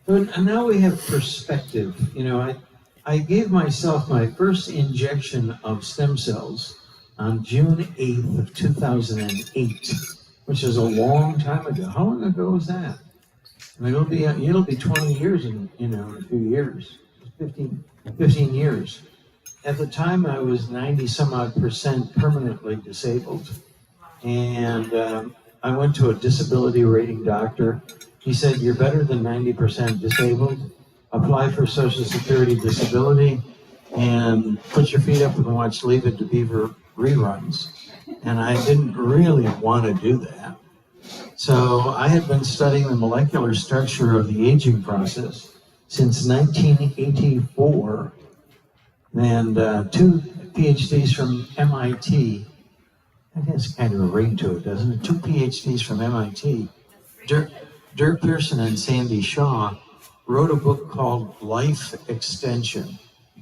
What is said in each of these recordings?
And now we have perspective. You know, I gave myself my first injection of stem cells on June 8th of 2008, which is a long time ago. How long ago was that? I mean, it'll be 20 years in a few years, 15 years. At the time, I was 90 some odd % permanently disabled, and I went to a disability rating doctor. He said, "You're better than 90% disabled. Apply for Social Security disability, and put your feet up and watch Leave It to Beaver reruns." And I didn't really want to do that. So I had been studying the molecular structure of the aging process since 1984, and 2 PhDs from MIT. That has kind of a ring to it, doesn't it? 2 PhDs from MIT, Dirk Pearson and Sandy Shaw, wrote a book called Life Extension.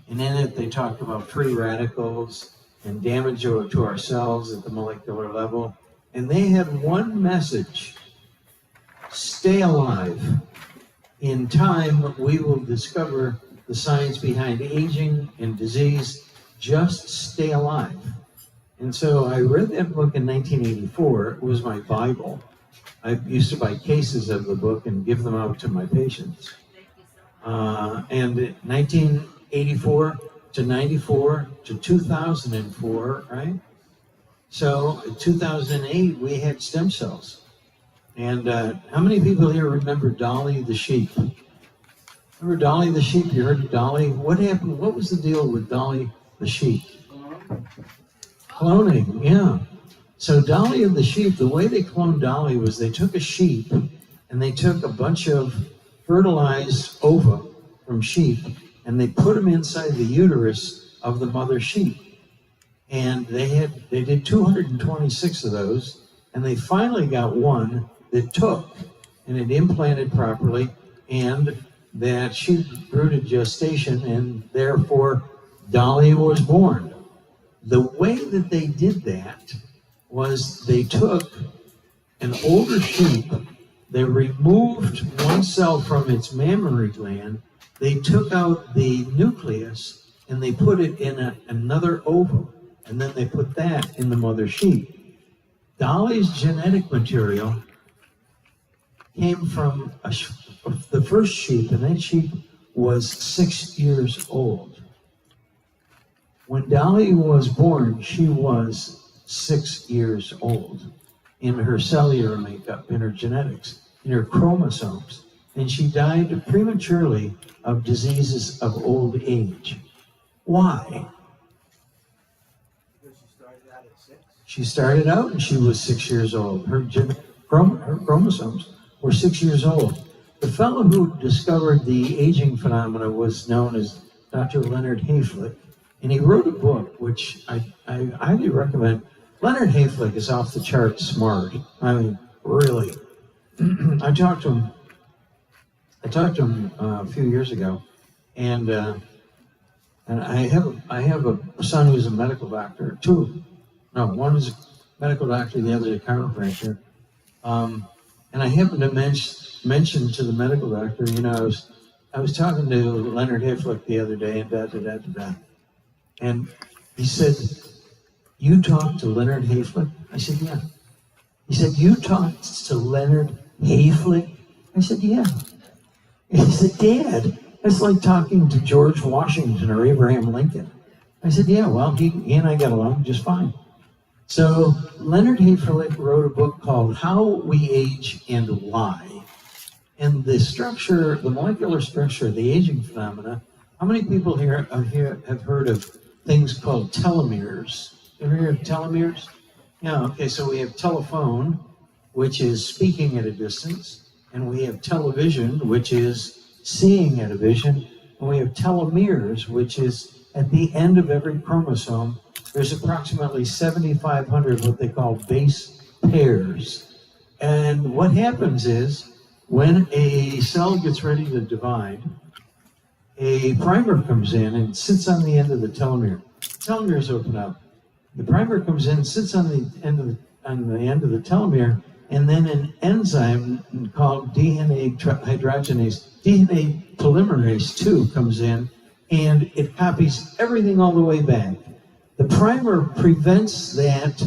And in it, they talk about free radicals and damage to our cells at the molecular level. And they had one message: stay alive. In time, we will discover the science behind aging and disease. Just stay alive. And so I read that book in 1984. It was my Bible. I used to buy cases of the book and give them out to my patients. And 1984 to 94 to 2004, right? So in 2008, we had stem cells. And how many people here remember Dolly the sheep? Remember Dolly the sheep? You heard of Dolly? What happened? What was the deal with Dolly the sheep? Cloning, yeah. So Dolly and the sheep, the way they cloned Dolly was they took a sheep and they took a bunch of fertilized ova from sheep and they put them inside the uterus of the mother sheep. And they did 226 of those, and they finally got one that took, and it implanted properly, and that sheep grew to gestation, and therefore Dolly was born. The way that they did that was they took an older sheep, they removed one cell from its mammary gland, they took out the nucleus, and they put it in another ovum, and then they put that in the mother sheep. Dolly's genetic material came from the first sheep, and that sheep was 6 years old. When Dolly was born, she was 6 years old in her cellular makeup, in her genetics, in her chromosomes. And she died prematurely of diseases of old age. Why? Because she started out at 6? She started out and she was 6 years old. Her chromosomes were 6 years old. The fellow who discovered the aging phenomena was known as Dr. Leonard Hayflick, and he wrote a book which I highly recommend. Leonard Hayflick is off the chart smart. I mean, really. I talked to him a few years ago, and I have a son who's a medical doctor. One is a medical doctor, the other is a chiropractor. And I happened to mention to the medical doctor, I was talking to Leonard Hayflick the other day, and and he said, "You talked to Leonard Hayflick?" I said, "Yeah." He said, "You talked to Leonard Hayflick?" I said, "Yeah." He said, "Dad, that's like talking to George Washington or Abraham Lincoln." I said, "Yeah, well, he and I got along just fine." So Leonard Hayflick wrote a book called How We Age and Why. And the structure, the molecular structure of the aging phenomena, how many people here have heard of things called telomeres? Ever heard of telomeres? Yeah, okay, so we have telephone, which is speaking at a distance, and we have television, which is seeing at a vision, and we have telomeres, which is at the end of every chromosome. There's approximately 7,500 what they call base pairs. And what happens is, when a cell gets ready to divide, a primer comes in and sits on the end of the telomere. Telomeres open up. The primer comes in, sits on the end of the telomere, and then an enzyme called DNA hydrogenase, DNA polymerase 2 comes in, and it copies everything all the way back. The primer prevents that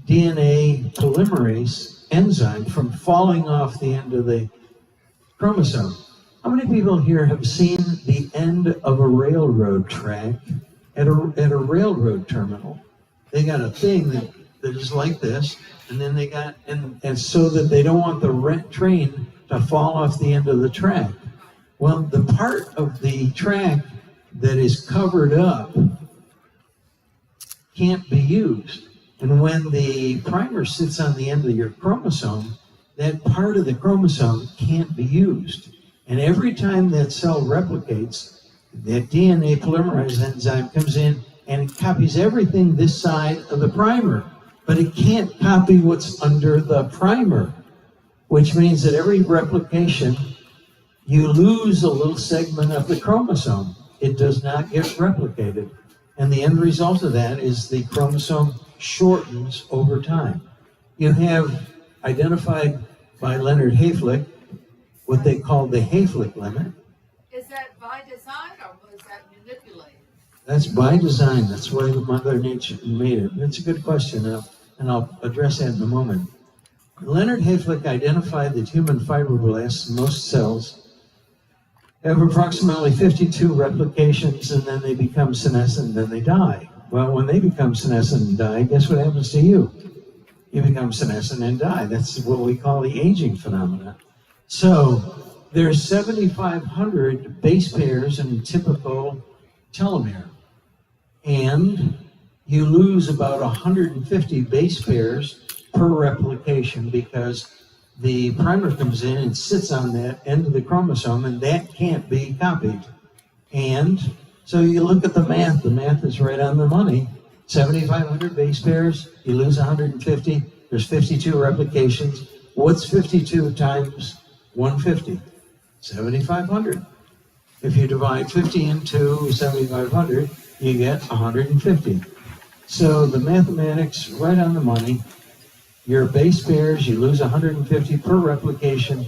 DNA polymerase enzyme from falling off the end of the chromosome. How many people here have seen the end of a railroad track at a railroad terminal? They got a thing that is like this, and then they got, and so that they don't want the train to fall off the end of the track. Well, the part of the track that is covered up can't be used. And when the primer sits on the end of your chromosome, that part of the chromosome can't be used. And every time that cell replicates, that DNA polymerase enzyme comes in and it copies everything this side of the primer, but it can't copy what's under the primer, which means that every replication, you lose a little segment of the chromosome. It does not get replicated. And the end result of that is the chromosome shortens over time. You have identified by Leonard Hayflick what they call the Hayflick limit. Is that by design or was that manipulated? That's by design. That's why Mother Nature made it. That's a good question, and I'll address that in a moment. Leonard Hayflick identified that human fibroblasts, most cells, have approximately 52 replications, and then they become senescent, and then they die. Well, when they become senescent and die, guess what happens to you? You become senescent and die. That's what we call the aging phenomenon. So there's 7,500 base pairs in a typical telomere, and you lose about 150 base pairs per replication because the primer comes in and sits on that end of the chromosome, and that can't be copied. And so you look at the math is right on the money. 7,500 base pairs, you lose 150, there's 52 replications. What's 52 times 150? 7,500. If you divide 50 into 7,500, you get 150. So the mathematics right on the money. Your base pairs, you lose 150 per replication.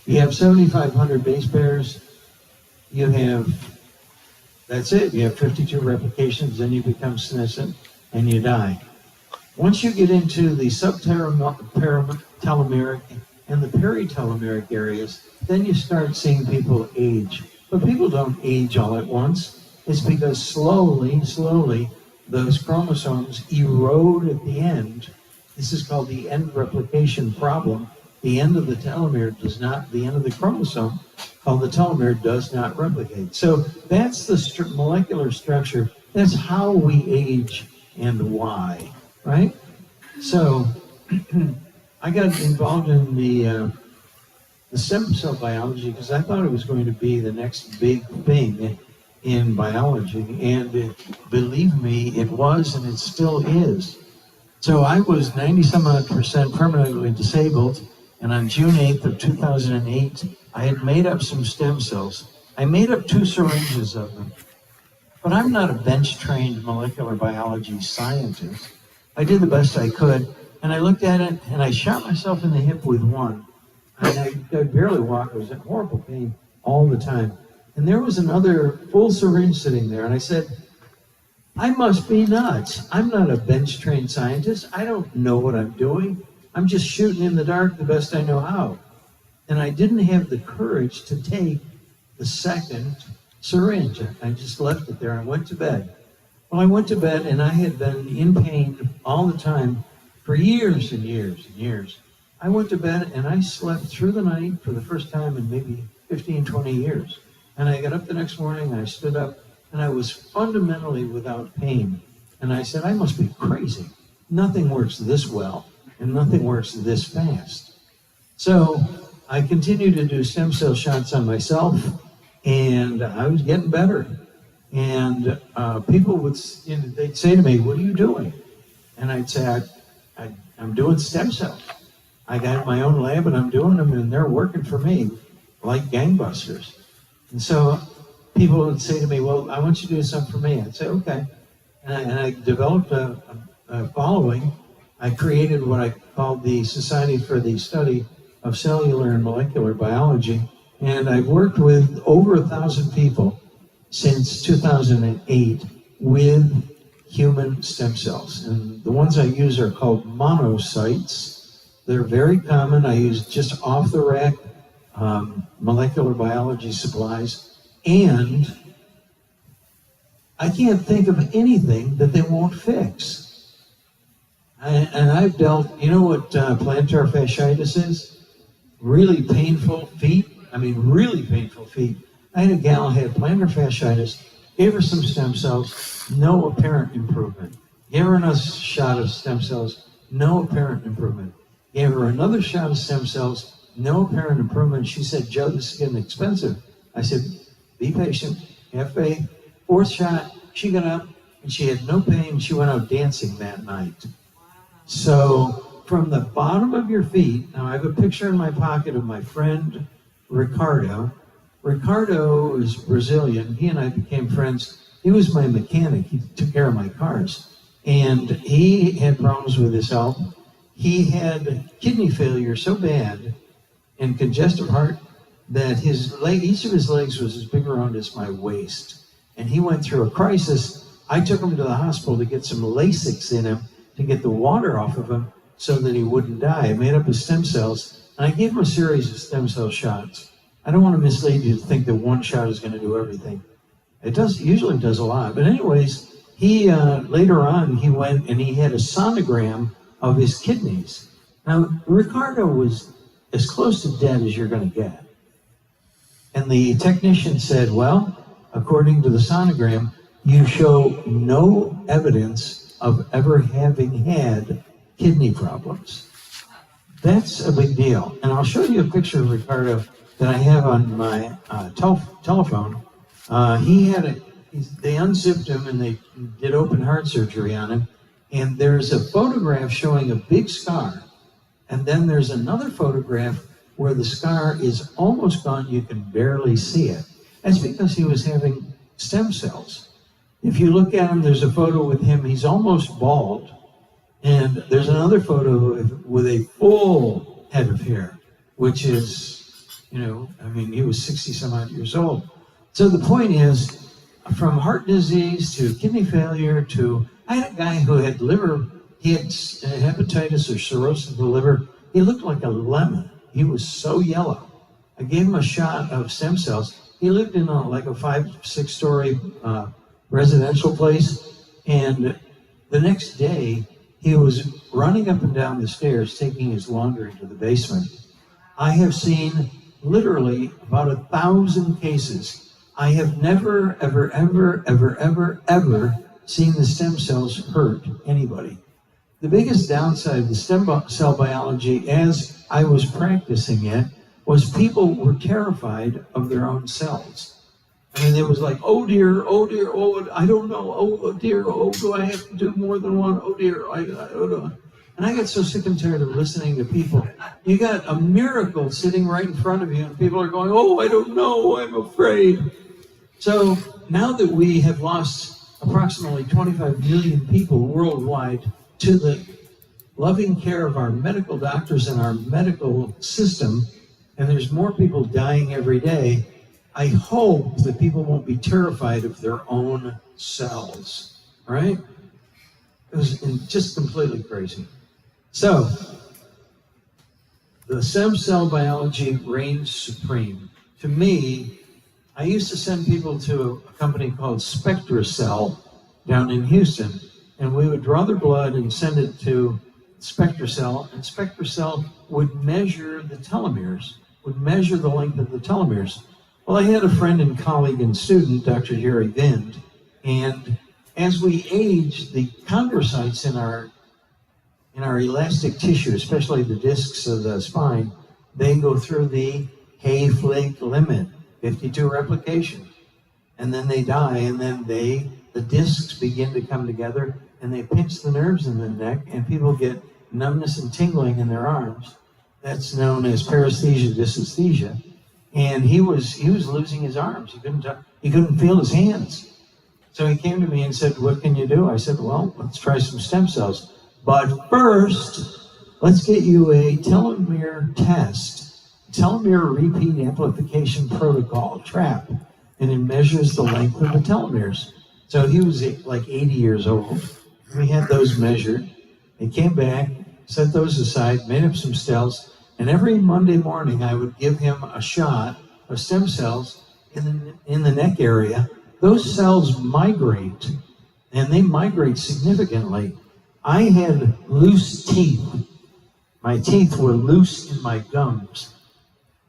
You have 7,500 base pairs. You have, that's it. You have 52 replications, then you become senescent and you die. Once you get into the subtelomeric and the peritelomeric areas, then you start seeing people age. But people don't age all at once. It's because slowly, those chromosomes erode at the end. This is called the end replication problem. The end of the telomere does not, the end of the chromosome called the telomere does not replicate. So that's the molecular structure. That's how we age and why, right? So I got involved in the stem cell biology because I thought it was going to be the next big thing in biology. And believe me, it was and it still is. So I was 90-some-odd% permanently disabled, and on June 8th of 2008, I had made up some stem cells. I made up 2 syringes of them. But I'm not a bench-trained molecular biology scientist. I did the best I could, and I looked at it, and I shot myself in the hip with one. And I could barely walk. I was in horrible pain all the time. And there was another full syringe sitting there, and I said, I must be nuts. I'm not a bench-trained scientist. I don't know what I'm doing. I'm just shooting in the dark the best I know how. And I didn't have the courage to take the second syringe. I just left it there. I went to bed. Well, I went to bed, and I had been in pain all the time for years and years and years. I went to bed, and I slept through the night for the first time in maybe 15, 20 years. And I got up the next morning, and I stood up, and I was fundamentally without pain. And I said, I must be crazy. Nothing works this well, and nothing works this fast. So I continued to do stem cell shots on myself, and I was getting better. And people would, they'd say to me, what are you doing? And I'd say, I'm doing stem cells. I got my own lab, and I'm doing them, and they're working for me like gangbusters. And so people would say to me, well, I want you to do something for me. I'd say, okay. And I developed a following. I created what I called the Society for the Study of Cellular and Molecular Biology, and I've worked with over 1,000 people since 2008 with human stem cells. And the ones I use are called monocytes. They're very common. I use just off-the-rack molecular biology supplies, and I can't think of anything that they won't fix. And I've dealt, you know what plantar fasciitis is? Really painful feet. I mean, really painful feet. I had a gal who had plantar fasciitis, gave her some stem cells, no apparent improvement. Gave her another shot of stem cells, no apparent improvement. Gave her another shot of stem cells, no apparent improvement. She said, Joe, this is getting expensive. I said, be patient, have faith. Fourth shot, she got up and she had no pain. She went out dancing that night. So from the bottom of your feet, now I have a picture in my pocket of my friend Ricardo. Ricardo is Brazilian. He and I became friends. He was my mechanic. He took care of my cars. And he had problems with his health. He had kidney failure so bad and congestive heart that each of his legs was as big around as my waist. And he went through a crisis. I took him to the hospital to get some Lasix in him to get the water off of him so that he wouldn't die. I made up his stem cells, and I gave him a series of stem cell shots. I don't want to mislead you to think that one shot is going to do everything. It usually does a lot. But anyways, he later on, he went and he had a sonogram of his kidneys. Now, Ricardo was as close to dead as you're going to get. And the technician said, well, according to the sonogram, you show no evidence of ever having had kidney problems. That's a big deal. And I'll show you a picture of Ricardo that I have on my telephone. They unzipped him and they did open heart surgery on him. And there's a photograph showing a big scar. And then there's another photograph where the scar is almost gone. You can barely see it. That's because he was having stem cells. If you look at him, there's a photo with him. He's almost bald. And there's another photo with a full head of hair, which is, he was 60 some odd years old. So the point is, from heart disease to kidney failure to, I had a guy who had he had hepatitis or cirrhosis of the liver. He looked like a lemon. He was so yellow. I gave him a shot of stem cells. He lived in a 5-6 story residential place. And the next day, he was running up and down the stairs, taking his laundry to the basement. I have seen literally about 1,000 cases. I have never, ever, ever, ever, ever, ever seen the stem cells hurt anybody. The biggest downside of the stem cell biology as I was practicing it was people were terrified of their own cells. I mean, it was like, oh dear, oh, I don't know, oh dear, oh, do I have to do more than one? Oh dear, I don't know. And I got so sick and tired of listening to people. You got a miracle sitting right in front of you, and people are going, oh, I don't know, I'm afraid. So now that we have lost approximately 25 million people worldwide to the loving care of our medical doctors and our medical system, and there's more people dying every day, I hope that people won't be terrified of their own cells, all right? It was just completely crazy. So, the stem cell biology reigns supreme. To me, I used to send people to a company called SpectraCell down in Houston, and we would draw their blood and send it to SpectraCell, and SpectraCell would measure the telomeres, would measure the length of the telomeres. Well, I had a friend and colleague and student, Dr. Jerry Vind, and as we age, the chondrocytes in our elastic tissue, especially the discs of the spine, they go through the Hayflick limit, 52 replication, and then they die, and then the discs begin to come together, and they pinch the nerves in the neck, and people get numbness and tingling in their arms. That's known as paresthesia dysesthesia. And he was losing his arms. He couldn't feel his hands. So he came to me and said, what can you do? I said, well, let's try some stem cells. But first, let's get you a telomere test, telomere repeat amplification protocol, TRAP, and it measures the length of the telomeres. So he was like 80 years old. We had those measured. He came back, set those aside, made up some cells, and every Monday morning I would give him a shot of stem cells in the neck area. Those cells migrate, and they migrate significantly. I had loose teeth. My teeth were loose in my gums.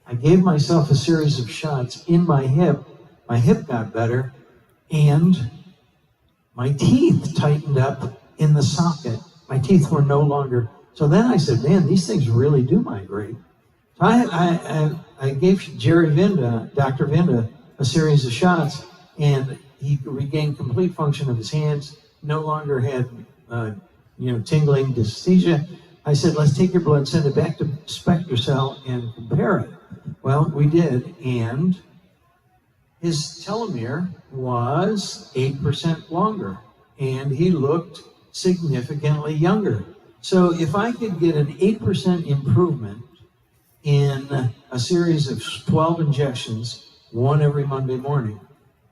I gave myself a series of shots in my hip. My hip got better, and my teeth tightened up in the socket. My teeth were no longer. So then I said, man, these things really do migrate. So I gave Jerry Vinda, Dr. Vinda, a series of shots, and he regained complete function of his hands, no longer had tingling dysesthesia. I said, let's take your blood, send it back to SpectraCell and compare it. Well, we did, and his telomere was 8% longer, and he looked significantly younger. So if I could get an 8% improvement in a series of 12 injections, one every Monday morning,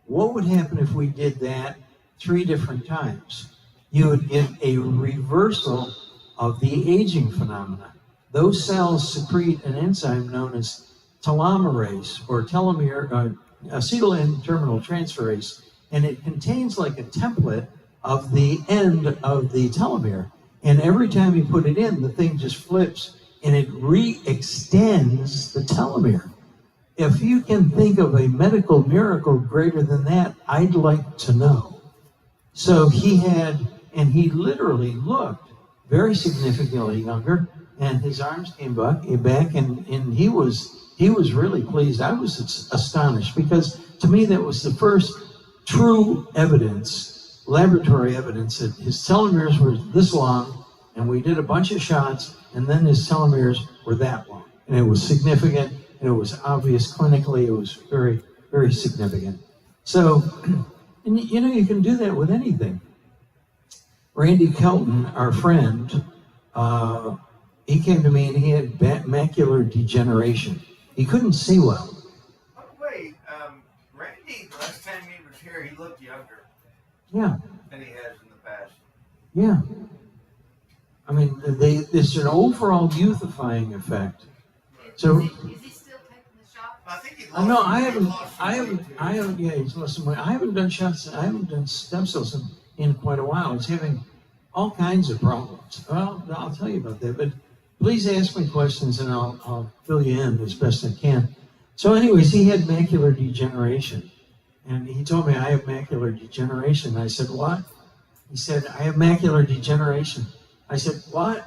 what would happen if we did that 3 different times? You would get a reversal of the aging phenomena. Those cells secrete an enzyme known as telomerase, or telomere, acetyl N-terminal transferase, and it contains like a template of the end of the telomere. And every time you put it in, the thing just flips and it re-extends the telomere. If you can think of a medical miracle greater than that, I'd like to know. So he literally looked very significantly younger, and his arms came back, and he was really pleased. I was astonished, because to me that was the first true evidence, laboratory evidence, that his telomeres were this long, and we did a bunch of shots, and then his telomeres were that long. And it was significant, and it was obvious clinically. It was very, very significant. So, and you can do that with anything. Randy Kelton, our friend, he came to me and he had macular degeneration. He couldn't see well. Oh, wait, Randy, last time he was here, he looked younger. Yeah. Than he has in the past. Yeah. I mean, there's an overall youthifying effect. So. Is he still taking the shot? I think he No, I haven't. Yeah, he's lost some weight. I haven't done shots. I haven't done stem cells in quite a while. It's having all kinds of problems. Well, I'll tell you about that. But please ask me questions, and I'll fill you in as best I can. So, anyways, he had macular degeneration, and he told me, I have macular degeneration. I said, what? He said, I have macular degeneration. I said, what?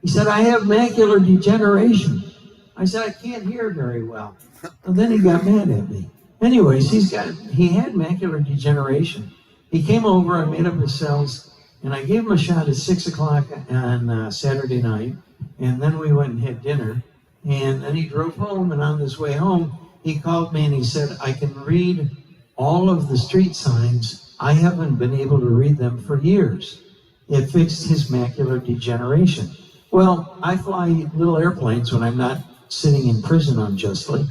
He said, I have macular degeneration. I said, I can't hear very well. And then he got mad at me. Anyways, he had macular degeneration. He came over, I made up his cells, and I gave him a shot at 6 o'clock on Saturday night. And then we went and had dinner. And then he drove home, and on his way home, he called me and he said, I can read all of the street signs. I haven't been able to read them for years. It fixed his macular degeneration. Well, I fly little airplanes when I'm not sitting in prison unjustly,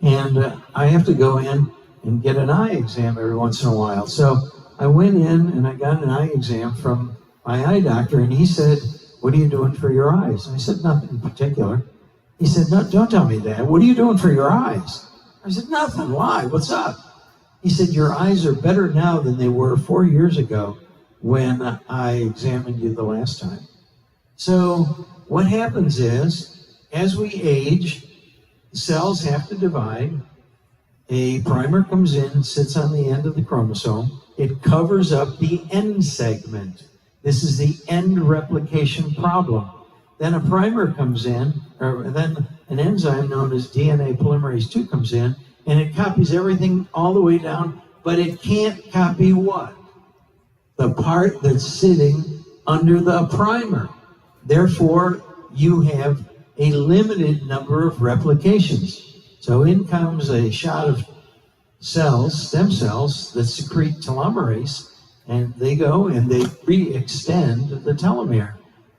and I have to go in and get an eye exam every once in a while. So I went in and I got an eye exam from my eye doctor, and he said, what are you doing for your eyes? I said, nothing in particular. He said, no, don't tell me that. What are you doing for your eyes? I said, nothing. Why? What's up? He said, your eyes are better now than they were 4 years ago when I examined you the last time. So what happens is, as we age, cells have to divide. A primer comes in, sits on the end of the chromosome. It covers up the end segment. This is the end replication problem. Then a primer comes in, or then an enzyme known as DNA polymerase II comes in, and it copies everything all the way down, but it can't copy what? The part that's sitting under the primer. Therefore, you have a limited number of replications. So in comes a shot of cells, stem cells, that secrete telomerase, and they go and they re-extend the telomere.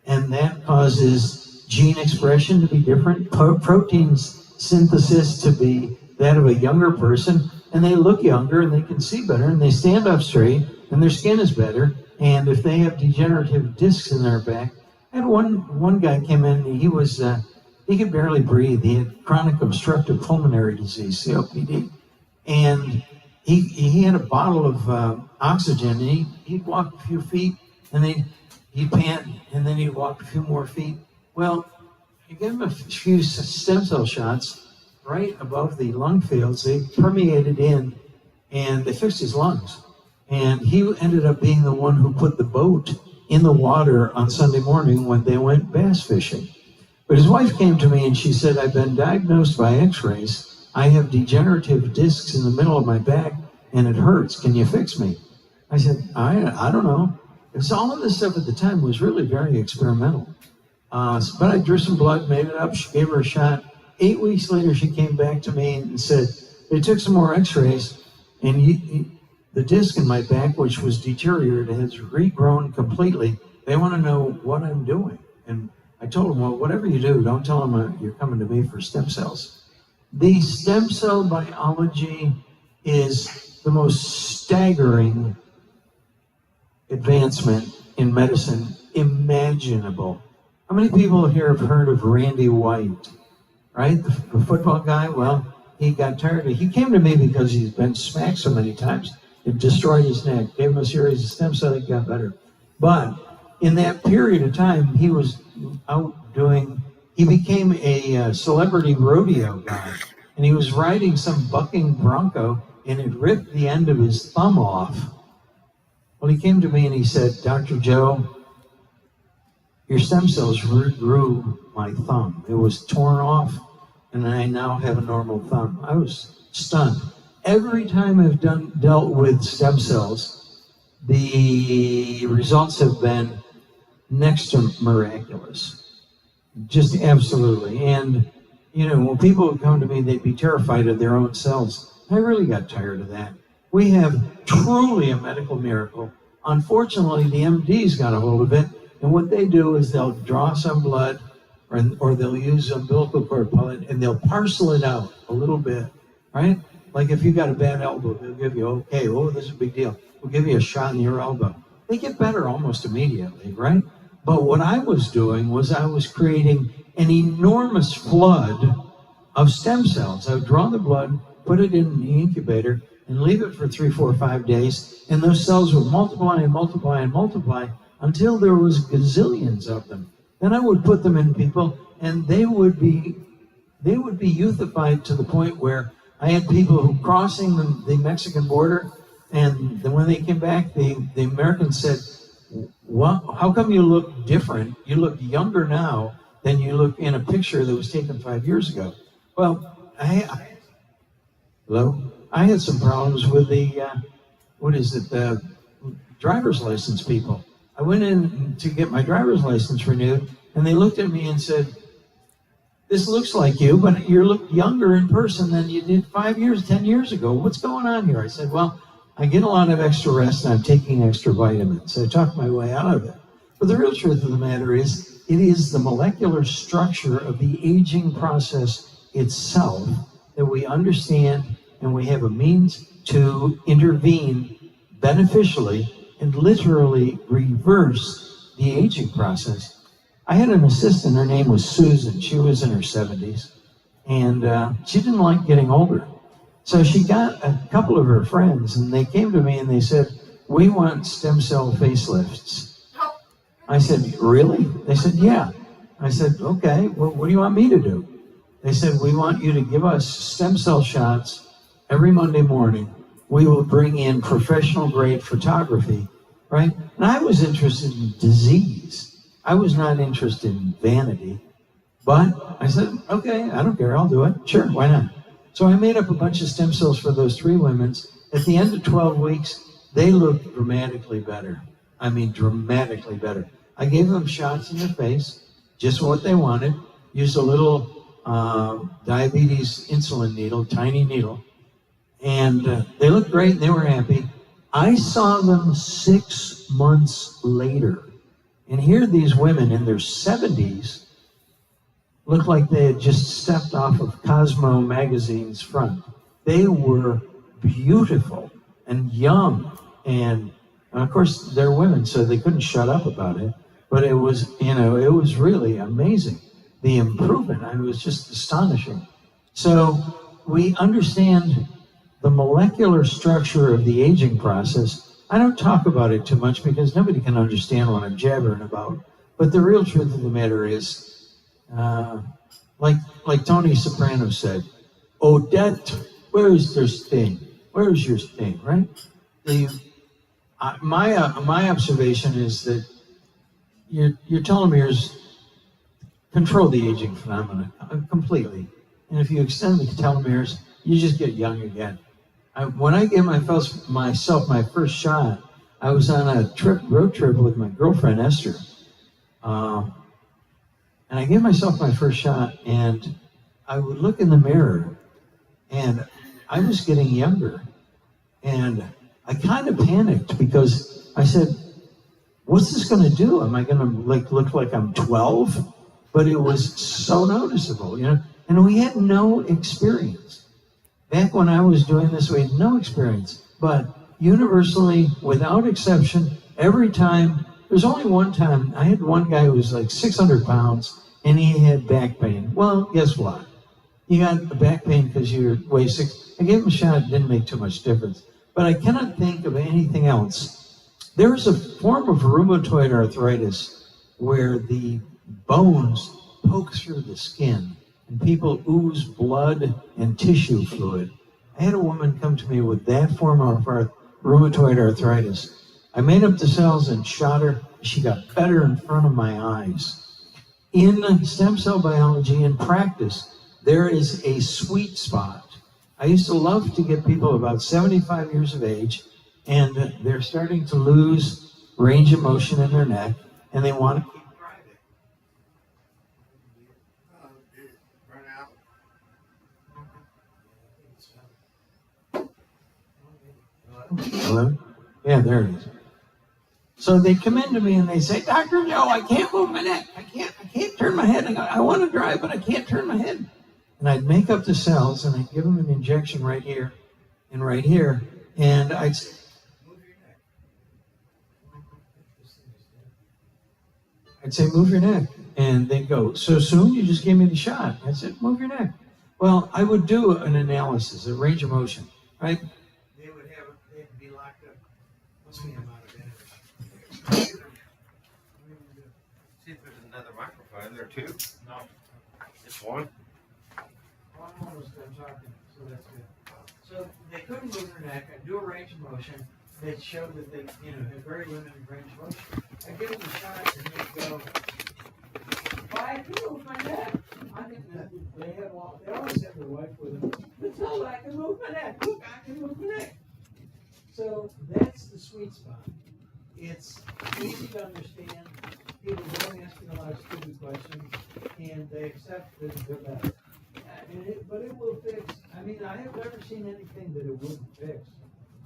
and that causes gene expression to be different, protein synthesis to be that of a younger person, and they look younger and they can see better and they stand up straight and their skin is better. And if they have degenerative discs in their back, I had one guy came in, he could barely breathe. He had chronic obstructive pulmonary disease, COPD, and he had a bottle of oxygen, and he'd walk a few feet, and he'd pant, and then he'd walk a few more feet. Well, you give him a few stem cell shots right above the lung fields. They permeated in, and they fixed his lungs. And he ended up being the one who put the boat in the water on Sunday morning when they went bass fishing. But his wife came to me and she said, I've been diagnosed by x-rays. I have degenerative discs in the middle of my back and it hurts. Can you fix me? I said, I don't know. Because all of this stuff at the time was really very experimental. But I drew some blood, made it up, she gave her a shot. 8 weeks later, she came back to me and said, they took some more x-rays and the disc in my back, which was deteriorated, has regrown completely. They want to know what I'm doing. And I told them, well, whatever you do, don't tell them you're coming to me for stem cells. The stem cell biology is the most staggering advancement in medicine imaginable. How many people here have heard of Randy White, right? The football guy? Well, he got tired of it. He came to me because he's been smacked so many times. It destroyed his neck, gave him a series of stem cells, he got better. But in that period of time, he was he became a celebrity rodeo guy. And he was riding some bucking bronco, and it ripped the end of his thumb off. Well, he came to me and he said, Dr. Joe, your stem cells regrew my thumb. It was torn off, and I now have a normal thumb. I was stunned. Every time I've dealt with stem cells, the results have been next to miraculous. Just absolutely. And, when people would come to me, they'd be terrified of their own cells. I really got tired of that. We have truly a medical miracle. Unfortunately, the MDs got a hold of it, and what they do is they'll draw some blood or they'll use umbilical cord pellet and they'll parcel it out a little bit, right? Like if you got a bad elbow, they'll give you, this is a big deal. We'll give you a shot in your elbow. They get better almost immediately, right? But what I was doing was I was creating an enormous flood of stem cells. I would draw the blood, put it in the incubator, and leave it for 3, 4, 5 days, and those cells would multiply and multiply and multiply until there was gazillions of them. Then I would put them in people, and they would be youthified to the point where I had people who crossing the Mexican border, and then when they came back, the Americans said, well, how come you look different? You look younger now than you look in a picture that was taken 5 years ago. Well, I had some problems with the driver's license people. I went in to get my driver's license renewed, and they looked at me and said, this looks like you, but you look younger in person than you did 5 years, 10 years ago. What's going on here? I said, well, I get a lot of extra rest and I'm taking extra vitamins. So I talked my way out of it. But the real truth of the matter is, it is the molecular structure of the aging process itself that we understand, and we have a means to intervene beneficially and literally reverse the aging process. I had an assistant, her name was Susan. She was in her 70s, and she didn't like getting older. So she got a couple of her friends, and they came to me and they said, we want stem cell facelifts. I said, really? They said, yeah. I said, okay, well, what do you want me to do? They said, we want you to give us stem cell shots every Monday morning. We will bring in professional grade photography, right? And I was interested in disease. I was not interested in vanity. But I said, okay, I don't care, I'll do it. Sure, why not? So I made up a bunch of stem cells for those 3 women. At the end of 12 weeks, they looked dramatically better. I mean, dramatically better. I gave them shots in the face, just what they wanted. Used a little diabetes insulin needle, tiny needle. And they looked great, and they were happy. I saw them 6 months later. And here these women in their 70s looked like they had just stepped off of Cosmo magazine's front. They were beautiful and young, and of course they're women, so they couldn't shut up about it. But it was, it was really amazing. The improvement, it was just astonishing. So we understand the molecular structure of the aging process. I don't talk about it too much because nobody can understand what I'm jabbering about. But the real truth of the matter is, like Tony Soprano said, Odette, where is their sting? Where is your sting, right? My observation is that your telomeres control the aging phenomenon completely. And if you extend the telomeres, you just get young again. When I gave myself my first shot, I was on a road trip with my girlfriend, Esther. And I gave myself my first shot, and I would look in the mirror, and I was getting younger. And I kind of panicked because I said, what's this going to do? Am I going to look like I'm 12? But it was so noticeable, and we had no experience. Back when I was doing this, we had no experience. But universally, without exception, every time, there's only one time, I had one guy who was like 600 pounds, and he had back pain. Well, guess what? You got back pain because you weigh 6. I gave him a shot, it didn't make too much difference. But I cannot think of anything else. There is a form of rheumatoid arthritis where the bones poke through the skin and people ooze blood and tissue fluid. I had a woman come to me with that form of rheumatoid arthritis. I made up the cells and shot her. She got better in front of my eyes. In stem cell biology and practice, there is a sweet spot. I used to love to get people about 75 years of age, and they're starting to lose range of motion in their neck, and they want to keep driving. Did it run out? Hello? Yeah, there it is. So they come in to me and they say, Dr. Joe, I can't move my neck. I can't turn my head. I want to drive, but I can't turn my head. And I'd make up the cells and I'd give them an injection right here and right here. And I'd say, move your neck. I'd say, move your neck. And they'd go, so soon? You just gave me the shot. I said, move your neck. Well, I would do an analysis, a range of motion, right? They'd be locked up. What's the amount of energy? See if there's another microphone there too. No. Just one. I'm almost done talking, so that's good. So they couldn't move their neck. I'd do a range of motion. They'd show that they, had very limited range of motion. I'd give them a shot and they'd go, I can move my neck. They always have their wife with them. Until I can move my neck. Look, I can move my neck. So that's the sweet spot. It's easy to understand. People don't ask me a lot of stupid questions, and they accept that they're better. But it will fix. I have never seen anything that it wouldn't fix.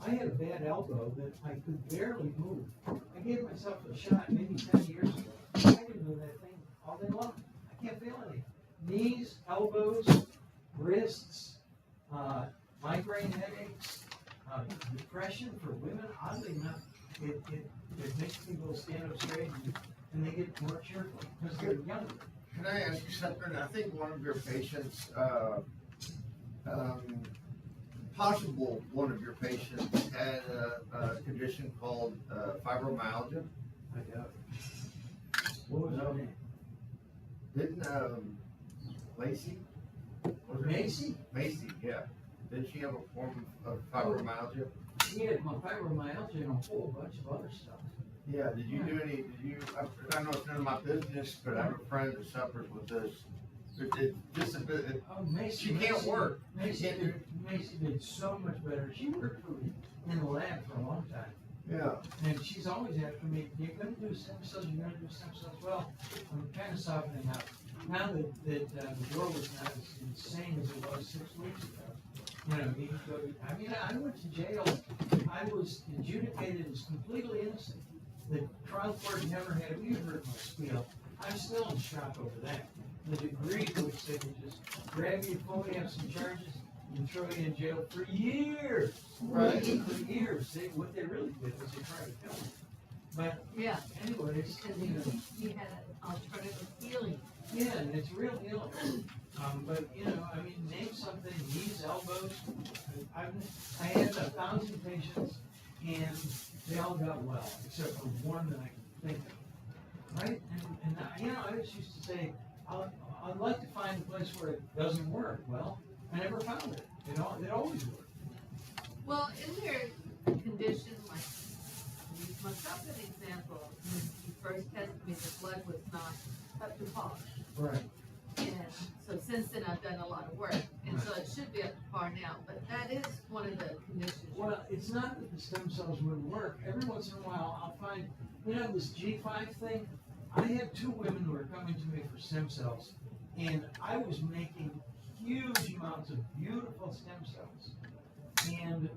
I had a bad elbow that I could barely move. I gave myself a shot maybe 10 years ago. I can move that thing all day long. I can't feel anything. Knees, elbows, wrists, migraine headaches, depression for women. Oddly enough, it makes people stand up straight and they get more cheerful because they're younger. Can I ask you something? I think one of your patients, one of your patients had a condition called fibromyalgia. I doubt it. What was her name? Didn't Lacey? Macy? Macy, yeah. Did she have a form of fibromyalgia? She had fibromyalgia and a whole bunch of other stuff. Yeah, I know it's none of my business, but I have a friend that suffers with this. Macy, she can't work. Macy did so much better. She worked in the lab for a long time. Yeah. And she's always after me, you're going to do stem cells, you're going to do stem cells. Well, I'm kind of softening up. Now that the world is not as insane as it was 6 weeks ago, I went to jail. I was adjudicated as completely innocent the trial court never had, you heard my spiel. I'm still in shock over that. The degree to which they can just grab your phone, have some charges, and throw you in jail for years. Right. For years. What they really did was they tried to kill him. But Yeah, anyways, because you know, he had an alternative healing. yeah, and it's real illness. But you know, I mean, name something, knees, elbows. I had 1,000 patients, and they all got well, except for one that I can think of. Right? And you know, I just used to say, I'd like to find a place where it doesn't work. Well, I never found it. It always worked. Well, in their condition, like, I use myself as an example, when he first tested me, the blood was not up to par. Right. And so since then, I've done a lot of work, and so it should be up to par now, but that is one of the conditions. Well, it's not that the stem cells wouldn't work. Every once in a while, I'll find, you know, this G5 thing. I had 2 women who were coming to me for stem cells, and I was making huge amounts of beautiful stem cells. And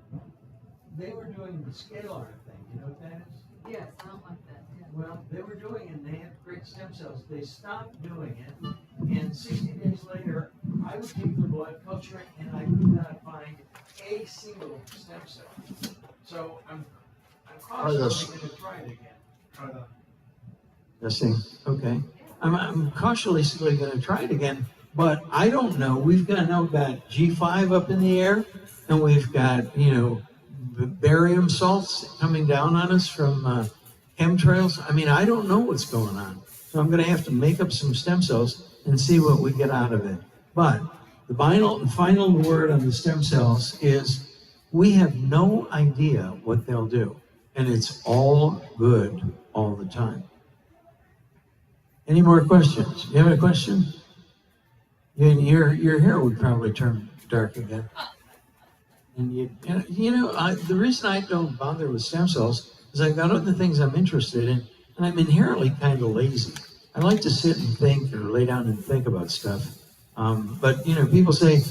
they were doing the scalar thing. You know what that is? Yes, I don't like that, yeah. Well, they were doing it, and they had great stem cells. They stopped doing it, and 60 days later, I would take their blood, culture it, and I could not find a single stem cell. So I'm cautiously going to try it again. Testing. Okay. I'm cautiously going to try it again, but I don't know. We've got G5 up in the air, and we've got, you know, barium salts coming down on us from chemtrails. I mean, I don't know what's going on. So I'm going to have to make up some stem cells and see what we get out of it. But the final word on the stem cells is we have no idea what they'll do. And it's all good all the time. Any more questions? You have a question? Your hair would probably turn dark again. And the reason I don't bother with stem cells is I've got other things I'm interested in, and I'm inherently kind of lazy. I like to sit and think or lay down and think about stuff. But you know, people say,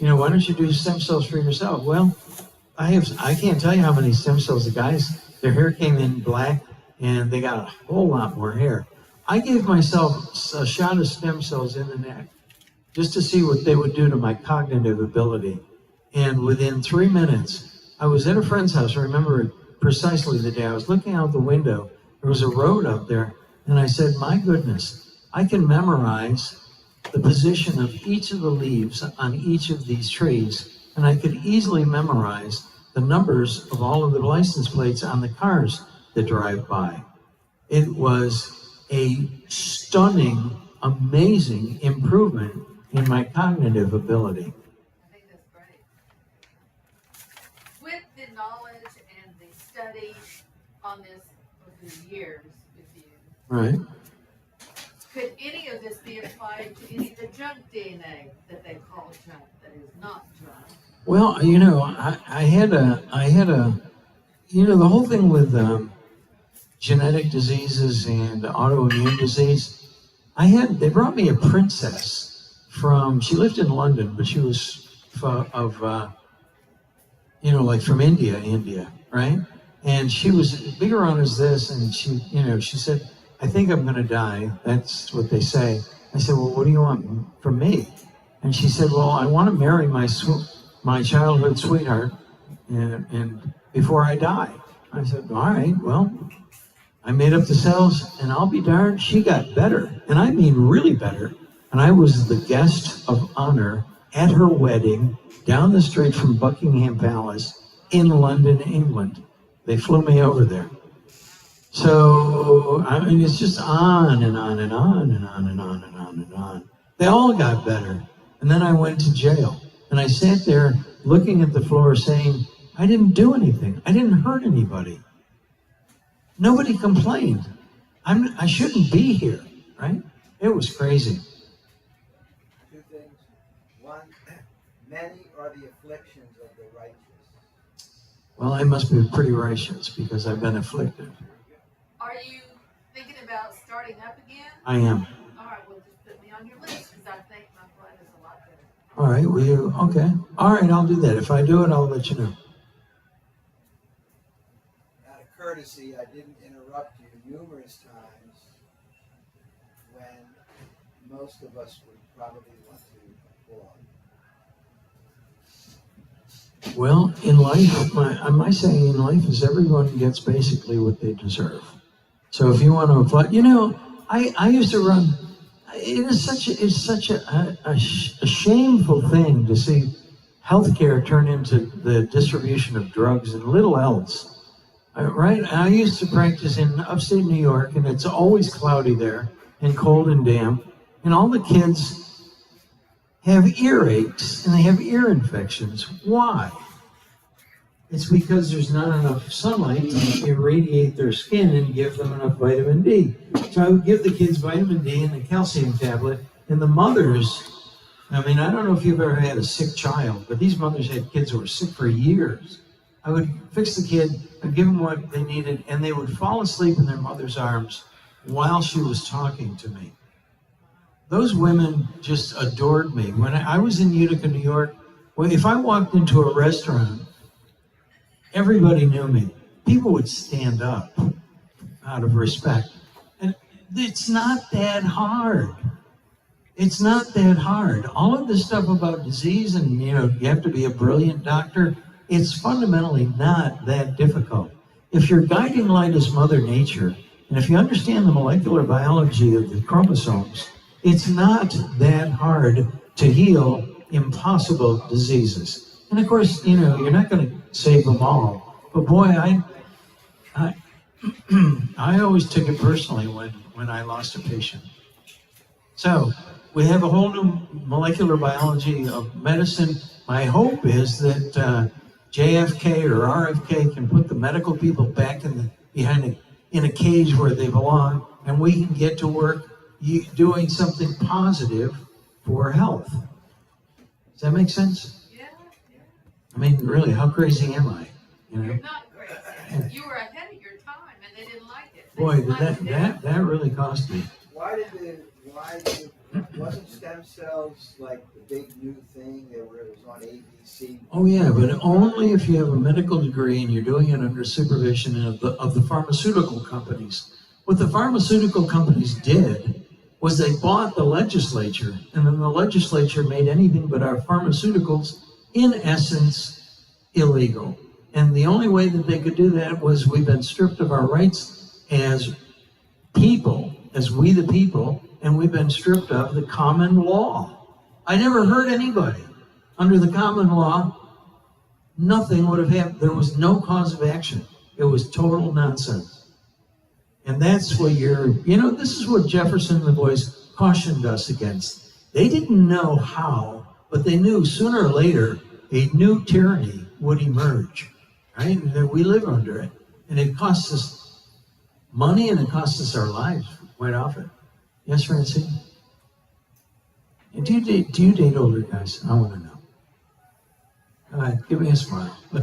you know, why don't you do stem cells for yourself? Well, I can't tell you how many stem cells the guys, their hair came in black, and they got a whole lot more hair. I gave myself a shot of stem cells in the neck just to see what they would do to my cognitive ability. And within 3 minutes, I was at a friend's house. I remember it precisely the day. I was looking out the window. There was a road up there. And I said, my goodness, I can memorize the position of each of the leaves on each of these trees. And I could easily memorize the numbers of all of the license plates on the cars that drive by. It was a stunning, amazing improvement in my cognitive ability. I think that's great. With the knowledge and the study on this over the years with you, Right. could any of this be applied to any of the junk DNA that they call junk that is not junk? Well, you know, I had a, you know, the whole thing with genetic diseases and autoimmune disease. They brought me a princess she lived in London, but she was like from India, right? And she was big around as this, and she said, I think I'm going to die. That's what they say. I said, well, what do you want from me? And she said, well, I want to marry my childhood sweetheart and before I die. I said, all right, well, I made up the cells, and I'll be darned, she got better. And I mean really better. And I was the guest of honor at her wedding down the street from Buckingham Palace in London, England. They flew me over there. So, I mean, it's just on and on and on and on and on and on and on. They all got better. And then I went to jail. And I sat there looking at the floor saying, I didn't do anything. I didn't hurt anybody. Nobody complained. I shouldn't be here, right? It was crazy. Two things. One, many are the afflictions of the righteous. Well, I must be pretty righteous because I've been afflicted. Are you thinking about starting up again? I am. All right, well, just put me on your list because I think my blood is a lot better. All right, okay. All right, I'll do that. If I do it, I'll let you know. Out of courtesy, I didn't interrupt you numerous times when most of us would probably want to applaud. Well, in life, my saying in life is everyone gets basically what they deserve. So if you want to apply, I used to run. It's such a shameful thing to see healthcare turn into the distribution of drugs and little else. Right? I used to practice in upstate New York, and it's always cloudy there and cold and damp, and all the kids have earaches and they have ear infections. Why? It's because there's not enough sunlight to irradiate their skin and give them enough vitamin D. So I would give the kids vitamin D and a calcium tablet, and the mothers, I mean, I don't know if you've ever had a sick child, but these mothers had kids who were sick for years. I would fix the kid, I'd give them what they needed, and they would fall asleep in their mother's arms while she was talking to me. Those women just adored me. When I was in Utica, New York, well, if I walked into a restaurant, everybody knew me. People would stand up out of respect. And it's not that hard. It's not that hard. All of this stuff about disease and, you have to be a brilliant doctor, it's fundamentally not that difficult. If your guiding light is Mother Nature, and if you understand the molecular biology of the chromosomes, it's not that hard to heal impossible diseases. And of course, you're not going to save them all. But boy, I always took it personally when I lost a patient. So we have a whole new molecular biology of medicine. My hope is that JFK or RFK can put the medical people back in a cage where they belong, and we can get to work doing something positive for health. Does that make sense? Yeah. I mean, really, how crazy am I? You're not crazy. You were ahead of your time, and they didn't like it. Boy, that really cost me. Wasn't stem cells like the big new thing that where it was on ABC? Oh yeah, but only if you have a medical degree and you're doing it under supervision of the pharmaceutical companies. What the pharmaceutical companies did was they bought the legislature, and then the legislature made anything but our pharmaceuticals, in essence, illegal. And the only way that they could do that was we've been stripped of our rights as people, as we the people, and we've been stripped of the common law. I never heard anybody under the common law, nothing would have happened. There was no cause of action. It was total nonsense. And that's what this is what Jefferson and the boys cautioned us against. They didn't know how, but they knew sooner or later a new tyranny would emerge, right? And that we live under it. And it costs us money and it costs us our lives quite often. Yes, Francine? And do you date older guys? I want to know. All right, give me a smile. I'm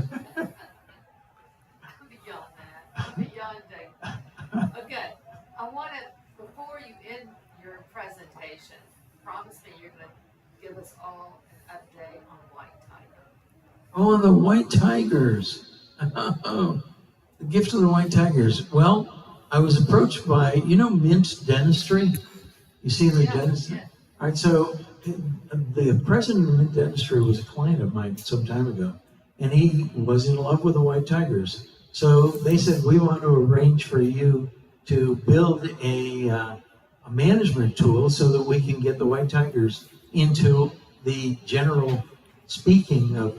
beyond that. I'm beyond dating. Okay, I want to, before you end your presentation, promise me you're going to give us all an update on white tiger. Oh, the white tigers. The gift of the white tigers. Well, I was approached by, Mint Dentistry? You see the dentistry? Yeah. All right, so the president of Mint Dentistry was a client of mine some time ago, and he was in love with the white tigers. So they said, we want to arrange for you to build a management tool so that we can get the white tigers into the general speaking of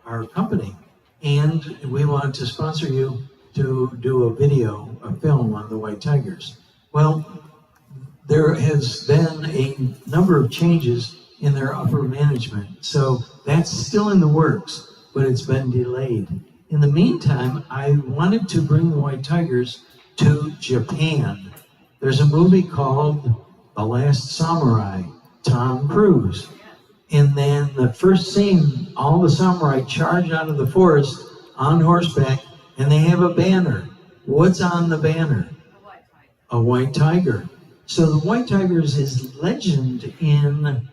our company. And we want to sponsor you to do a film on the white tigers. Well, there has been a number of changes in their upper management. So that's still in the works, but it's been delayed. In the meantime, I wanted to bring the white tigers to Japan. There's a movie called The Last Samurai, Tom Cruise. And then the first scene, all the samurai charge out of the forest on horseback, and they have a banner. What's on the banner? A white tiger. So the white tigers is legend in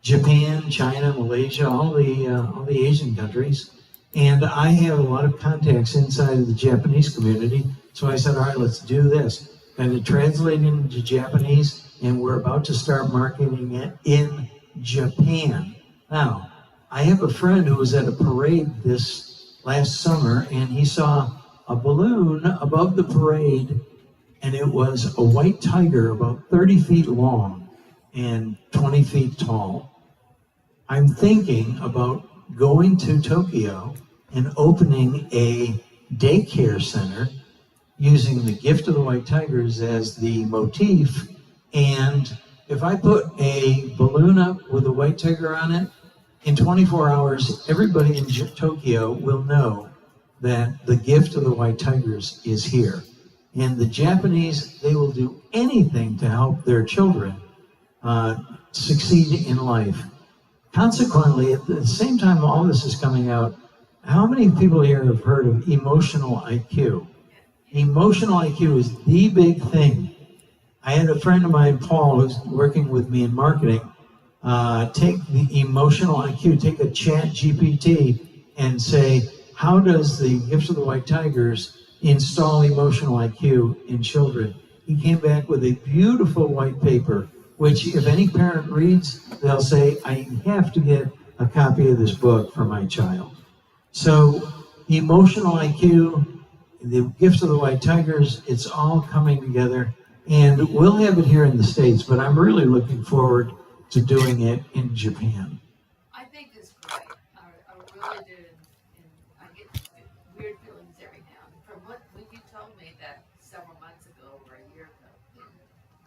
Japan, China, Malaysia, all the Asian countries. And I have a lot of contacts inside of the Japanese community So I said, all right, let's do this. And it translated into Japanese, and we're about to start marketing it in Japan. Now, I have a friend who was at a parade this last summer, and he saw a balloon above the parade, and it was a white tiger about 30 feet long and 20 feet tall. I'm thinking about going to Tokyo and opening a daycare center using the gift of the white tigers as the motif. And if I put a balloon up with a white tiger on it, in 24 hours, everybody in Tokyo will know that the gift of the white tigers is here. And the Japanese, they will do anything to help their children succeed in life. Consequently, at the same time all this is coming out, how many people here have heard of emotional IQ? Emotional IQ is the big thing. I had a friend of mine, Paul, who's working with me in marketing, take the emotional IQ, take a chat GPT and say, how does the Gifts of the White Tigers install emotional IQ in children? He came back with a beautiful white paper, which if any parent reads, they'll say, I have to get a copy of this book for my child. So emotional IQ, the Gifts of the White Tigers, it's all coming together. And we'll have it here in the States, but I'm really looking forward to doing it in Japan. I think it's great. I really do. And I get weird feelings every now and then. From when you told me that several months ago or a year ago,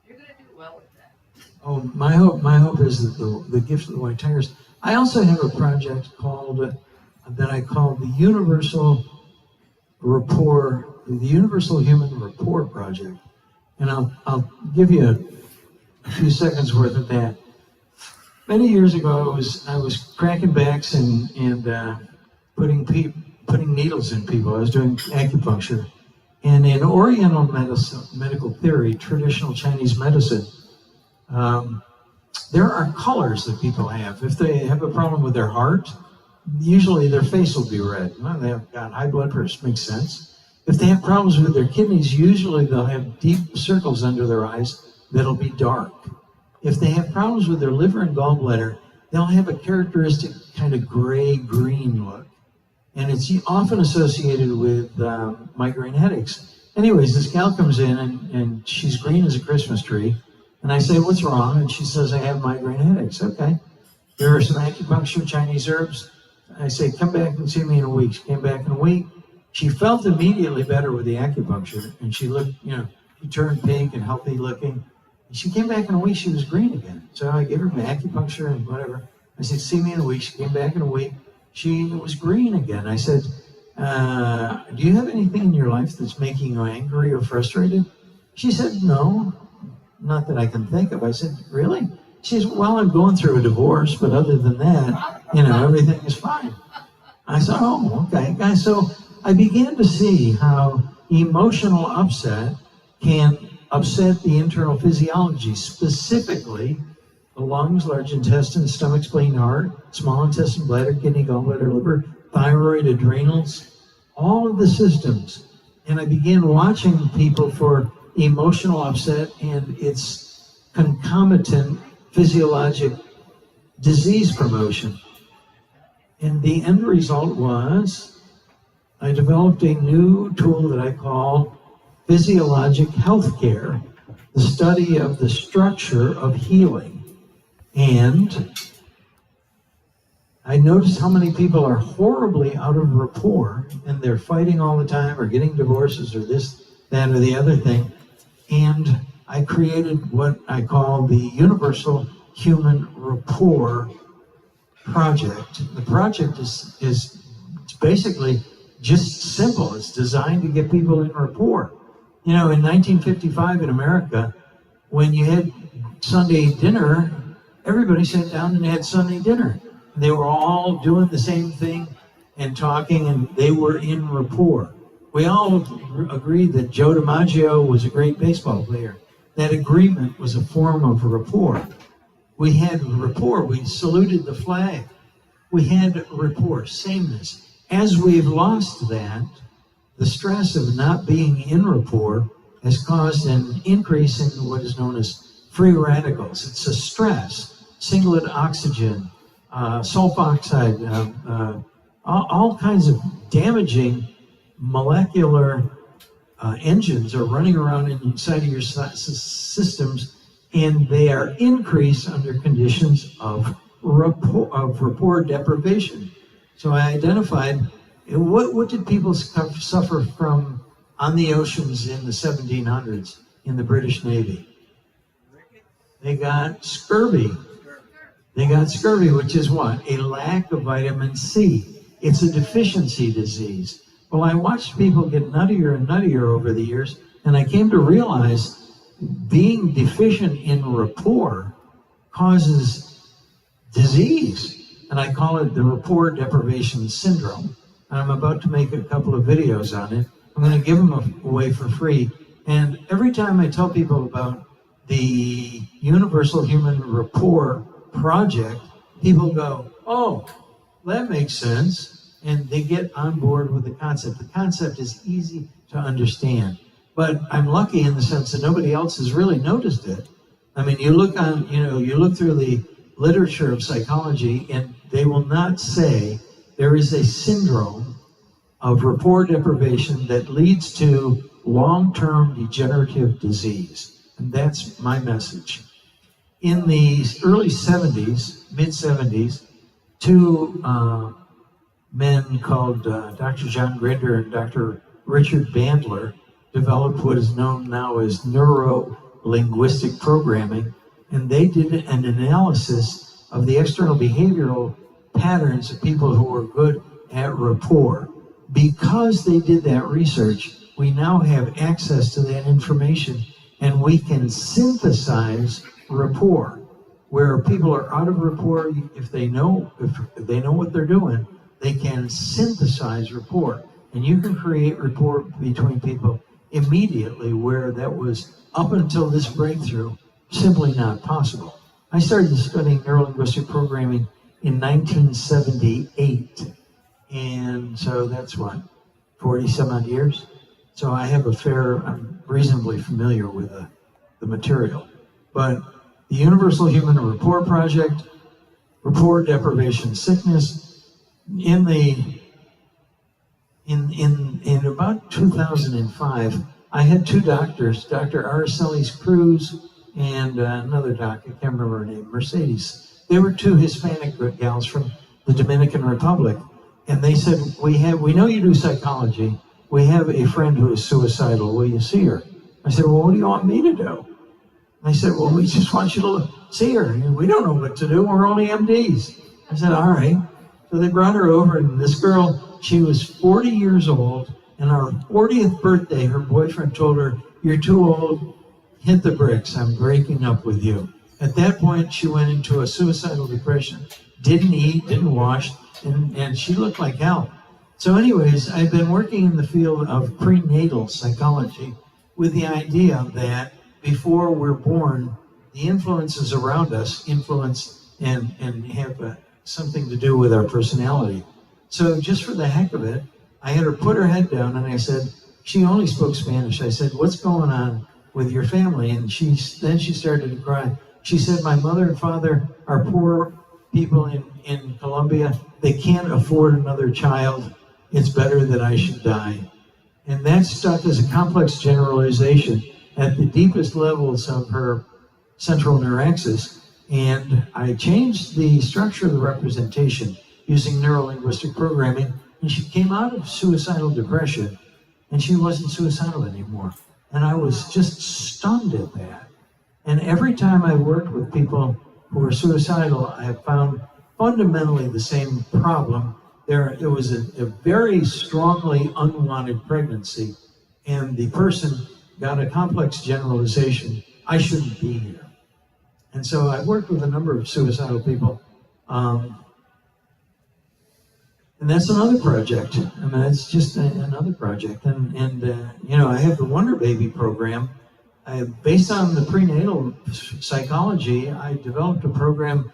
you're going to do well with that. Oh, my hope is that the Gifts of the White Tigers. I also have a project called that I call the Universal Rapport, the Universal Human Rapport Project. And I'll give you a few seconds worth of that. Many years ago, I was cracking backs and putting needles in people. I was doing acupuncture. And in Oriental medical theory, traditional Chinese medicine, there are colors that people have. If they have a problem with their heart, usually their face will be red. Well, they have got high blood pressure, makes sense. If they have problems with their kidneys, usually they'll have deep circles under their eyes that'll be dark. If they have problems with their liver and gallbladder, they'll have a characteristic kind of gray-green look. And it's often associated with migraine headaches. Anyways, this gal comes in and she's green as a Christmas tree. And I say, what's wrong? And she says, I have migraine headaches. Okay. There are some acupuncture, Chinese herbs. I say, come back and see me in a week. She came back in a week. She felt immediately better with the acupuncture, and she looked, she turned pink and healthy looking. And she came back in a week, she was green again. So I gave her my acupuncture and whatever. I said, see me in a week. She came back in a week. She was green again. I said, do you have anything in your life that's making you angry or frustrated? She said, no, not that I can think of. I said, really? She said, well, I'm going through a divorce, but other than that, everything is fine. I said, oh, okay, guys. So I began to see how emotional upset can upset the internal physiology, specifically the lungs, large intestine, stomach, spleen, heart, small intestine, bladder, kidney, gallbladder, liver, thyroid, adrenals, all of the systems. And I began watching people for emotional upset and its concomitant physiologic disease promotion. And the end result was I developed a new tool that I call Physiologic Healthcare, the study of the structure of healing. And I noticed how many people are horribly out of rapport and they're fighting all the time or getting divorces or this, that, or the other thing. And I created what I call the Universal Human Rapport Project. The project is basically just simple. It's designed to get people in rapport. In 1955 in America, when you had Sunday dinner, everybody sat down and had Sunday dinner. They were all doing the same thing and talking, and they were in rapport. We all agreed that Joe DiMaggio was a great baseball player. That agreement was a form of rapport. We had rapport. We saluted the flag. We had rapport, sameness. As we've lost that, the stress of not being in rapport has caused an increase in what is known as free radicals. It's a stress, singlet oxygen, sulfoxide, all kinds of damaging molecular engines are running around inside of your systems, and they are increased under conditions of rapport deprivation. So I identified what did people suffer from on the oceans in the 1700s in the British Navy? They got scurvy. They got scurvy, which is what? A lack of vitamin C. It's a deficiency disease. Well, I watched people get nuttier and nuttier over the years, and I came to realize being deficient in rapport causes disease, and I call it the rapport deprivation syndrome. And I'm about to make a couple of videos on it. I'm going to give them away for free. And every time I tell people about the Universal Human Rapport Project, people go, oh, that makes sense. And they get on board with the concept. The concept is easy to understand. But I'm lucky in the sense that nobody else has really noticed it. I mean, you look through the literature of psychology, and they will not say there is a syndrome of rapport deprivation that leads to long-term degenerative disease. And that's my message. In the early 70s, mid-70s, two men called Dr. John Grinder and Dr. Richard Bandler developed what is known now as neuro-linguistic programming, and they did an analysis of the external behavioral patterns of people who were good at rapport. Because they did that research, we now have access to that information, and we can synthesize rapport. Where people are out of rapport, if they know what they're doing, they can synthesize rapport, and you can create rapport between people immediately, where that was, up until this breakthrough, simply not possible. I started studying neurolinguistic programming in 1978, and so that's what, 40 some odd years? So I have I'm reasonably familiar with the material. But the Universal Human Rapport Project, rapport deprivation sickness, in about 2005, I had two doctors, Dr. Araceli Cruz and another doc, I can't remember her name, Mercedes. They were two Hispanic gals from the Dominican Republic. And they said, we know you do psychology. We have a friend who is suicidal. Will you see her? I said, well, what do you want me to do? And they said, well, we just want you to see her. We don't know what to do. We're only MDs. I said, all right. So they brought her over, and this girl, she was 40 years old, and on her 40th birthday, her boyfriend told her, you're too old, hit the bricks, I'm breaking up with you. At that point, she went into a suicidal depression, didn't eat, didn't wash, and she looked like hell. So anyways, I've been working in the field of prenatal psychology with the idea that before we're born, the influences around us influence and have something to do with our personality. So just for the heck of it, I had her put her head down, and I said, she only spoke Spanish. I said, what's going on with your family? And then she started to cry. She said, my mother and father are poor people in Colombia. They can't afford another child. It's better that I should die. And that stuck as a complex generalization at the deepest levels of her central neuraxis. And I changed the structure of the representation using neurolinguistic programming, and she came out of suicidal depression, and she wasn't suicidal anymore. And I was just stunned at that. And every time I worked with people who were suicidal, I have found fundamentally the same problem. There was a very strongly unwanted pregnancy, and the person got a complex generalization, I shouldn't be here. And so I've worked with a number of suicidal people. And that's another project. I mean, it's just another project. And I have the Wonder Baby program. Based on the prenatal psychology, I developed a program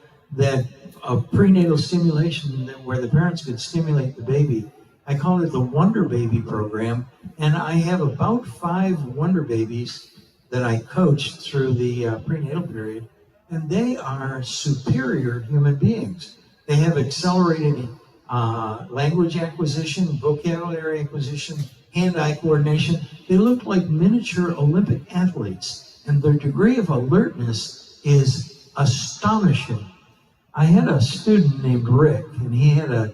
of prenatal stimulation where the parents could stimulate the baby I call it the Wonder Baby program, and I have about 5 Wonder Babies that I coached through the prenatal period, and they are superior human beings. They have accelerated language acquisition, vocabulary acquisition, hand-eye coordination. They look like miniature Olympic athletes, and their degree of alertness is astonishing. I had a student named Rick, and he had a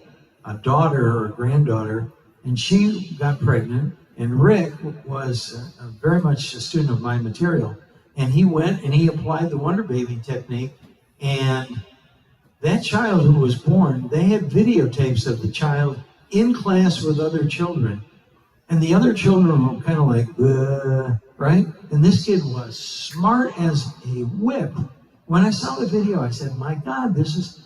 daughter or a granddaughter, and she got pregnant, and Rick was very much a student of my material, and he went and he applied the Wonder Baby technique, and that child who was born, they had videotapes of the child in class with other children, and the other children were kind of like, right? And this kid was smart as a whip. When I saw the video, I said, my God, this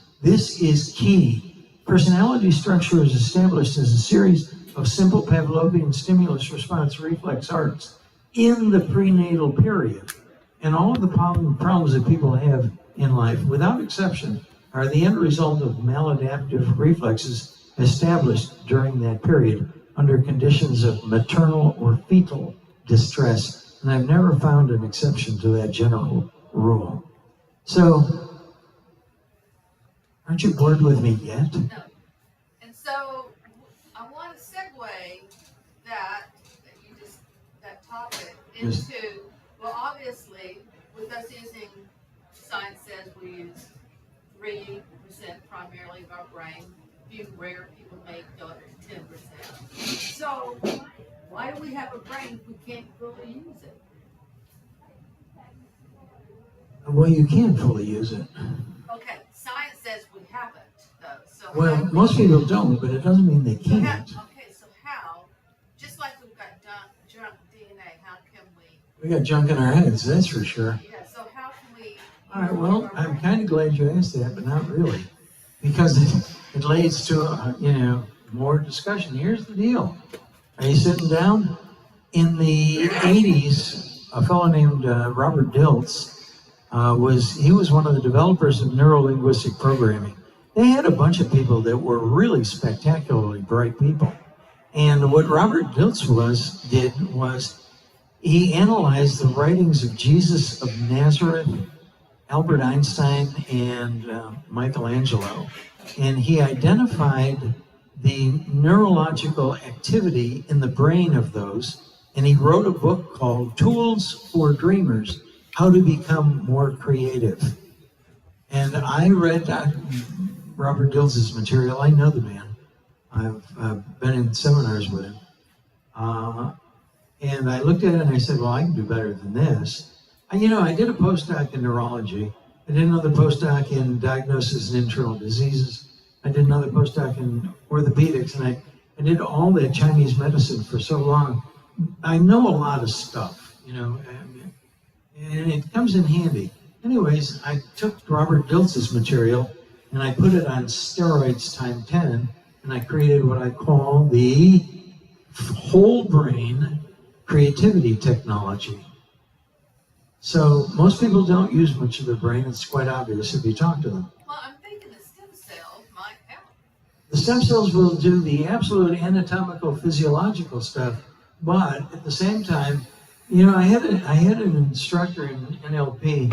is key. Personality structure is established as a series of simple Pavlovian stimulus response reflex arcs in the prenatal period. And all of the problems that people have in life, without exception, are the end result of maladaptive reflexes established during that period under conditions of maternal or fetal distress. And I've never found an exception to that general rule. So, aren't you bored with me yet? No. And so I want to segue that topic Yes. into, well, obviously, with us using, science says we use 3% primarily of our brain. Few rare people may go up to 10%. So why do we have a brain if we can't fully use it? Well, you can fully use it. Okay, science says we haven't, though. So Well, how do most we- people don't, but it doesn't mean they So how- can't. okay, so how? Just like we've got junk DNA, how can we? We got junk in our heads, that's for sure. Yeah. So how can we? All right, well, I'm kind of glad you asked that, but not really, because it leads to more discussion. Here's the deal: are you sitting down? In the '80s, a fellow named Robert Dilts was one of the developers of neuro-linguistic programming. They had a bunch of people that were really spectacularly bright people, and what Robert Dilts did was he analyzed the writings of Jesus of Nazareth, Albert Einstein, and Michelangelo, and he identified the neurological activity in the brain of those, and he wrote a book called Tools for Dreamers: How to Become More Creative. And I read Robert Dilts' material. I know the man. I've been in seminars with him. And I looked at it and I said, well, I can do better than this. I did a postdoc in neurology. I did another postdoc in diagnosis and internal diseases. I did another postdoc in orthopedics, and I did all that Chinese medicine for so long. I know a lot of stuff, and it comes in handy. Anyways, I took Robert Dilts' material and I put it on steroids times 10, and I created what I call the whole brain creativity technology. So most people don't use much of their brain. It's quite obvious if you talk to them. Well, I'm thinking the stem cells might help. The stem cells will do the absolute anatomical, physiological stuff, but at the same time, I had an instructor in NLP,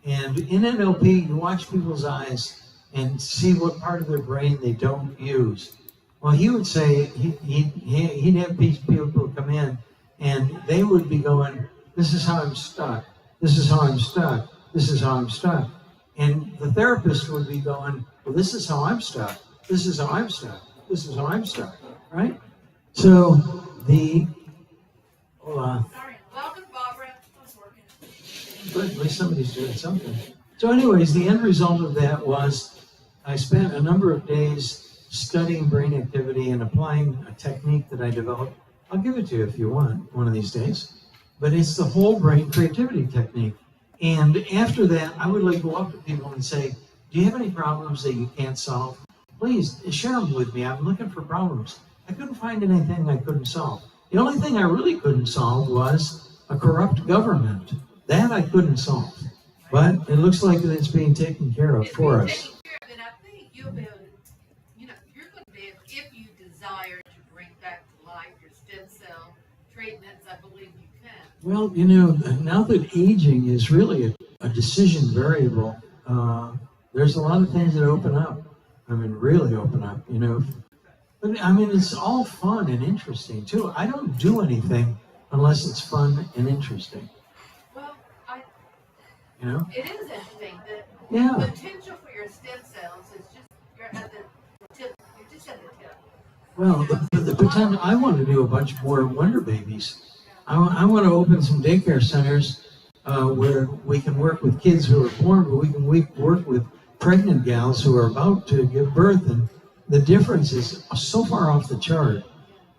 and in NLP, you watch people's eyes and see what part of their brain they don't use. Well, he would say he'd have people come in, and they would be going, "This is how I'm stuck. This is how I'm stuck. This is how I'm stuck." And the therapist would be going, "Well, this is how I'm stuck. This is how I'm stuck. This is how I'm stuck." Right? So hold on. Sorry. Welcome, Barbara. I was working. But at least somebody's doing something. So anyways, the end result of that was I spent a number of days studying brain activity and applying a technique that I developed. I'll give it to you if you want one of these days. But it's the whole brain creativity technique. And after that, I would go up to people and say, do you have any problems that you can't solve? Please share them with me. I'm looking for problems. I couldn't find anything I couldn't solve. The only thing I really couldn't solve was a corrupt government. That I couldn't solve. But it looks like it's being taken care of for us. And I think you'll be able to, you're going to be able, if you desire to bring treatments, I believe you can. Well, now that aging is really a decision variable, there's a lot of things that open up. I mean, really open up, But I mean, it's all fun and interesting too. I don't do anything unless it's fun and interesting. Well, It is interesting. Yeah. The potential for your stem cells is just, you're at the tip, you're just at the tip. Well, the potential, I want to do a bunch more Wonder Babies. I want to open some daycare centers where we can work with kids who are born, but we can work with pregnant gals who are about to give birth, and the difference is so far off the chart.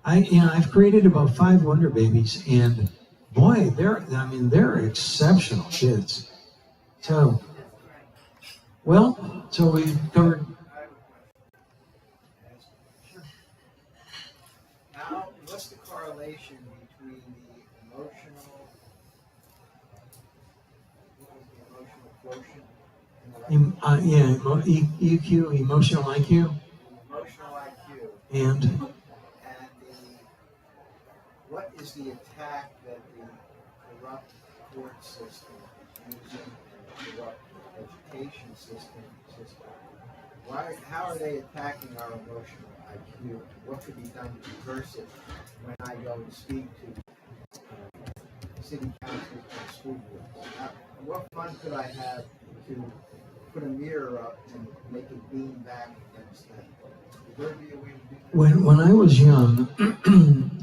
I've created about 5 Wonder Babies, and boy, they're exceptional kids. So, so we covered. Now, what's the correlation between the emotional quotient and EQ, emotional IQ, and what is the attack that the corrupt court system is using and the corrupt education system? How are they attacking our emotional IQ? What could be done to reverse it when I go and speak to city councils and school boards? What fun could I have to put a mirror up and make it beam back against them? Would there be a way to do that? when I was young,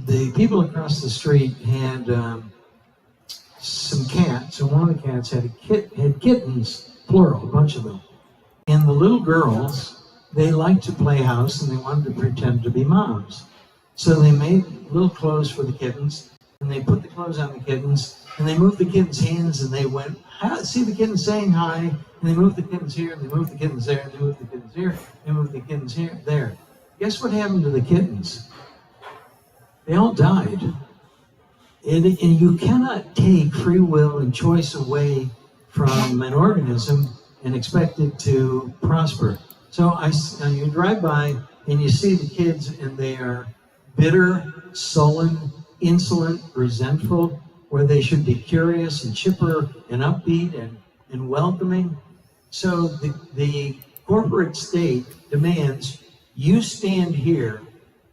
the people across the street had some cats, and one of the cats had kittens, plural, a bunch of them. And the little girls, they liked to play house and they wanted to pretend to be moms. So they made little clothes for the kittens, and they put the clothes on the kittens, and they moved the kittens' hands, and they went, see the kittens saying hi, and they moved the kittens here, and they moved the kittens there, and they moved the kittens here, and they moved the kittens here, there. Guess what happened to the kittens? They all died. And you cannot take free will and choice away from an organism and expect it to prosper. So you drive by and you see the kids, and they are bitter, sullen, insolent, resentful, where they should be curious and chipper and upbeat and welcoming. So the corporate state demands you stand here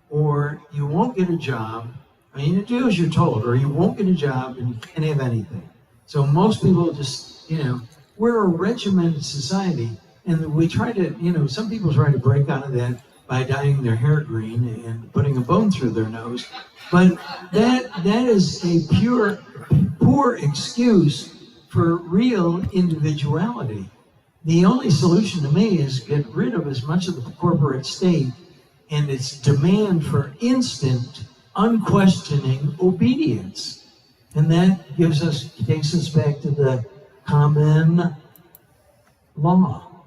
or you won't get a job. I mean, you do as you're told, or you won't get a job and you can't have anything. So most people just, we're a regimented society, and we try to, some people try to break out of that by dyeing their hair green and putting a bone through their nose. But that is a poor excuse for real individuality. The only solution to me is get rid of as much of the corporate state and its demand for instant, unquestioning obedience. And that takes us back to the common law,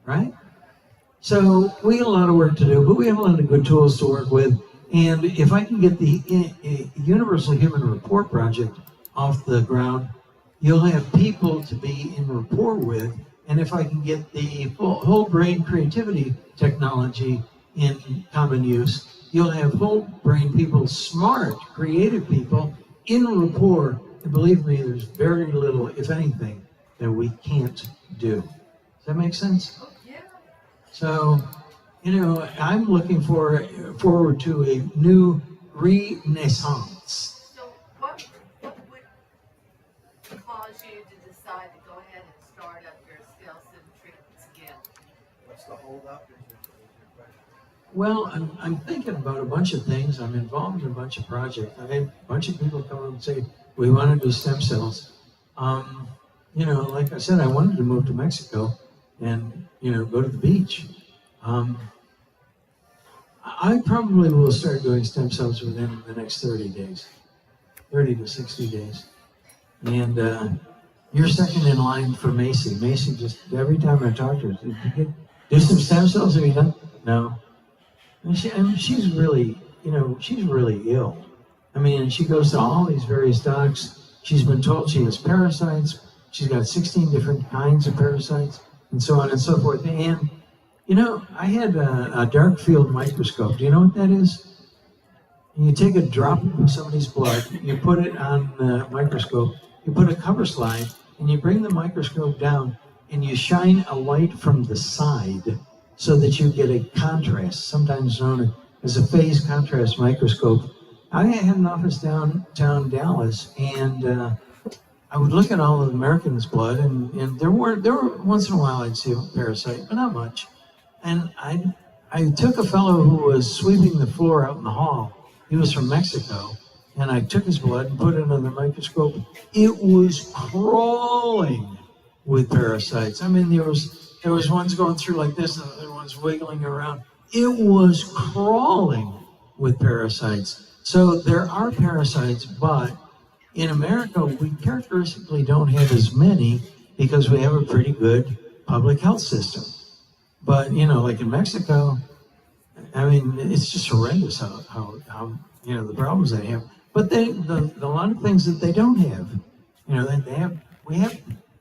right? So we got a lot of work to do, but we have a lot of good tools to work with. And if I can get the Universal Human Rapport Project off the ground, you'll have people to be in rapport with. And if I can get the whole brain creativity technology in common use, you'll have whole brain people, smart, creative people in rapport. And believe me, there's very little, if anything, that we can't do. Does that make sense? Yeah. So, I'm looking forward to a new renaissance. So what would cause you to decide to go ahead and start up your skeleton treatments again? What's the holdup? Is your question? Well, I'm thinking about a bunch of things. I'm involved in a bunch of projects. I've had a bunch of people come up and say, we want to do stem cells. Like I said, I wanted to move to Mexico and, go to the beach. I probably will start doing stem cells within the next 30 to 60 days. And you're second in line for Macy. Macy just, every time I talk to her, did you do some stem cells? Have you done? No. She's really, she's really ill. I mean, she goes to all these various docs. She's been told she has parasites. She's got 16 different kinds of parasites, and so on and so forth. And, I had a dark field microscope. Do you know what that is? and you take a drop of somebody's blood, you put it on the microscope, you put a cover slide, and you bring the microscope down, and you shine a light from the side so that you get a contrast, sometimes known as a phase contrast microscope. I had an office downtown Dallas, and I would look at all of the Americans' blood, and there were once in a while I'd see a parasite, but not much. And I took a fellow who was sweeping the floor out in the hall. He was from Mexico, and I took his blood and put it under the microscope. It was crawling with parasites. I mean, there was ones going through like this, and the other ones wiggling around. It was crawling with parasites. So there are parasites, but in America, we characteristically don't have as many because we have a pretty good public health system. But, like in Mexico, I mean, it's just horrendous how the problems they have. But a lot of things that they don't have,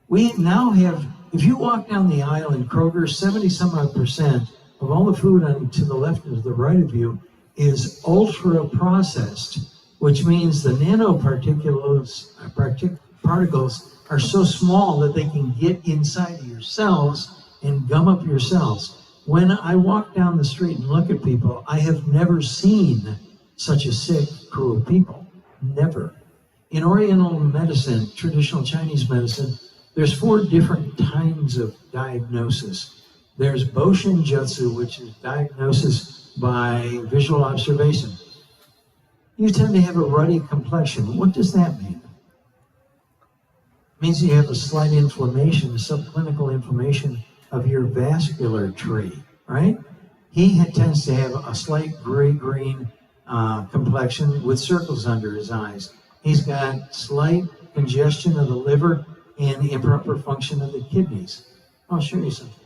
we now have, if you walk down the aisle in Kroger, 70% of all the food to the left and to the right of you is ultra processed, which means the nanoparticles are so small that they can get inside of your cells and gum up your cells. When I walk down the street and look at people, I have never seen such a sick crew of people. Never. In Oriental medicine, traditional Chinese medicine, there's 4 different kinds of diagnosis. There's Boshin Jutsu, which is diagnosis by visual observation. You tend to have a ruddy complexion. What does that mean? It means you have a slight inflammation, a subclinical inflammation of your vascular tree, right? He tends to have a slight gray-green complexion with circles under his eyes. He's got slight congestion of the liver and improper function of the kidneys. I'll show you something.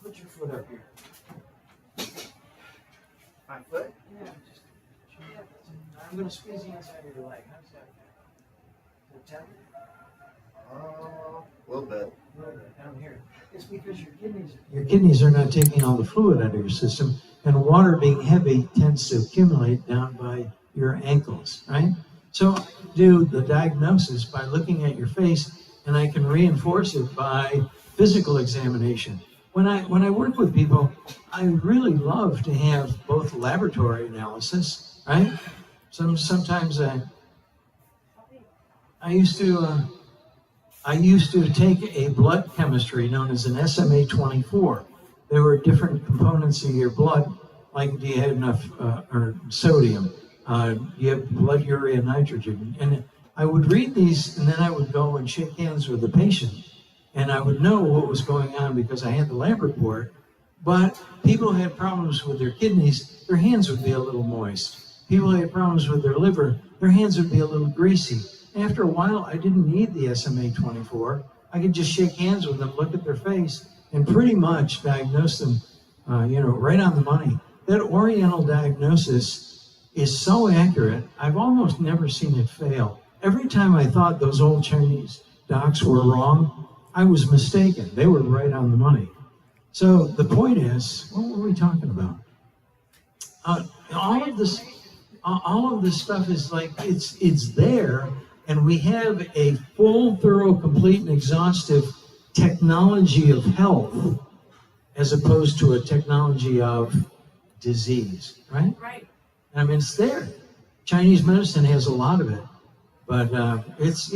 Put your foot up here. My foot? Yeah, I'm going to squeeze the inside of your leg. How's that? The tender? A little bit. Down here. It's because your kidneys are not taking all the fluid out of your system, and water being heavy tends to accumulate down by your ankles, right? So I do the diagnosis by looking at your face, and I can reinforce it by physical examination. When I work with people, I really love to have both laboratory analysis, right? Sometimes I used to take a blood chemistry known as an SMA-24. There were different components of your blood, like do you have enough sodium, you have blood urea nitrogen, and I would read these, and then I would go and shake hands with the patient, and I would know what was going on because I had the lab report. But people who had problems with their kidneys, their hands would be a little moist. People who had problems with their liver, their hands would be a little greasy. After a while, I didn't need the SMA-24. I could just shake hands with them, look at their face, and pretty much diagnose them, right on the money. That Oriental diagnosis is so accurate, I've almost never seen it fail. Every time I thought those old Chinese docs were wrong, I was mistaken. They were right on the money. So the point is, what were we talking about? All of this stuff is like, it's there, and we have a full, thorough, complete, and exhaustive technology of health as opposed to a technology of disease, right? Right. I mean, it's there. Chinese medicine has a lot of it, but it's,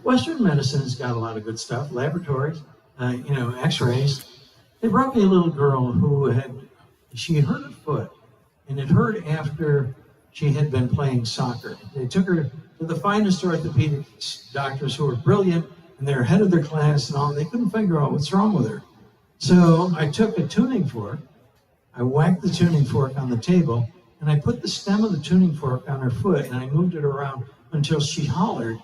Western medicine's got a lot of good stuff, laboratories, x-rays. They brought me a little girl who she hurt her foot, and it hurt after she had been playing soccer. They took her to the finest orthopedic doctors who were brilliant, and they're ahead of their class and all. They couldn't figure out what's wrong with her. So I took a tuning fork, I whacked the tuning fork on the table, and I put the stem of the tuning fork on her foot, and I moved it around until she hollered.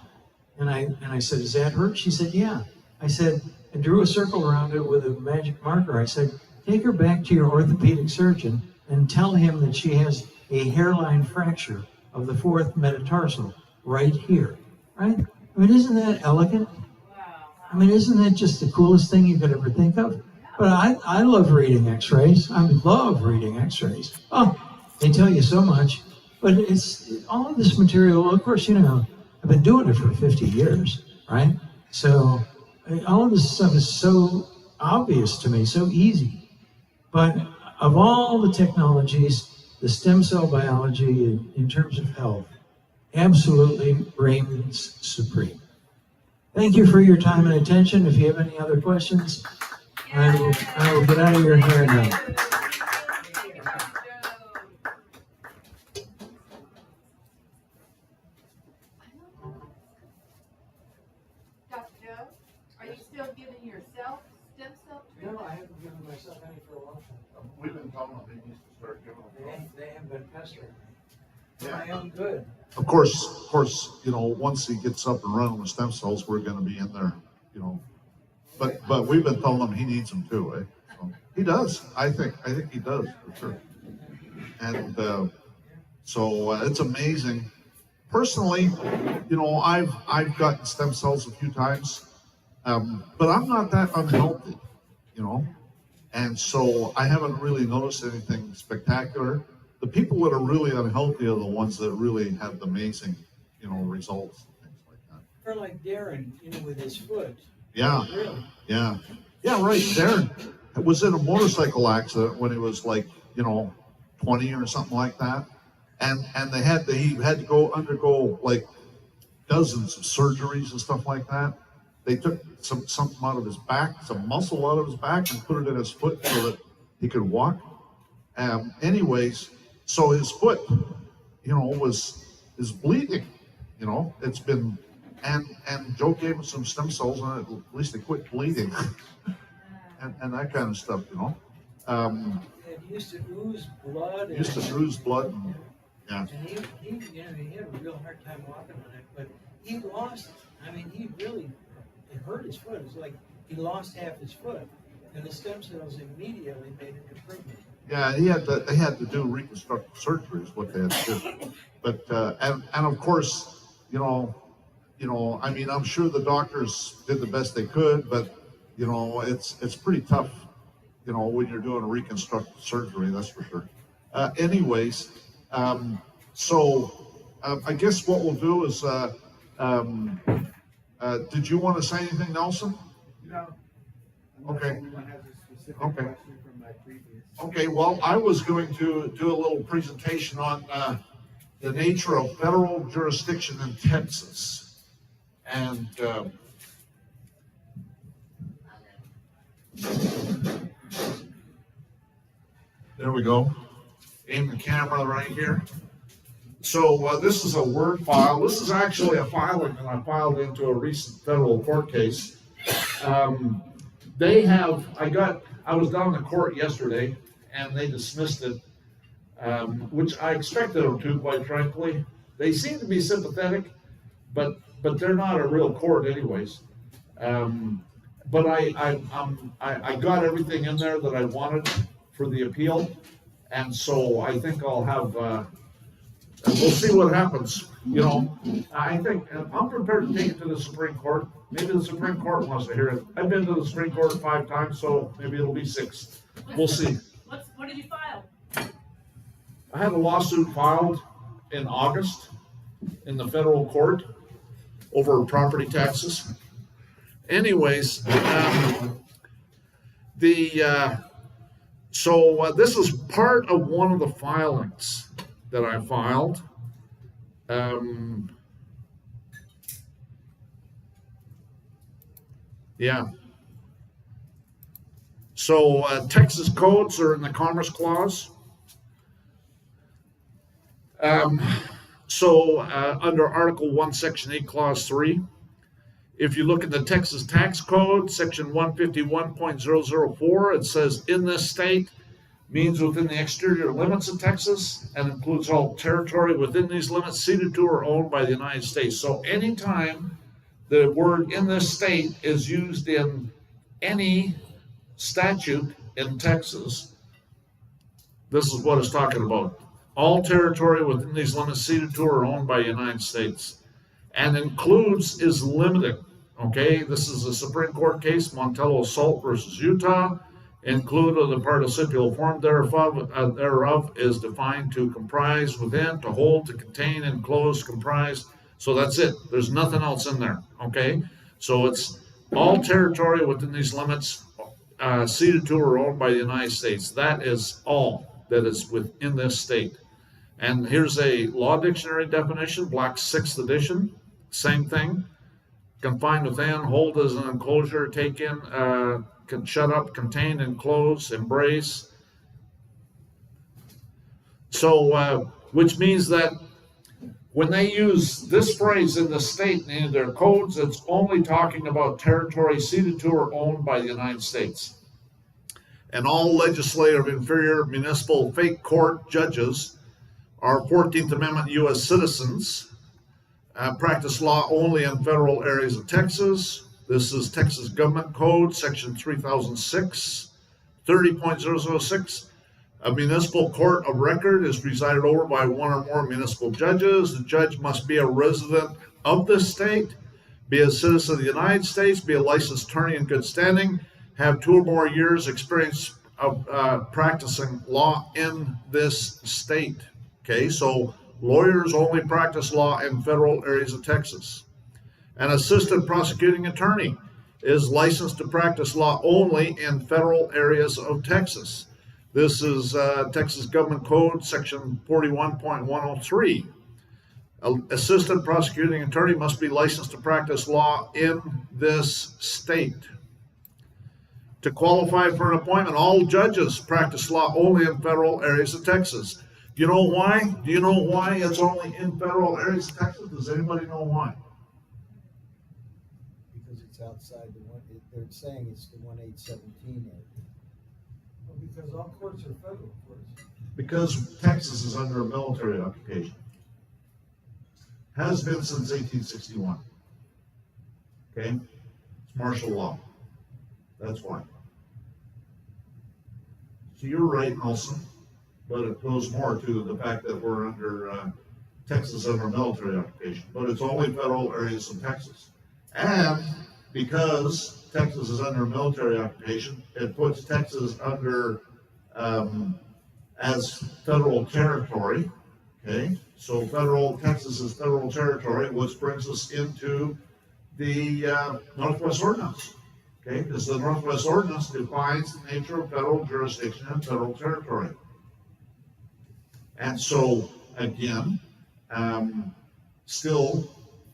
And I said, "Does that hurt?" She said, "Yeah." I said, I drew a circle around it with a magic marker. I said, "Take her back to your orthopedic surgeon and tell him that she has a hairline fracture of the 4th metatarsal right here." Right? I mean, isn't that elegant? Wow. I mean, isn't that just the coolest thing you could ever think of? But I love reading x-rays. I love reading x-rays. Oh, They tell you so much, but it's all of this material. Of course, you know, I've been doing it for 50 years, right? So all of this stuff is so obvious to me, so easy. But of all the technologies, the stem cell biology in terms of health absolutely reigns supreme. Thank you for your time and attention. If you have any other questions, I will get out of your hair now. Dr. Joe, are you still giving yourself stem cell treatment? No, I haven't given myself any for a long time. We've been telling them they need to start giving them. They have been pestering me. Yeah. I am good. Of course, you know, once he gets up and running with stem cells, we're gonna be in there, you know. But we've been telling him he needs them too, eh? So, he does. I think he does, for sure. And so it's amazing. Personally, you know, I've gotten stem cells a few times, but I'm not that unhealthy, you know. And so I haven't really noticed anything spectacular. The people that are really unhealthy are the ones that really have the amazing, you know, results and things like that. Or like Darren, you know, with his foot. Yeah, Really? yeah, right. Darren was in a motorcycle accident when he was like, you know, 20 or something like that, and he had to undergo like dozens of surgeries and stuff like that. They took something out of his back, some muscle out of his back, and put it in his foot so that he could walk. Anyways, so his foot, you know, is bleeding. You know, it's been, and Joe gave him some stem cells, and at least they quit bleeding, and that kind of stuff. You know, It used to ooze blood. used to ooze blood. And, yeah. And he, you know, he had a real hard time walking on it, but he lost. I mean, he really, it hurt his foot. It's like he lost half his foot, and the stem cells immediately made an improvement. Yeah, they had to do reconstructive surgery is what they had to do. But and of course, you know, I mean, I'm sure the doctors did the best they could, but you know, it's pretty tough, you know, when you're doing a reconstructive surgery, that's for sure. Anyways, so I guess what we'll do is, did you want to say anything, Nelson? No. Okay. Anyone has a specific Okay. question from my previous. Okay, well, I was going to do a little presentation on the nature of federal jurisdiction in Texas. And there we go. Aim the camera right here. So this is a Word file. This is actually a filing that I filed into a recent federal court case. I was down in the court yesterday, and they dismissed it, which I expected them to, quite frankly. They seem to be sympathetic, but they're not a real court anyways. But I got everything in there that I wanted for the appeal, and so I think I'll have, we'll see what happens. You know, I think I'm prepared to take it to the Supreme Court. Maybe the Supreme Court wants to hear it. I've been to the Supreme Court 5 times, so maybe it'll be 6. We'll see. What did you file? I had a lawsuit filed in August in the federal court over property taxes. Anyways, so this is part of one of the filings that I filed. Yeah. So Texas codes are in the Commerce Clause. Under Article 1, Section 8, Clause 3, if you look at the Texas Tax Code, Section 151.004, it says, in this state means within the exterior limits of Texas and includes all territory within these limits ceded to or owned by the United States. So anytime the word in this state is used in any statute in Texas, this is what it's talking about. All territory within these limits ceded to or owned by the United States. And includes is limited. Okay, this is a Supreme Court case, Montello Assault versus Utah. include of the participial form thereof is defined to comprise within, to hold, to contain, enclose, comprise. So that's it. There's nothing else in there. Okay. So it's all territory within these limits ceded to or owned by the United States. That is all that is within this state. And here's a law dictionary definition, Black's 6th edition. Same thing. Confined within, hold as an enclosure, take in, can shut up, contain, enclose, embrace. So, which means that when they use this phrase in the state in their codes, it's only talking about territory ceded to or owned by the United States. And all legislative, inferior, municipal, fake court judges are 14th Amendment U.S. citizens, practice law only in federal areas of Texas. This is Texas Government Code, Section 3006, 30.006. A municipal court of record is presided over by one or more municipal judges. The judge must be a resident of the state, be a citizen of the United States, be a licensed attorney in good standing, have 2 or more years experience of practicing law in this state. Okay, so lawyers only practice law in federal areas of Texas. An assistant prosecuting attorney is licensed to practice law only in federal areas of Texas. This is Texas Government Code, Section 41.103. An assistant prosecuting attorney must be licensed to practice law in this state. To qualify for an appointment, all judges practice law only in federal areas of Texas. Do you know why? Do you know why it's only in federal areas of Texas? Does anybody know why? Because it's outside the one, they're saying it's the 1817 area. Well, because all courts are federal courts. Because Texas is under a military occupation. Has been since 1861. Okay? It's martial law. That's why. So you're right, Nelson, but it goes more to the fact that we're under Texas under military occupation. But it's only federal areas of Texas. And because Texas is under military occupation, it puts Texas under as federal territory. Okay, so Texas is federal territory, which brings us into the Northwest Ordinance. Okay, because the Northwest Ordinance defines the nature of federal jurisdiction and federal territory. And so, again, still,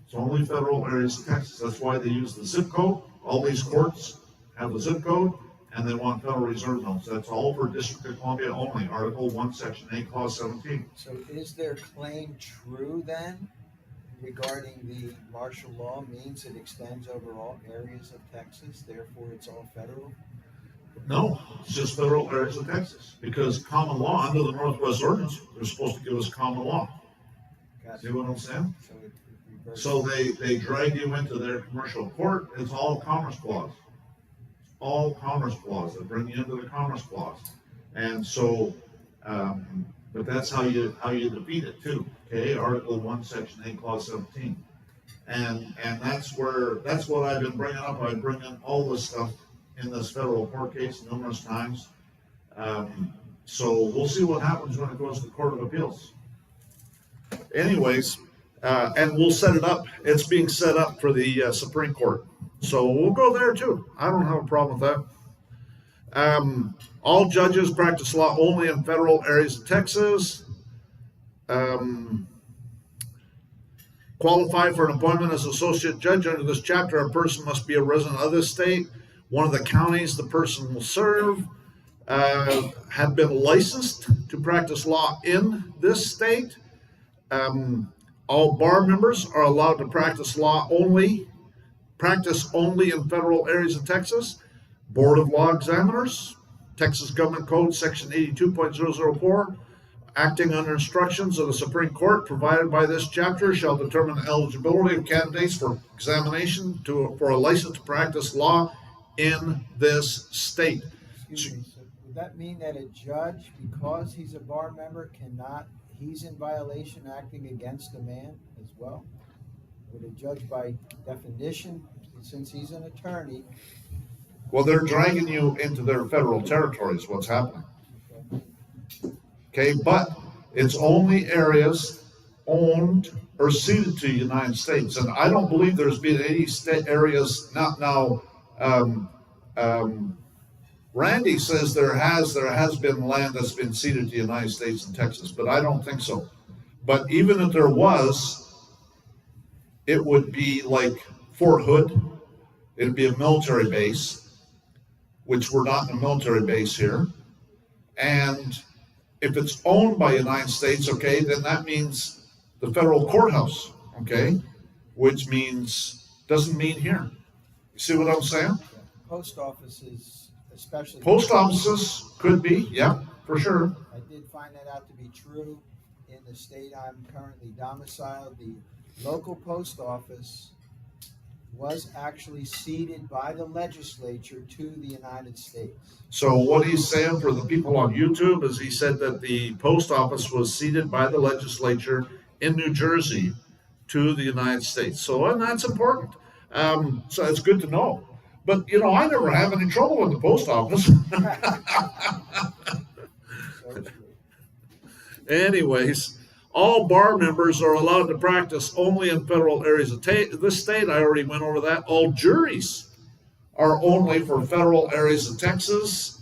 it's only federal areas of Texas. That's why they use the zip code. All these courts have a zip code, and they want Federal Reserve notes. That's all for District of Columbia only. Article 1, Section 8, Clause 17. So is their claim true then regarding the martial law means it extends over all areas of Texas, therefore it's all federal? No, it's just federal areas of Texas. Because common law, under the Northwest Ordinance, they're supposed to give us common law. Gotcha. See what I'm saying? So it reverses. So they drag you into their commercial court. It's all Commerce Clause. All Commerce Clause. They bring you into the Commerce Clause. And so, but that's how you defeat it too. Okay, Article 1, Section 8, Clause 17. And that's what I've been bringing up. I bring in all this stuff in this federal court case numerous times. So we'll see what happens when it goes to the Court of Appeals. Anyways, and we'll set it up. It's being set up for the Supreme Court. So we'll go there too. I don't have a problem with that. All judges practice law only in federal areas of Texas. Qualify for an appointment as associate judge under this chapter, a person must be a resident of this state, one of the counties the person will serve, have been licensed to practice law in this state. All bar members are allowed to practice only in federal areas of Texas. Board of Law Examiners, Texas Government Code, Section 82.004, acting under instructions of the Supreme Court provided by this chapter, shall determine the eligibility of candidates for examination for a license to practice law in this state. Excuse me, so would that mean that a judge, because he's a bar member, he's in violation acting against a man as well? Would a judge by definition, since he's an attorney, Well, they're dragging you into their federal territories, what's happening. Okay, but it's only areas owned or ceded to the United States. And I don't believe there's been any state areas, not now, Randy says there has been land that's been ceded to the United States and Texas, but I don't think so. But even if there was, it would be like Fort Hood. It'd be a military base, which we're not in a military base here. And if it's owned by the United States, okay, then that means the federal courthouse, okay, which doesn't mean here. You see what I'm saying? Post offices, especially. Post offices could be, yeah, for sure. I did find that out to be true in the state I'm currently domiciled. The local post office was actually ceded by the legislature to the United States. So what he's saying for the people on YouTube is he said that the post office was ceded by the legislature in New Jersey to the United States. So, and that's important. So it's good to know. But, I never have any trouble in the post office. So true. Anyways, all bar members are allowed to practice only in federal areas of this state. I already went over that. All juries are only for federal areas of Texas.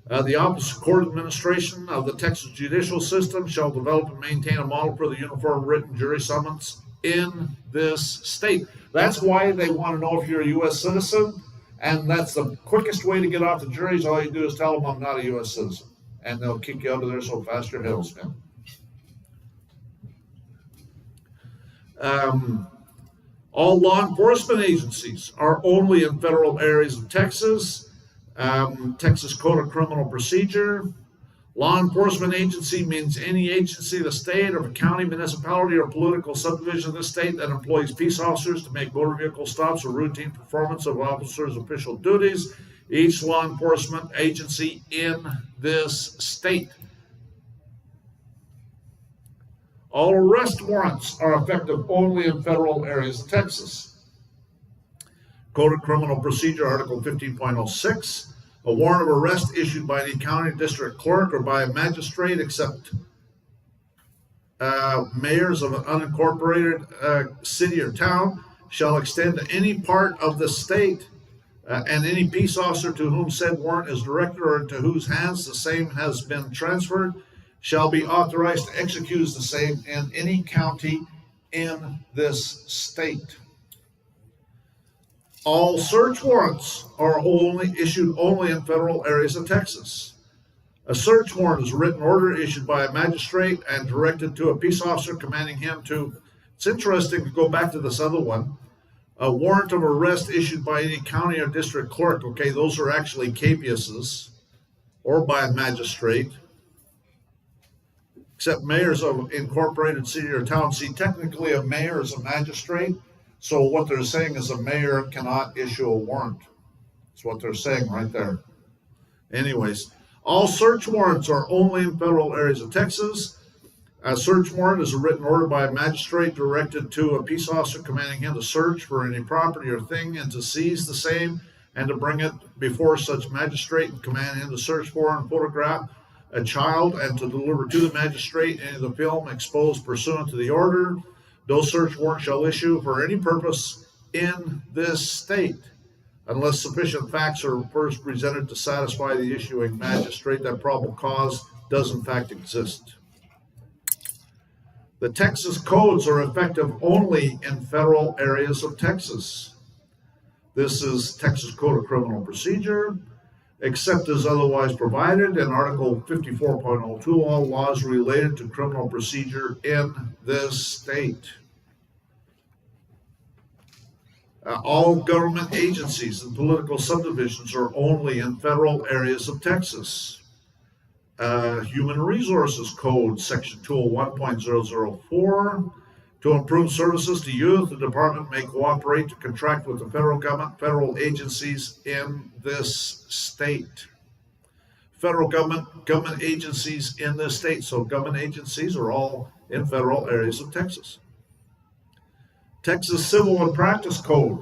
The Office of Court Administration of the Texas judicial system shall develop and maintain a model for the uniform written jury summons in this state. That's why they want to know if you're a U.S. citizen, and that's the quickest way to get off the juries. All you do is tell them I'm not a U.S. citizen, and they'll kick you out of there so fast your head will spin. All law enforcement agencies are only in federal areas of Texas. Texas Code of Criminal Procedure. Law enforcement agency means any agency of the state or a county, municipality, or political subdivision of the state that employs peace officers to make motor vehicle stops or routine performance of officers' official duties. Each law enforcement agency in this state. All arrest warrants are effective only in federal areas of Texas. Code of Criminal Procedure, Article 15.06. A warrant of arrest issued by the county district clerk or by a magistrate, except mayors of an unincorporated city or town, shall extend to any part of the state, and any peace officer to whom said warrant is directed or into whose hands the same has been transferred shall be authorized to execute the same in any county in this state. All search warrants are issued only in federal areas of Texas. A search warrant is a written order issued by a magistrate and directed to a peace officer commanding him to. It's interesting to go back to this other one. A warrant of arrest issued by any county or district clerk. Okay, those are actually capiouses, or by a magistrate. Except mayors of incorporated city or town. See, technically a mayor is a magistrate. So what they're saying is a mayor cannot issue a warrant. That's what they're saying right there. Anyways, all search warrants are only in federal areas of Texas. A search warrant is a written order by a magistrate directed to a peace officer commanding him to search for any property or thing and to seize the same and to bring it before such magistrate and command him to search for and photograph a child and to deliver to the magistrate any of the film exposed pursuant to the order. No search warrant shall issue for any purpose in this state unless sufficient facts are first presented to satisfy the issuing magistrate that probable cause does in fact exist. The Texas codes are effective only in federal areas of Texas. This is Texas Code of Criminal Procedure, except as otherwise provided in Article 54.02, all laws related to criminal procedure in this state. All government agencies and political subdivisions are only in federal areas of Texas. Human Resources Code, Section 201.004. To improve services to youth, the department may cooperate to contract with the federal government, federal agencies in this state. Federal government agencies in this state. So government agencies are all in federal areas of Texas. Texas Civil and Practice Code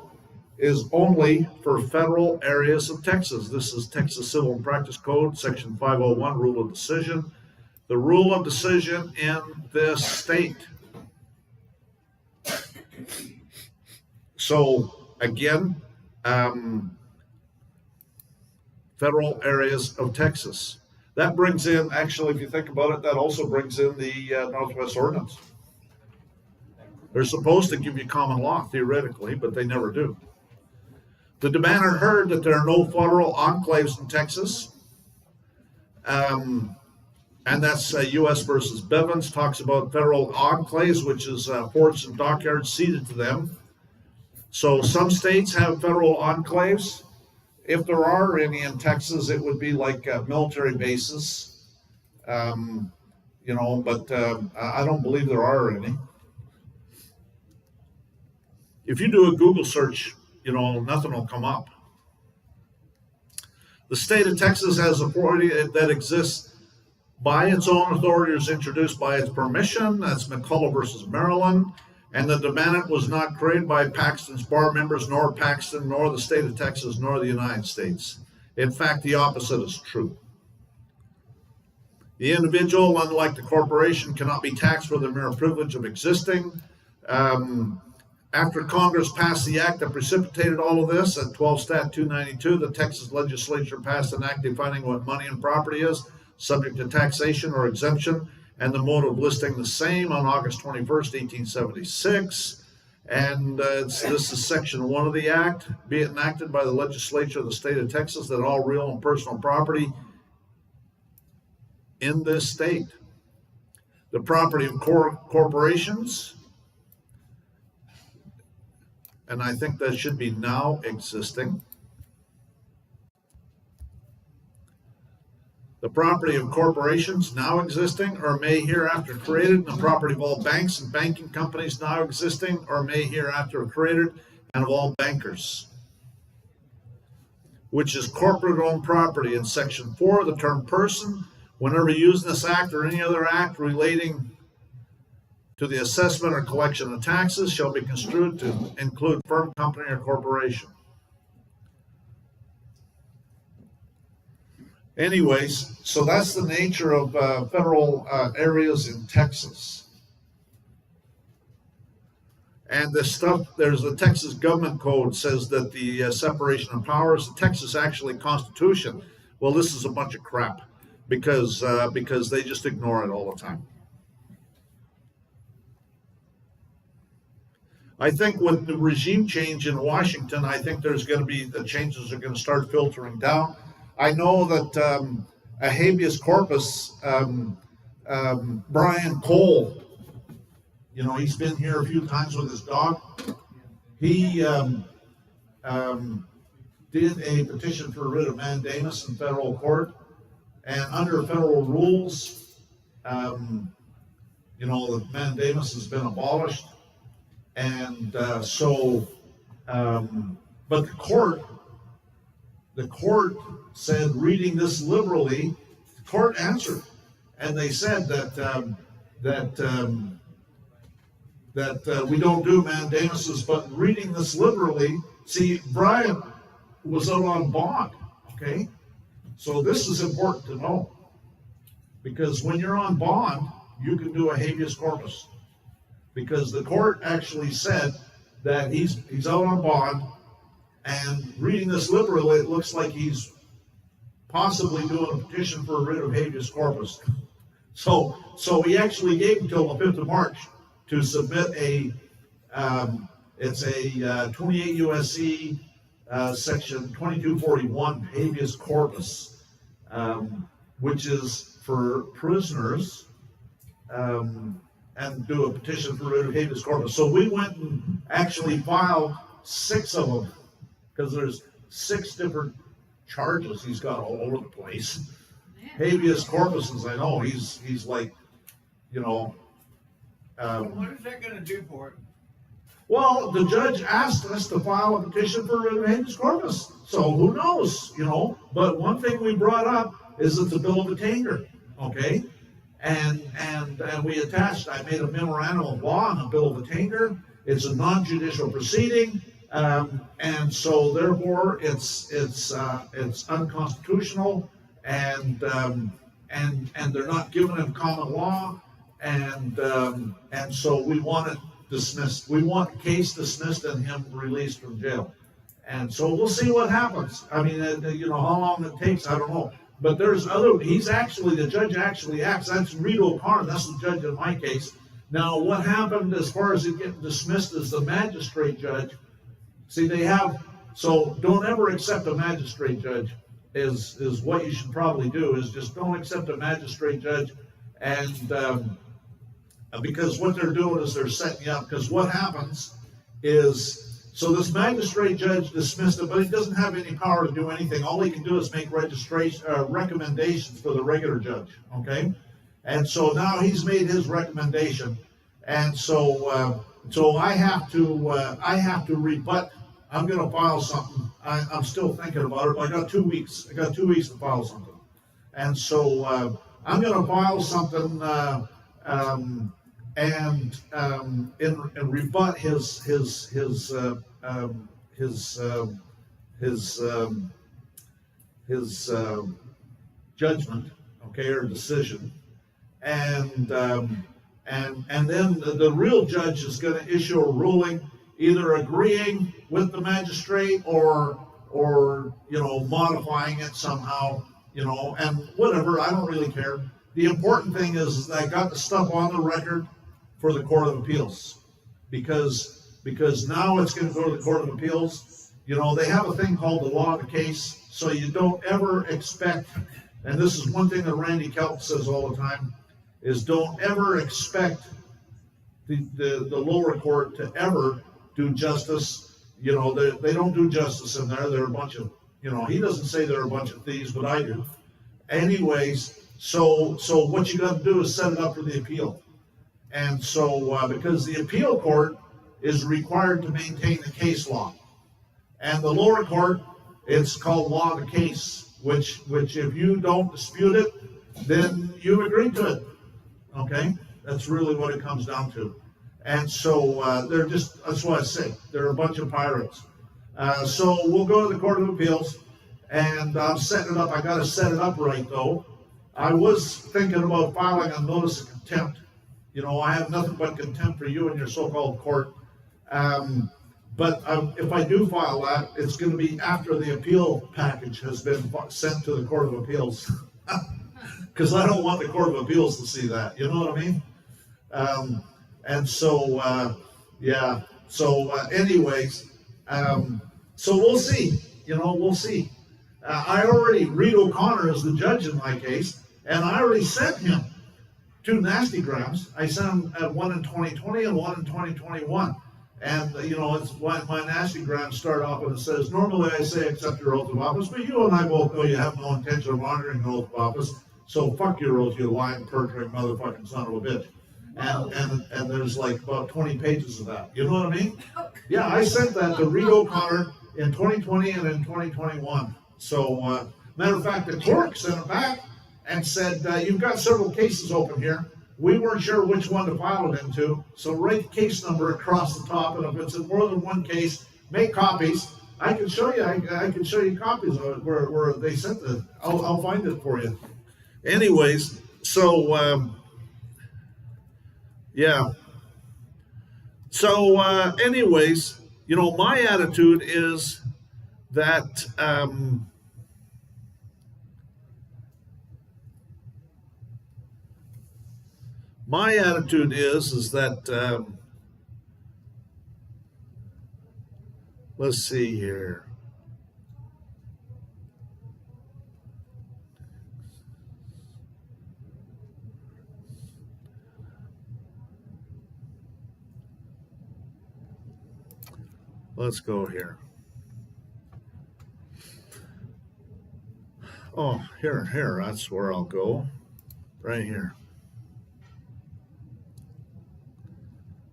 is only for federal areas of Texas. This is Texas Civil and Practice Code, Section 501, Rule of Decision. The rule of decision in this state. So again, federal areas of Texas. That brings in, actually, if you think about it, that also brings in the Northwest Ordinance. They're supposed to give you common law, theoretically, but they never do. The demander heard that there are no federal enclaves in Texas. And that's U.S. versus Bevins, talks about federal enclaves, which is ports and dockyards ceded to them. So some states have federal enclaves. If there are any in Texas, it would be like military bases, but I don't believe there are any. If you do a Google search, nothing will come up. The state of Texas has authority that exists by its own authority, is introduced by its permission. That's McCullough versus Maryland. And the demandant was not created by Paxton's bar members, nor Paxton, nor the state of Texas, nor the United States. In fact, the opposite is true. The individual, unlike the corporation, cannot be taxed for the mere privilege of existing. After Congress passed the act that precipitated all of this, at 12 Stat 292, the Texas legislature passed an act defining what money and property is, subject to taxation or exemption, and the mode of listing the same on August 21st, 1876. And this is Section 1 of the Act. Be it enacted by the legislature of the state of Texas that all real and personal property in this state, the property of corporations, and I think that should be now existing. The property of corporations now existing or may hereafter created, and the property of all banks and banking companies now existing or may hereafter created, and of all bankers, which is corporate-owned property. In Section 4, the term person, whenever used in this act or any other act relating to the assessment or collection of taxes, shall be construed to include firm, company, or corporation. Anyways, so that's the nature of federal areas in Texas. And this stuff, there's the Texas Government Code says that the separation of powers, the Texas actually Constitution. Well, this is a bunch of crap because they just ignore it all the time. I think with the regime change in Washington, I think there's going to be, the changes are going to start filtering down. I know that a habeas corpus, Brian Cole, he's been here a few times with his dog. He did a petition for writ of mandamus in federal court, and under federal rules, the mandamus has been abolished, and but the court said, reading this liberally, the court answered, and they said that we don't do mandamuses, but reading this liberally, see, Brian was out on bond, okay? So this is important to know, because when you're on bond, you can do a habeas corpus, because the court actually said that he's out on bond, and reading this liberally, it looks like he's possibly doing a petition for a writ of habeas corpus. So he actually gave until the 5th of March to submit it's a 28 U.S.C. Section 2241 habeas corpus, which is for prisoners, and do a petition for writ of habeas corpus. So we went and actually filed 6 of them, because there's 6 different charges he's got all over the place. Habeas corpuses, I know, he's like, What is that gonna do for it? well, the judge asked us to file a petition for writ of habeas corpus, so who knows, but one thing we brought up is it's a bill of attainder, okay? And we attached, I made a memorandum of law on a bill of attainder. It's a non-judicial proceeding. And so therefore it's unconstitutional, and they're not giving him common law, and so we want it dismissed. We want the case dismissed and him released from jail. And so we'll see what happens. I mean, how long it takes, I don't know. But there's the judge actually acts. That's Reed O'Connor, that's the judge in my case. Now, what happened as far as it getting dismissed is the magistrate judge. See, so don't ever accept a magistrate judge is what you should probably do, is just don't accept a magistrate judge. And because what they're doing is they're setting you up. Because what happens is, so this magistrate judge dismissed it, but he doesn't have any power to do anything. All he can do is make recommendations for the regular judge, okay? And so now he's made his recommendation, and so I have to rebut. I'm going to file something. I'm still thinking about it. But I got 2 weeks. I got 2 weeks to file something, and so I'm going to file something and rebut his judgment, okay, or decision, and then the real judge is going to issue a ruling, either agreeing with the magistrate or modifying it somehow, and whatever. I don't really care. The important thing is that I got the stuff on the record for the Court of Appeals, because now it's going to go to the Court of Appeals. They have a thing called the law of the case, so you don't ever expect, and this is one thing that Randy Kelp says all the time, is don't ever expect the lower court to ever do justice. They don't do justice in there. They're a bunch of, he doesn't say they're a bunch of thieves, but I do. Anyways, so what you got to do is set it up for the appeal. And so, because the appeal court is required to maintain the case law, and the lower court, it's called law of the case, which if you don't dispute it, then you agree to it. Okay, that's really what it comes down to. And so that's what I say. They're a bunch of pirates. So we'll go to the Court of Appeals, and I'm setting it up. I got to set it up right though. I was thinking about filing a notice of contempt. I have nothing but contempt for you and your so-called court. But if I do file that, it's going to be after the appeal package has been sent to the Court of Appeals. Because I don't want the Court of Appeals to see that. You know what I mean? And so, yeah. So, anyways, so we'll see. We'll see. Reed O'Connor is the judge in my case, and I already sent him 2 nasty grams. I sent him one in 2020 and one in 2021. And, it's my nasty grams start off and it says, normally I say accept your oath of office, but you and I both know you have no intention of honoring the oath of office. So fuck your oath, you lying, perjuring motherfucking son of a bitch. And there's like about 20 pages of that. You know what I mean? Yeah, I sent that to Reed O'Connor in 2020 and in 2021. So, matter of fact, the clerk sent it back and said, you've got several cases open here. We weren't sure which one to file it into, so write the case number across the top, and if it's in more than one case, make copies. I can show you. I can show you copies of it where they sent it. I'll find it for you. Anyways, so yeah. So anyways, my attitude is that let's see here. Let's go here. Oh, here, that's where I'll go. Right here.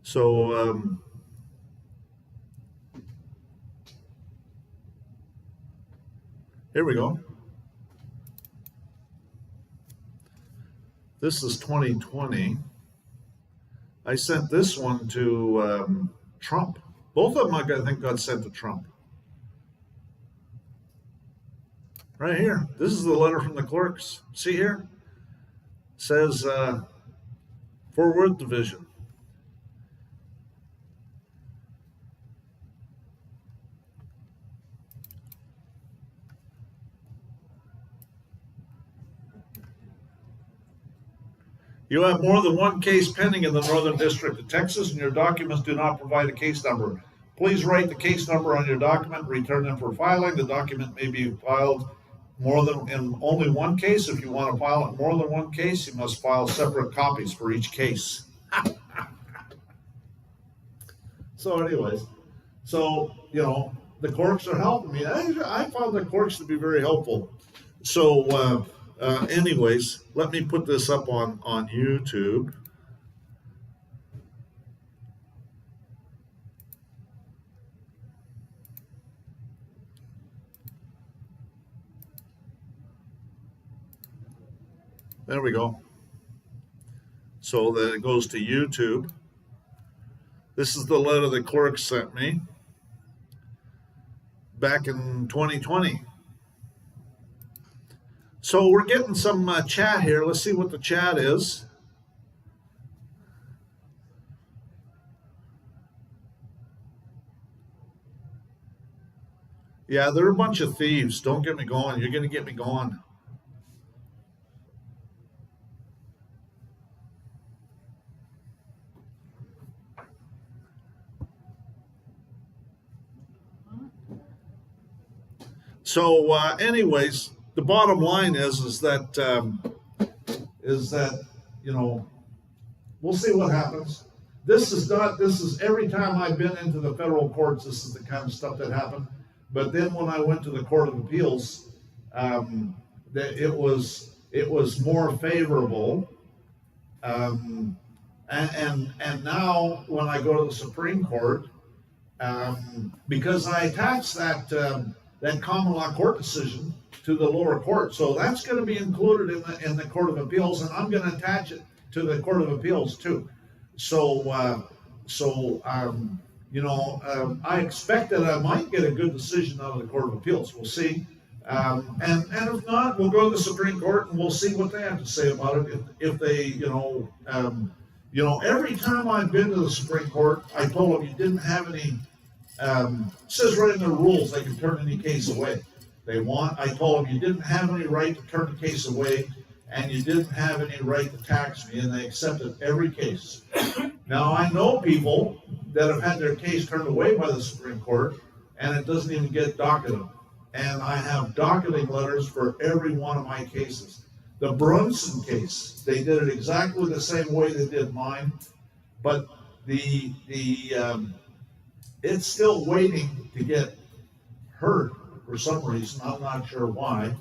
So, here we go. This is 2020. I sent this one to Trump. Both of them, I think, got sent to Trump. Right here. This is the letter from the clerks. See here? It says Fort Worth Division. You have more than one case pending in the Northern District of Texas, and your documents do not provide a case number. Please write the case number on your document, return them for filing. The document may be filed more than in only one case. If you want to file it more than one case, you must file separate copies for each case. So anyways, the clerks are helping me. I found the clerks to be very helpful. So anyways, let me put this up on YouTube. There we go. So then it goes to YouTube. This is the letter the clerk sent me back in 2020. So we're getting some chat here. Let's see what the chat is. Yeah, they're a bunch of thieves. Don't get me going. You're going to get me going. So, anyways, the bottom line is that we'll see what happens. This is every time I've been into the federal courts, this is the kind of stuff that happened. But then when I went to the Court of Appeals, it was more favorable. And now when I go to the Supreme Court, because I attached that common law court decision to the lower court, so that's going to be included in the Court of Appeals, and I'm going to attach it to the Court of Appeals too. So I expect that I might get a good decision out of the Court of Appeals. We'll see. And if not, we'll go to the Supreme Court and we'll see what they have to say about it. If they, every time I've been to the Supreme Court, I told them you didn't have any. Says right in the rules they can turn any case away. I told them you didn't have any right to turn the case away, and you didn't have any right to tax me, and they accepted every case. Now I know people that have had their case turned away by the Supreme Court, and it doesn't even get docketed. And I have docketing letters for every one of my cases. The Brunson case, they did it exactly the same way they did mine, but it's still waiting to get heard for some reason. I'm not sure why.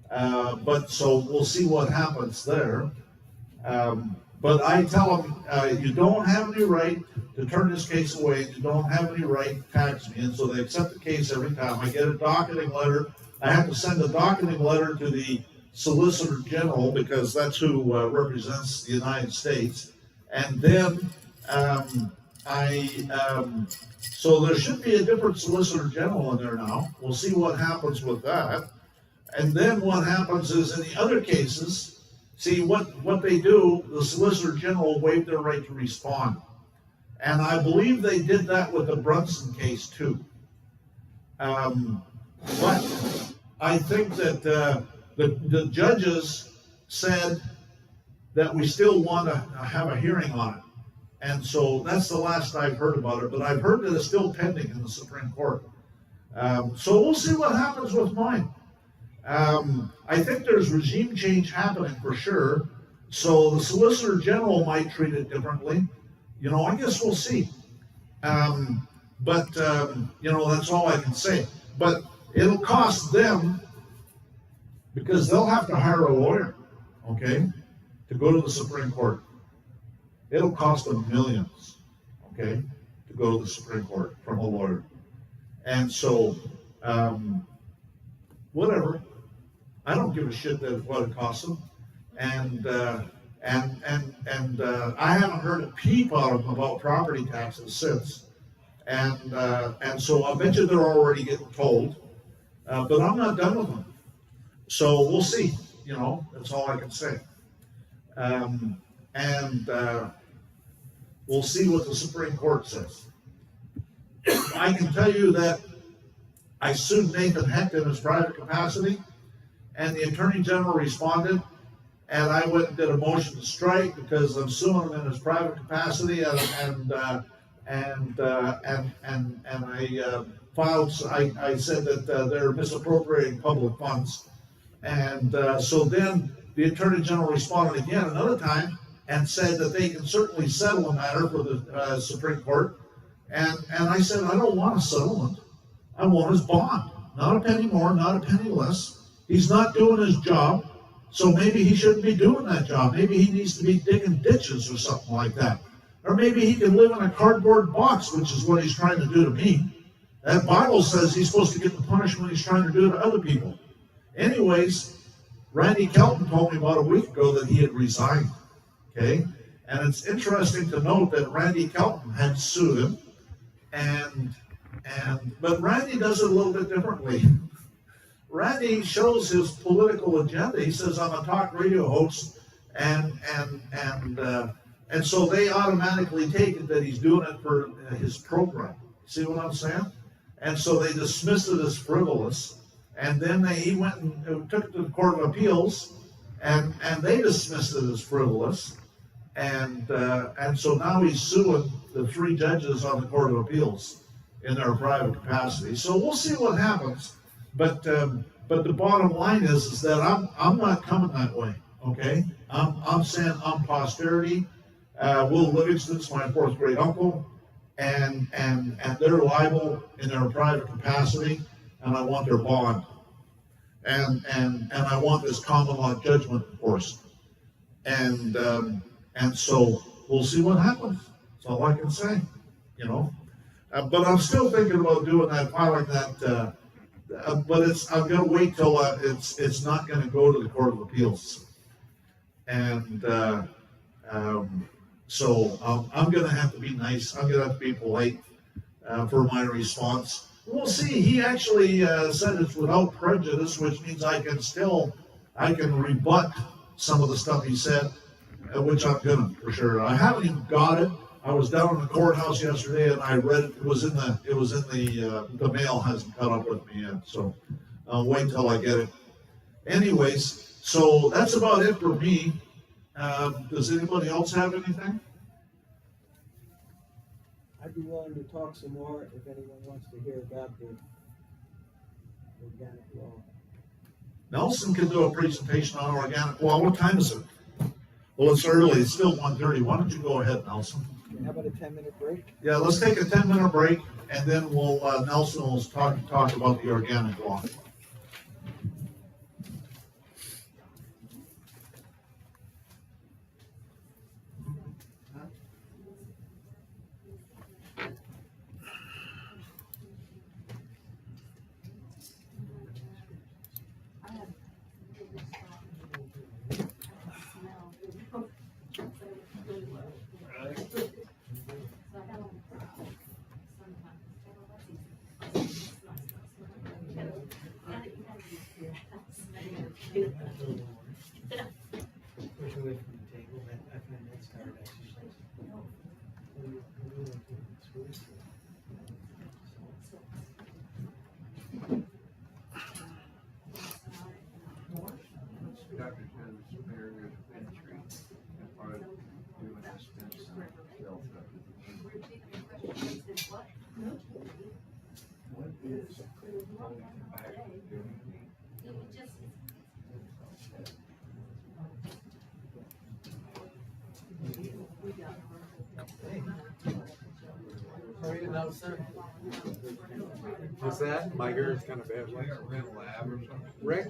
But so we'll see what happens there. But I tell them, you don't have any right to turn this case away. You don't have any right to tax me. And so they accept the case every time. I get a docketing letter. I have to send a docketing letter to the Solicitor General because that's who represents the United States. And then so there should be a different Solicitor General in there now. We'll see what happens with that. And then what happens is in the other cases, see what they do, the Solicitor General waived their right to respond. And I believe they did that with the Brunson case too. But I think that the judges said that we still want to have a hearing on it. And so that's the last I've heard about it, but I've heard that it's still pending in the Supreme Court. So we'll see what happens with mine. I think there's regime change happening for sure. So the Solicitor General might treat it differently. I guess we'll see. But that's all I can say. But it'll cost them because they'll have to hire a lawyer, okay, to go to the Supreme Court. It'll cost them millions, okay, to go to the Supreme Court from a lawyer. And so, whatever. I don't give a shit that what it costs them. And I haven't heard a peep out of them about property taxes since. And so I bet you they're already getting told, but I'm not done with them. So we'll see, that's all I can say. And we'll see what the Supreme Court says. I can tell you that I sued Nathan Hecht in his private capacity, and the Attorney General responded, and I went and did a motion to strike because I'm suing him in his private capacity, and I filed. I said that they're misappropriating public funds, and so then the Attorney General responded again another time and said that they can certainly settle the matter for the Supreme Court, and I said I don't want a settlement. I want his bond, not a penny more, not a penny less. He's not doing his job, so maybe he shouldn't be doing that job. Maybe he needs to be digging ditches or something like that. Or maybe he can live in a cardboard box, which is what he's trying to do to me. That Bible says he's supposed to get the punishment he's trying to do to other people. Anyways, Randy Kelton told me about a week ago that he had resigned, okay? And it's interesting to note that Randy Kelton had sued him, but Randy does it a little bit differently. Randy shows his political agenda. He says, I'm a talk radio host, and so they automatically take it that he's doing it for his program. See what I'm saying? And so they dismissed it as frivolous. And then he went and took it to the Court of Appeals, and they dismissed it as frivolous. And so now he's suing the 3 judges on the Court of Appeals in their private capacity. So we'll see what happens. But the bottom line is that I'm not coming that way. Okay, I'm saying I'm posterity. Will Livingston's my 4th great uncle, and they're liable in their private capacity, and I want their bond, and I want this common law judgment enforced, and so we'll see what happens. That's all I can say, But I'm still thinking about doing that, filing that. But I'm going to wait till it's not going to go to the Court of Appeals, and so I'm going to have to be nice. I'm going to have to be polite for my response. We'll see. He actually said it's without prejudice, which means I can rebut some of the stuff he said, which I'm going to for sure. I haven't even got it. I was down in the courthouse yesterday and I read it. It was in the mail hasn't caught up with me yet, so I'll wait till I get it. Anyways, so that's about it for me. Does anybody else have anything? I'd be willing to talk some more if anyone wants to hear about the organic law. Nelson can do a presentation on organic law. What time is it? Well, it's early. It's still 1:30. Why don't you go ahead, Nelson? How about a 10-minute break? Yeah, let's take a 10-minute break, and then Nelson will talk about the organic law. Push away from the table, I find that's hard exercise. Dr. Joe's superior entry and part of doing a stem cell What is holding you back from doing How are you now, sir? What's that? My hair is kind of bad. like a real lab or something? Rick?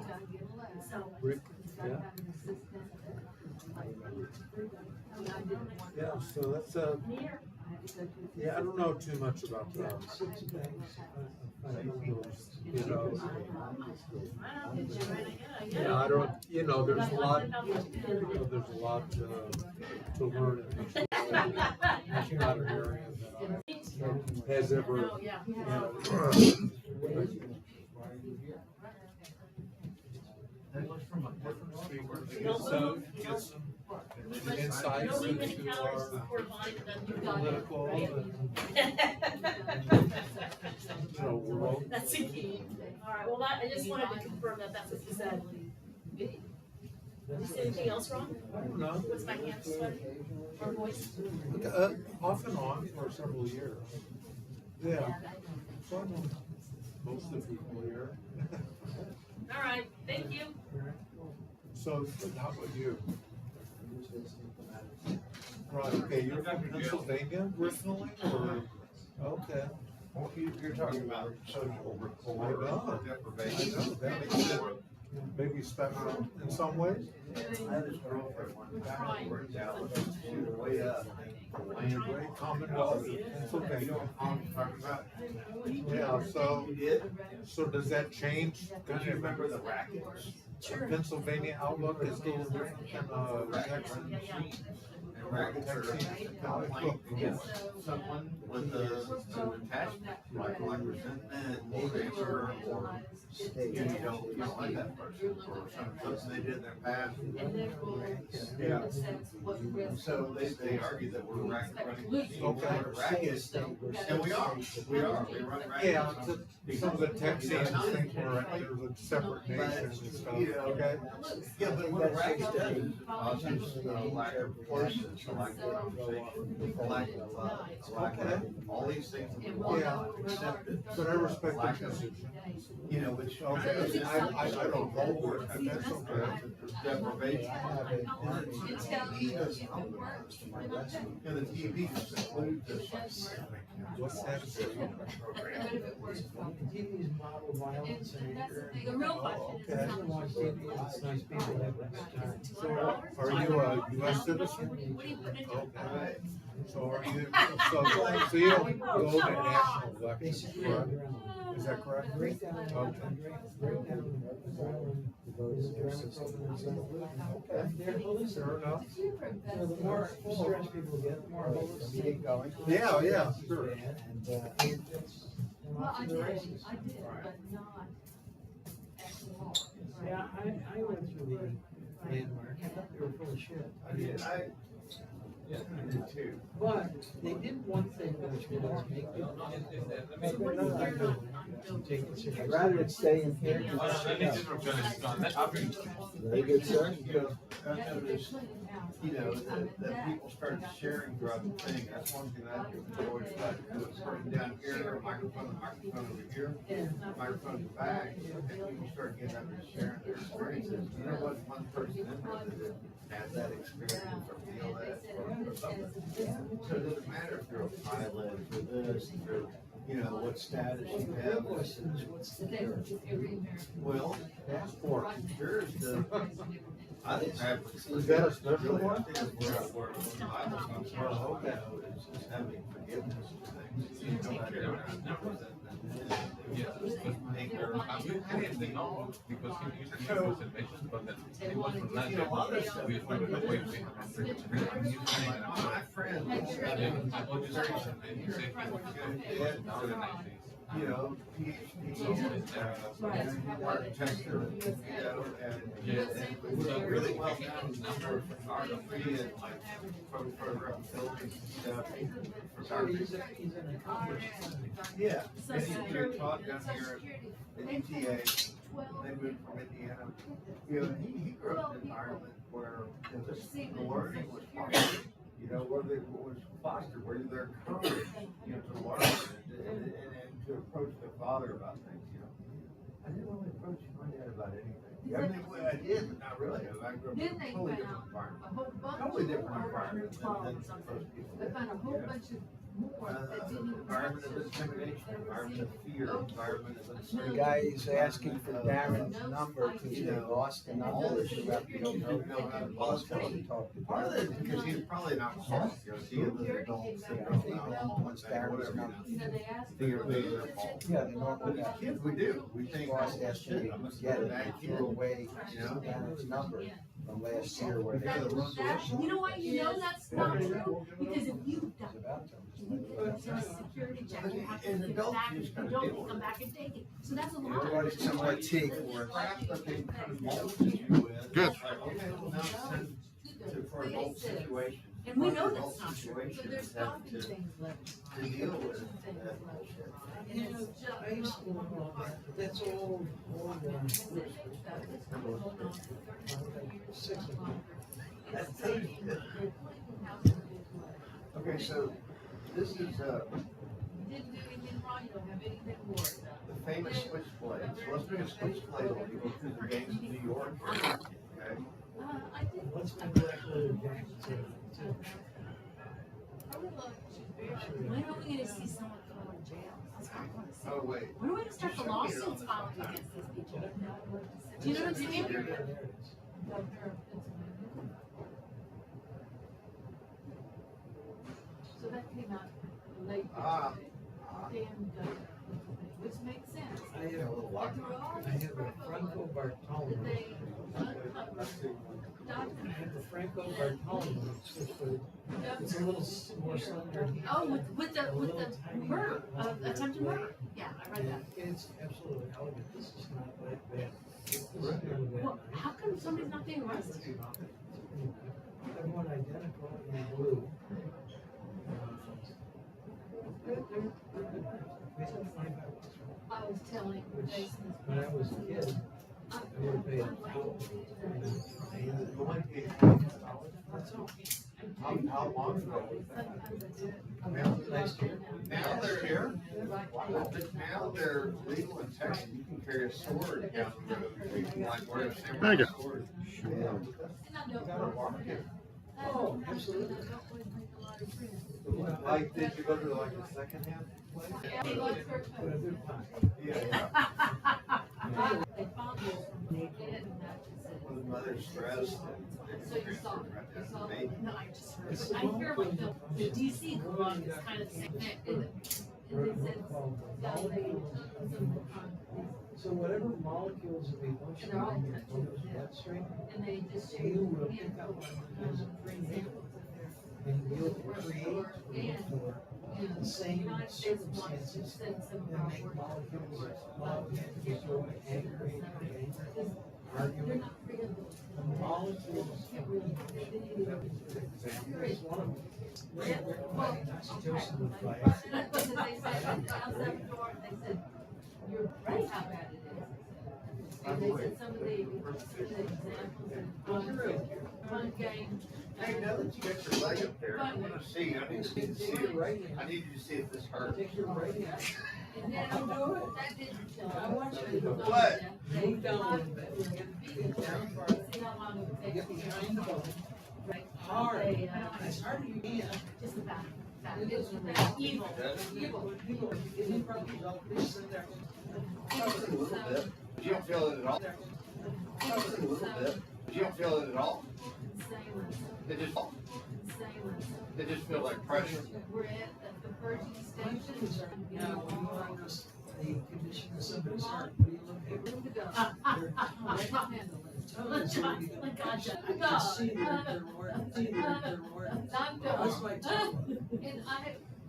Rick? Yeah. Yeah, so that's yeah, I don't know too much about those. You know. Yeah, I don't. You know, there's a lot. There's a lot to learn. That's not an area that has ever, No, yeah. That was from a different speaker. get some insights Nobody into encounters the our poor vine that doesn't political world. That's the key. All right, well, I just wanted to confirm that that's what you said. Did you say anything else wrong? I don't know. Was my hand sweaty? Or voice? Off and on for several years. Yeah. Some, most of the people here. All right, thank you. So, how about you? Right, okay, you're from Pennsylvania originally, or, okay. Well, you're talking about social I know. deprivation. That makes it maybe special in some ways. I had this girlfriend one time who worked out, she was way up. Great Commonwealth of Pennsylvania. Yeah, so, You did? so does that change? Don't you remember the rackets? Pennsylvania outlook is a little different than, Texas. And rackets are complaint against someone with an attachment, like resentment or anger or you don't like that person or something they did in their past. Yeah. So they argue that we're running rackets, and we are run rackets. Yeah, some of the Texans think we're a separate nation and stuff, okay? Yeah, but what a racket does is it causes lack of forces, lack of conversation, lack of all these things that we want Yeah. accepted. But I respect the Lack of, position. you know, which Okay, I don't hold it, and that's okay. deprivation. It's got- He doesn't own the the TV just includes this. What's that? TV's model violence and anger. The real question I is. can watch TV, it's nice people have that. So, are you a US citizen? What are you putting into? Okay. So are you, so you don't go to national elections, correct? Is that correct? Breakdown, Okay. breakdown, the votes, okay, they're holistic. Fair enough. You know, the more stress people get, the more holistic. Yeah, yeah, sure. And, Well, I did, races. but not as hard. Yeah, I went through the landmark, I thought they were full of shit. I did too. But they did one thing which was make take it seriously. I'd rather it stay in here. Very good, sir. I noticed, you know, that people started sharing throughout the thing. That's one thing I enjoyed about it. It was sitting down here, a microphone over here, microphone in the back, and people started getting up and sharing their experiences. You know what? One person in there that didn't have that experience or feel that or something. So it doesn't matter if you're a pilot or this, or you know, what status you have. Well, passport, sure is the. I didn't have. Is that a special one? Oh, okay. It's having forgiveness of things. You know, that everyone knows that. Yes, but I didn't know because he used to use observations, but then he was from that. You know, other stuff. We were the way we My friend. I told you something, and you said he was good down in the 90s. You know, PhD, architecture, you know, and was really well known for photography and like photograph buildings and stuff. Photography. He's an accomplished. Yeah, and he taught down here at UTA. They moved from Indiana. You know, he grew up in an environment where the learning was fostered. You know, where it was fostered, where they're encouraged, you know, to learn and to approach their father about things. You know, I didn't really approach my dad about anything. I mean, well, I did, but not really. I grew up in Then a they totally found different environment. a whole bunch Totally of different more environment than problems. most people. They found a whole Yeah. bunch of more that didn't even. Environment of intimidation, environment of fear, environment of The uncertainty. guy is asking for Darren's number because they lost the number. All this shit, you don't know how to politically talk. Part of it is because he's probably not alcoholic, you know, he has an adult syndrome, alcohol, whatever, you know. So they asked. Think everybody's their fault. Yeah, they normally But as kids, we do, we think, lost oh, that shit, shit. I must Get have been it, that threw kid. away You know? Darren's number from last year where they. Yeah, the You know why you know that's not true? Because if you was about to. It's a security check. You have to And give it adults back, and use if you kind of don't, deal you come with back and take it. So that's a lot. Everybody's kind of like, crap that they kind of mulch you with. Good. It's like, okay, well, now it's time for adult situations. And we know Adult that's not true. situations But there's have stopping things left. to deal with that bullshit. And it's just. I used to work on that, but that's old, six of them. Okay, so this is, Didn't do anything wrong, you don't have anything more done. the famous switchblade. So let's bring a switchblade when we go through the gangs of New York. Okay? I did. Let's go back a little bit to I would love to be. When are we gonna see someone go to jail? That's what I wanna see. Oh, wait. When are we gonna start the lawsuits filing against these people? Do you know what I'm saying? there it is. So that came out late Ah. yesterday. Damn gun, which makes sense. I have a little But there were all I these have a Franco Bartolome. that they uncovered I documents. have a Franco Bartolome switchblade. It's a little more slender. Oh, with the murder, attempted murder. Yeah, I read that. It's absolutely elegant. This is not that bad. This is not that Well, nice. how come somebody's not being arrested? Everyone identical in blue. They're good. They said $5. I was telling Jason. When I was a kid, I would have paid $1. That's all. How long ago was that? Last year. Now they're here. Now they're legal in Texas. You can carry a sword down the road. Like where a samurai Mega. sword. Oh, absolutely. Like, did you go to like a second hand place? Yeah, he likes her But too. they're fine. Yeah. They found this from the dead and that just said. When the mother's stressed. So you saw it, you saw it. No, I just heard. I hear like the DC glove is kind of the same thing. And they said, yeah, they took some, So whatever molecules of emotion And they're all in your touching. bloodstream, and they just showed you will me pick up on as a free and hand, and you'll create for the same United States wants to circumstances send some that make molecules of love, joy, anger, hate, They're argument. not free of those. The molecules Can't really, is one of them. Well, Oxytocin would fly. they said, outside the door, they said, you're right how bad it is. And they said some of the examples in one game. Hey, now that you got your leg up there, I want to see. I need to see it. I need you to see if this hurts. Take your right hand. And then that didn't kill. I want you to go What? Move down a little bit. Get down far. See how long it would take. Get behind the bone. Right. Hard. They, As hard as you can. Just about. It's Evil. evil. People, if you probably don't, they sit there. Hurts a little bit. You don't feel it at all. Hurts a little bit. You don't feel it at all. They just feel like pressure. We're at the purging One station. thing is, you know, when you diagnose the condition of somebody's heart, what do you look at? Room to go. Their Let tongue. them handle it. Tongue is where you go. Gotcha. I can see that they're more, see that they're more. Not What's done. my tongue? And I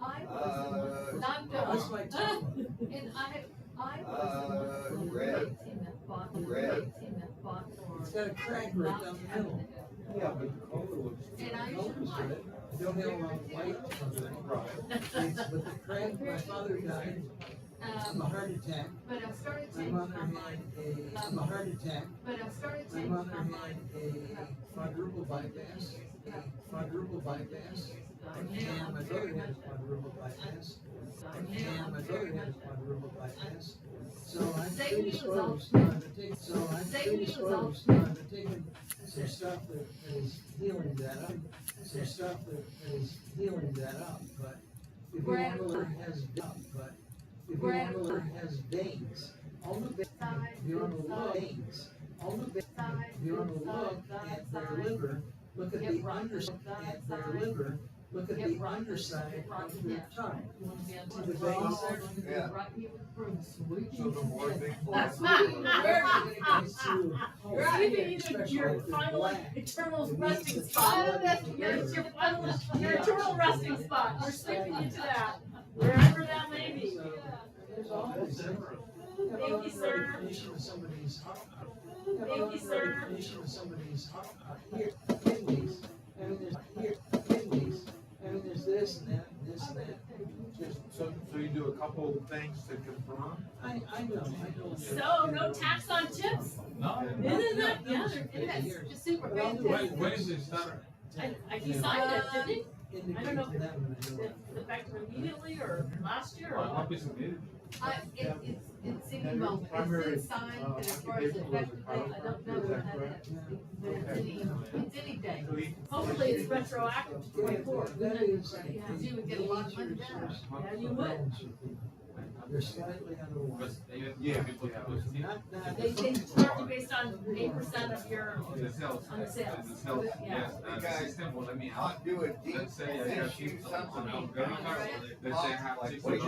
was not What's done. my tongue? And I was red. team that fought, Red. team that fought for. It's got a crack right down the middle. Yeah, but the color looks. And I Color's usually like. good. Don't have a lot of white on it. But the crack, my father died of a heart attack. But I started My changing mother my mind. had a heart attack. But I started My changing mother my had mind. a quadruple bypass. Quadruple bypass. And my brother had a quadruple bypass. And my brother had a quadruple bypass. So I'm predisposed to take, to taking some stuff that is healing that up. Some stuff that is healing that up, but if you want to learn has has veins. All the veins, if you want to look veins, all the veins, if you want to look at their liver, look at the underside at their liver, look at the underside of your tongue. See the veins there? Yeah. So the more they That's pull, You're either your final eternal resting spot. It's your final, your eternal resting spot. You're sleeping into that, wherever that may be. There's always Thank you, sir. definition of somebody's Thank you, sir. definition of somebody's here kidneys. I mean, there's here kidneys. I mean, there's this and that, and this and that. so you do a couple of things to confirm? I know. So, no tax on tips? No. Isn't that, yeah, That's just super Well, fantastic. When is it start? he signed it, didn't he? Indicate I don't know to them that Is it effective immediately or last year or What what? is it? It's any moment, it's been signed, but as far as the effective date, I don't know but it's any day. Hopefully it's retroactive to 24. That is. Because you would get a lot of money back. Yeah, you would. They're slightly underwater. They charge you based on 8% of your, The sales. on the sales. The sales, Yeah. yes, and the system will let me out. Not do a deep. Let's say I got shoot something something on credit card, let's say I have Like, $60 what you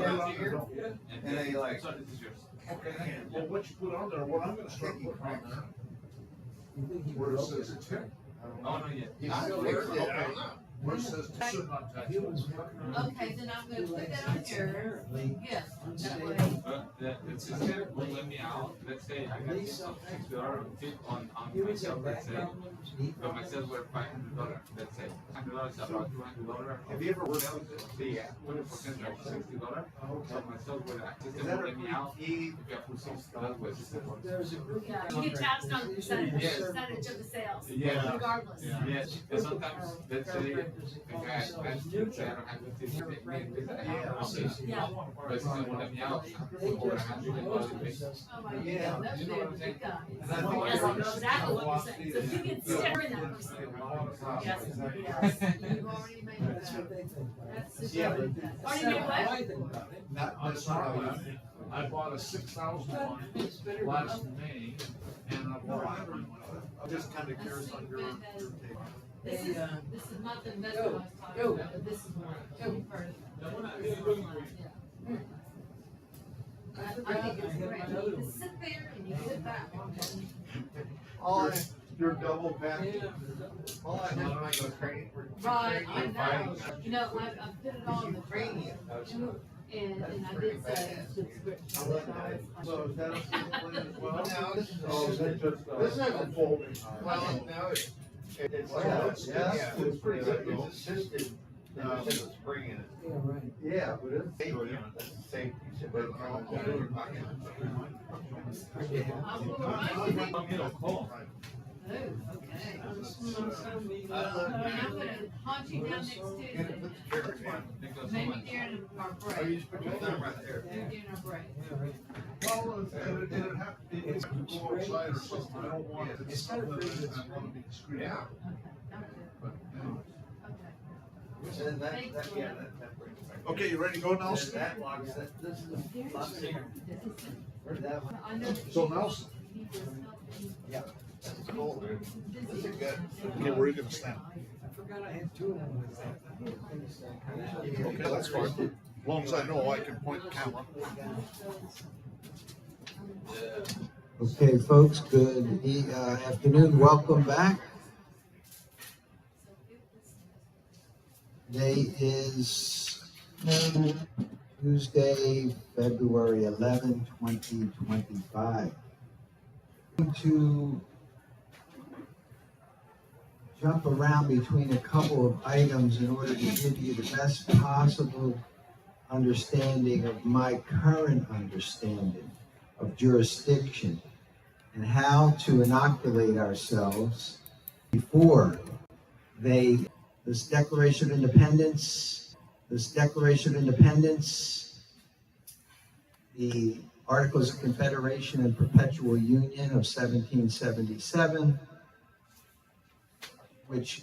got here? and And they like- so this is yours. Okay. Well, what you put on there, what I'm gonna start putting on there, You think he where it would says tip, Oh, no, yeah. You still fixed it, I don't know. where it says should not touch. He was working on. Okay, then I'm gonna put that on yours, Apparently, yes, that way. But the system will let me out, let's say I got $60 tip on he was myself, in let's say. back problems. He- But my sales were $500, let's say. $100 is about $200. Have you ever worked Sales, with the the, 20% like $60. So my sales were, system is will that a let me out. key? If I put $60, what system works. There's a group. Yeah, you get taxed on percentage, Yes. percentage of the sales, Yeah. regardless. Yes, and sometimes, let's say, the guy spends tips, I don't have to tip him, Yeah. but still will let me out. Over $100. Oh my Yeah. God, that's You know what I'm big, big guy. And I thought- Yes, I know exactly what you're saying. So if you can stick in that person. Yes, yes. You've already made That's that. what they think. That's super Yeah, big. but- Already made what? I think about it. That's not how you. I bought a 6,000 one It's better. last May, and I bought another one. I'm just kind of curious on your take. This is, this is not the investment I was talking Go. about, but this is one. First. Yeah. I I forgot, think I it's had great. my other You one. sit there and you sit back. All I, you're double back. Yeah. All I have is my training. Right, I know. You know, I put it on the Training. radio and I did say subscription. I love that. So is that a plan as well? No, this is. Oh, is that just, This is a folding? Well, no, it's. Yeah, it's pretty good, though. It's assisted, there's a spring in it. Yeah, right. Yeah, but it's. Safety, that's the safety. But, I'm gonna call. Oh, okay. I love And I'm gonna haunt you down next Tuesday. Put the trigger down. Thank you so Maybe much. during our Oh, break. you just put your thumb right there. Maybe during our break. Yeah, right. Well, it'd have, it's go outside or something, I don't want it to be something that I wanna be discreet. Yeah. Okay, okay, But anyways. okay. And that brings it back. Okay, you ready to go, And Nelson? that locks it. This is a lot bigger. Where's that one? I know that So you- Nelson, you need this help. That's cool, dude. This is good. okay, where are you gonna stand? I forgot I had two of them with that. Okay, that's fine. As long as I know I can point the camera. Okay, folks, good afternoon. Welcome back. Today is Tuesday, February 11, 2025. I'm going to jump around between a couple of items in order to give you the best possible understanding of my current understanding of jurisdiction and how to inoculate ourselves before this Declaration of Independence, the Articles of Confederation and Perpetual Union of 1777, which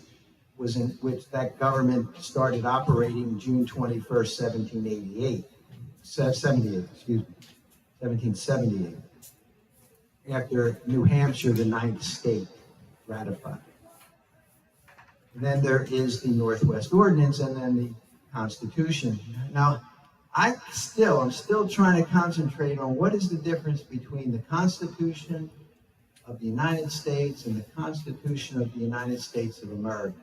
that government started operating June 21st, 1778, after New Hampshire, the ninth state, ratified. And then there is the Northwest Ordinance and then the Constitution. Now, I'm still trying to concentrate on what is the difference between the Constitution of the United States and the Constitution of the United States of America.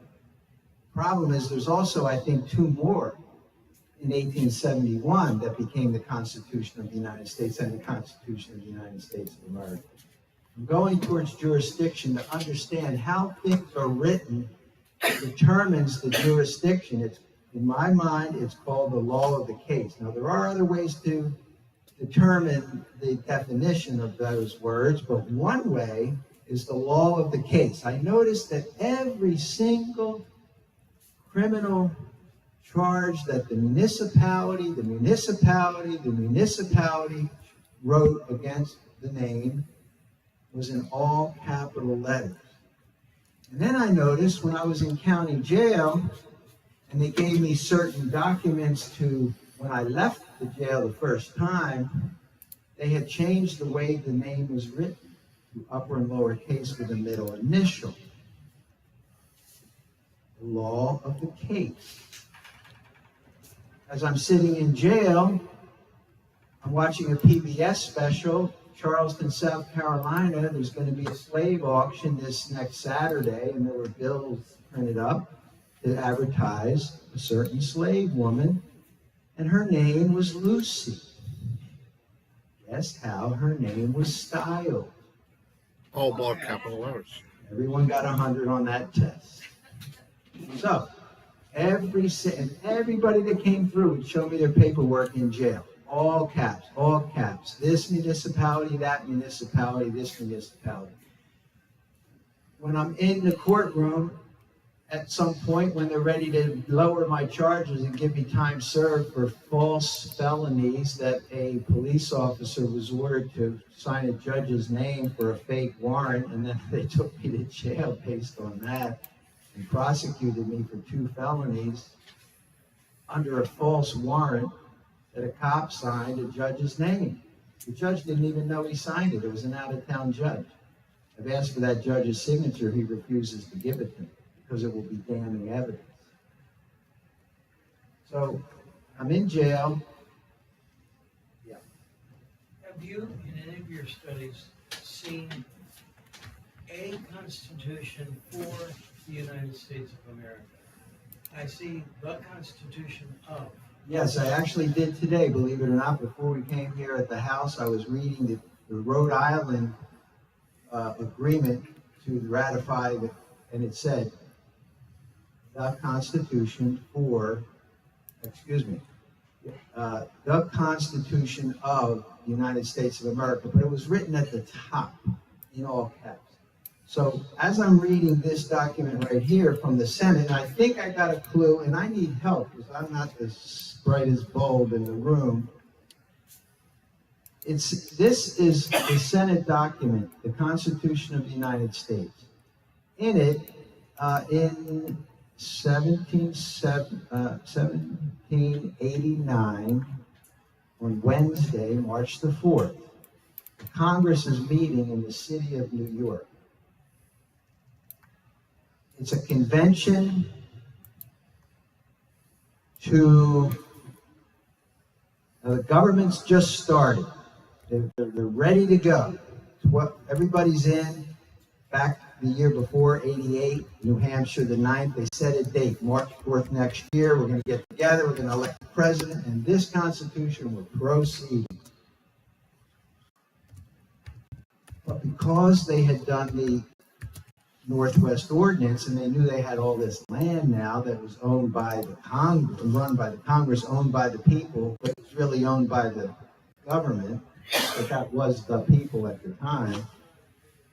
Problem is, there's also, I think, two more in 1871 that became the Constitution of the United States and the Constitution of the United States of America. I'm going towards jurisdiction to understand how things are written determines the jurisdiction. It's, in my mind, it's called the law of the case. Now, there are other ways to determine the definition of those words, but one way is the law of the case. I noticed that every single criminal charge that the municipality wrote against the name was in all capital letters. And then I noticed when I was in county jail, and they gave me certain documents to, when I left the jail the first time, they had changed the way the name was written to upper and lower case with a middle initial. The law of the case. As I'm sitting in jail, I'm watching a PBS special, Charleston, South Carolina. There's going to be a slave auction this next Saturday, and there were bills printed up to advertise a certain slave woman, and her name was Lucy. Guess how her name was styled? All block capital letters. Everyone got 100 on that test. So, everybody that came through would show me their paperwork in jail. All caps, all caps. This municipality, that municipality, this municipality. When I'm in the courtroom, at some point when they're ready to lower my charges and give me time served for false felonies that a police officer was ordered to sign a judge's name for a fake warrant, and then they took me to jail based on that and prosecuted me for 2 felonies under a false warrant that a cop signed a judge's name. The judge didn't even know he signed it. It was an out-of-town judge. I've asked for that judge's signature. He refuses to give it to me because it will be damning evidence. So I'm in jail. Yeah. Have you, in any of your studies, seen a constitution for the United States of America? I see the Constitution of. Yes, I actually did today, believe it or not. Before we came here at the house, I was reading the Rhode Island agreement to ratify, and it said, the Constitution for, the Constitution of the United States of America, but it was written at the top in all caps. So as I'm reading this document right here from the Senate, and I think I got a clue, and I need help because I'm not the brightest bulb in the room. This is the Senate document, the Constitution of the United States. In it, in 1789, on Wednesday, March the 4th, the Congress is meeting in the city of New York. It's a convention to, the government's just started. They're ready to go. It's what everybody's in. Back the year before, 88, New Hampshire, the 9th, they set a date, March 4th next year. We're going to get together, we're going to elect the president, and this Constitution will proceed. But because they had done the Northwest Ordinance, and they knew they had all this land now that was owned by the Congress, run by the Congress, owned by the people, but it was really owned by the government, but that was the people at the time,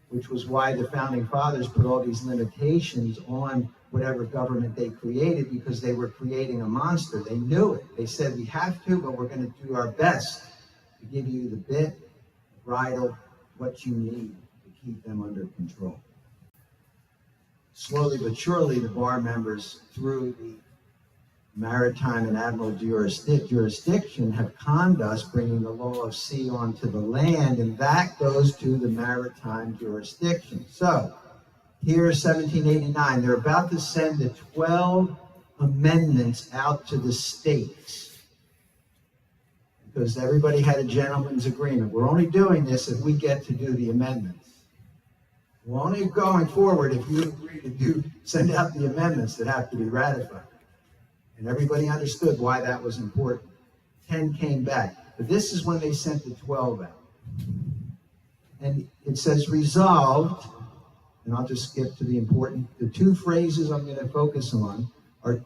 which was why the Founding Fathers put all these limitations on whatever government they created, because they were creating a monster. They knew it. They said, we have to, but we're going to do our best to give you the bit, the bridle, what you need to keep them under control. Slowly but surely, the bar members, through the maritime and admiral jurisdiction, have conned us, bringing the law of sea onto the land, and that goes to the maritime jurisdiction. So, Here, 1789, they're about to send the 12 amendments out to the states because everybody had a gentleman's agreement. We're only doing this if we get to do the amendments. We're only going forward if you agree to send out the amendments that have to be ratified. And everybody understood why that was important. 10 came back. But this is when they sent the 12 out. And it says resolved, and I'll just skip to the two phrases I'm going to focus on are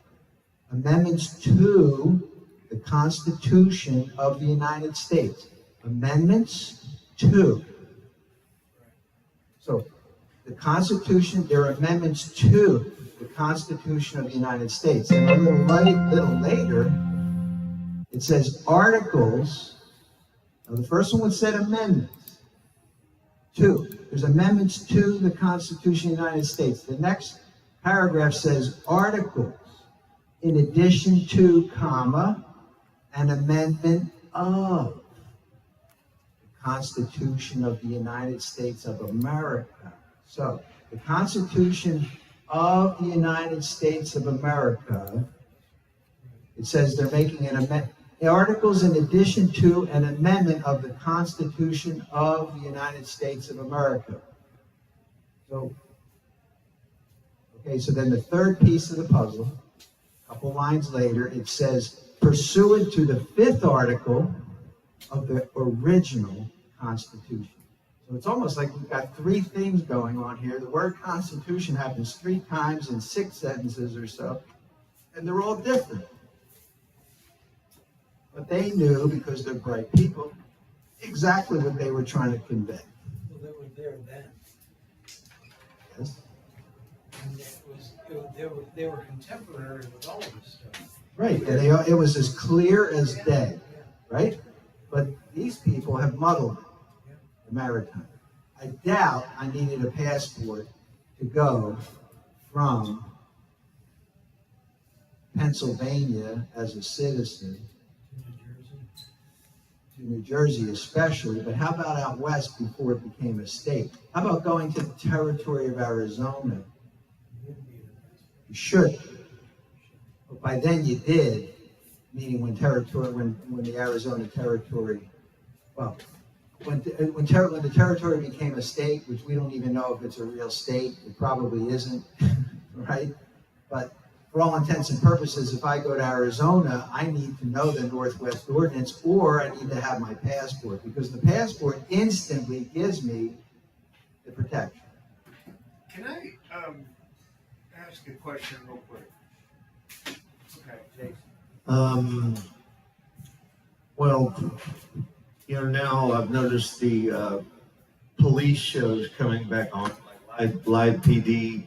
amendments to the Constitution of the United States. Amendments to. So the Constitution, there are amendments to the Constitution of the United States. And a little later, it says articles. Now the first one said amendments. Two, there's amendments to the Constitution of the United States. The next paragraph says articles in addition to, comma, an amendment of the Constitution of the United States of America. So the Constitution of the United States of America, it says they're making an amendment. Articles in addition to an amendment of the Constitution of the United States of America. So, okay, so then the third piece of the puzzle, a couple lines later, it says, pursuant to the 5th article of the original Constitution. So it's almost like we've got 3 things going on here. The word Constitution happens 3 times in 6 sentences or so, and they're all different. But they knew, because they're bright people, exactly what they were trying to convey. Well, they were there then. Yes. And they were contemporary with all of this stuff. Right, and it was as clear as day, right? But these people have muddled it, the maritime. I doubt I needed a passport to go from Pennsylvania as a citizen to New Jersey especially, but how about out west before it became a state? How about going to the territory of Arizona? You should. But by then you did, meaning when the Arizona territory, well, when the territory became a state, which we don't even know if it's a real state, it probably isn't, right? But for all intents and purposes, if I go to Arizona, I need to know the Northwest Ordinance, or I need to have my passport, because the passport instantly gives me the protection. Can I ask a question real quick? Okay, Jason. Well, now I've noticed the police shows coming back on, like Live PD,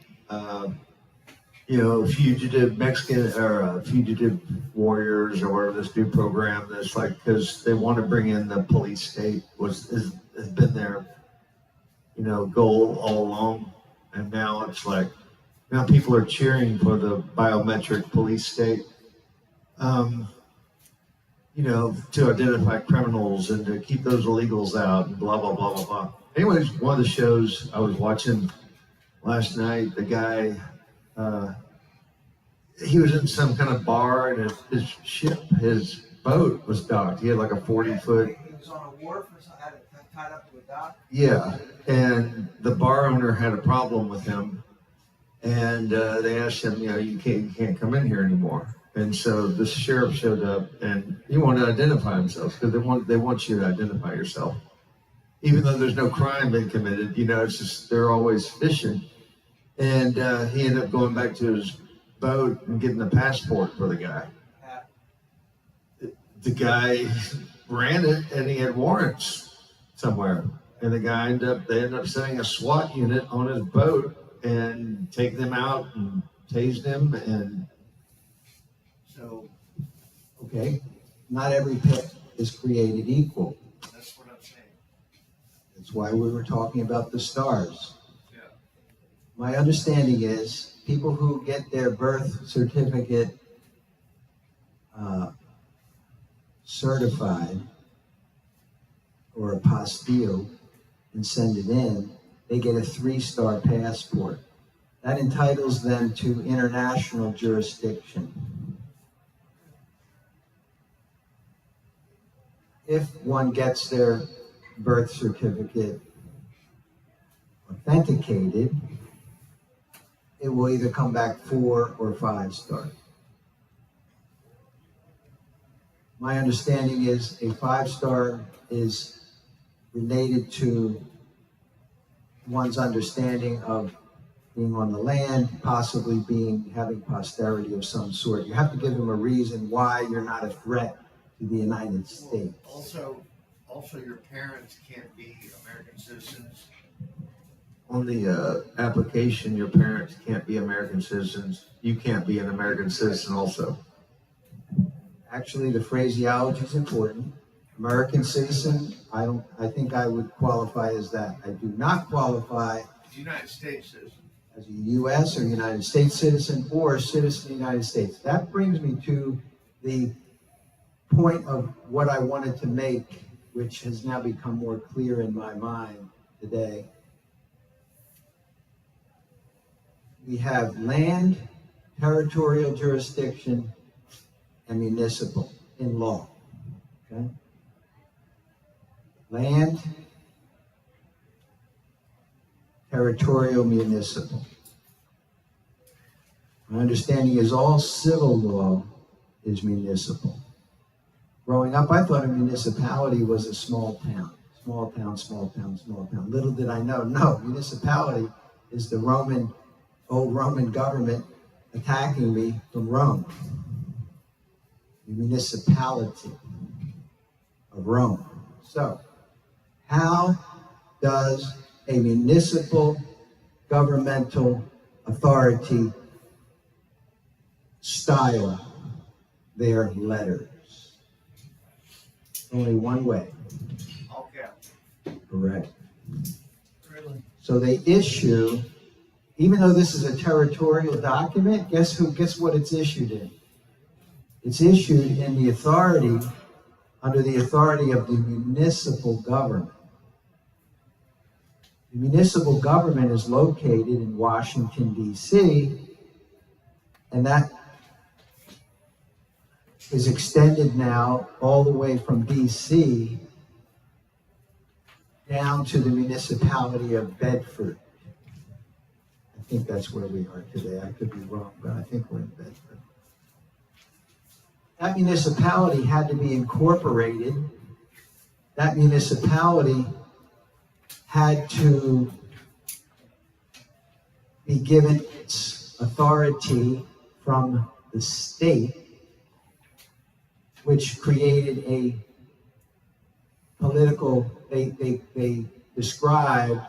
fugitive Mexican or fugitive warriors or whatever, this new program that's like, because they want to bring in the police state, has been their, goal all along. And now it's like, now people are cheering for the biometric police state. To identify criminals and to keep those illegals out and blah, blah, blah, blah, blah. Anyways, one of the shows I was watching last night, the guy, he was in some kind of bar and his boat was docked. He had like a 40-foot. He was on a wharf or something, tied up to a dock? Yeah, and the bar owner had a problem with him. And they asked him, you can't come in here anymore. And so the sheriff showed up, and he wanted to identify himself because they want you to identify yourself, even though there's no crime been committed. It's just they're always fishing. And he ended up going back to his boat and getting a passport for the guy. The guy ran it, and he had warrants somewhere. And the guy they ended up sending a SWAT unit on his boat and take them out and tased him. And so, okay, not every pet is created equal. That's what I'm saying. That's why we were talking about the stars. Yeah. My understanding is people who get their birth certificate certified or apostille and send it in, they get a 3-star passport. That entitles them to international jurisdiction. If one gets their birth certificate authenticated, it will either come back 4 or 5-star. My understanding is a 5-star is related to one's understanding of being on the land, possibly having posterity of some sort. You have to give them a reason why you're not a threat to the United States. Also, your parents can't be American citizens. On the application, your parents can't be American citizens. You can't be an American citizen also. Actually, the phraseology is important. American citizen, I think I would qualify as that. I do not qualify United States citizen. as a U.S. or United States citizen or a citizen of the United States. That brings me to the point of what I wanted to make, which has now become more clear in my mind today. We have land, territorial jurisdiction, and municipal in law. Okay? Land, territorial, municipal. My understanding is all civil law is municipal. Growing up, I thought a municipality was a small town. Small town, small town, small town. Little did I know, no, municipality is the old Roman government attacking me from Rome. The municipality of Rome. So, how does a municipal governmental authority style their letters? Only one way. Okay. Correct. Really? So they issue, even though this is a territorial document, guess what it's issued in? It's issued in the authority, under the authority of the municipal government. The municipal government is located in Washington, D.C., and that is extended now all the way from D.C. down to the municipality of Bedford. I think that's where we are today. I could be wrong, but I think we're in Bedford. That municipality had to be incorporated. That municipality had to be given its authority from the state, which created a political, they described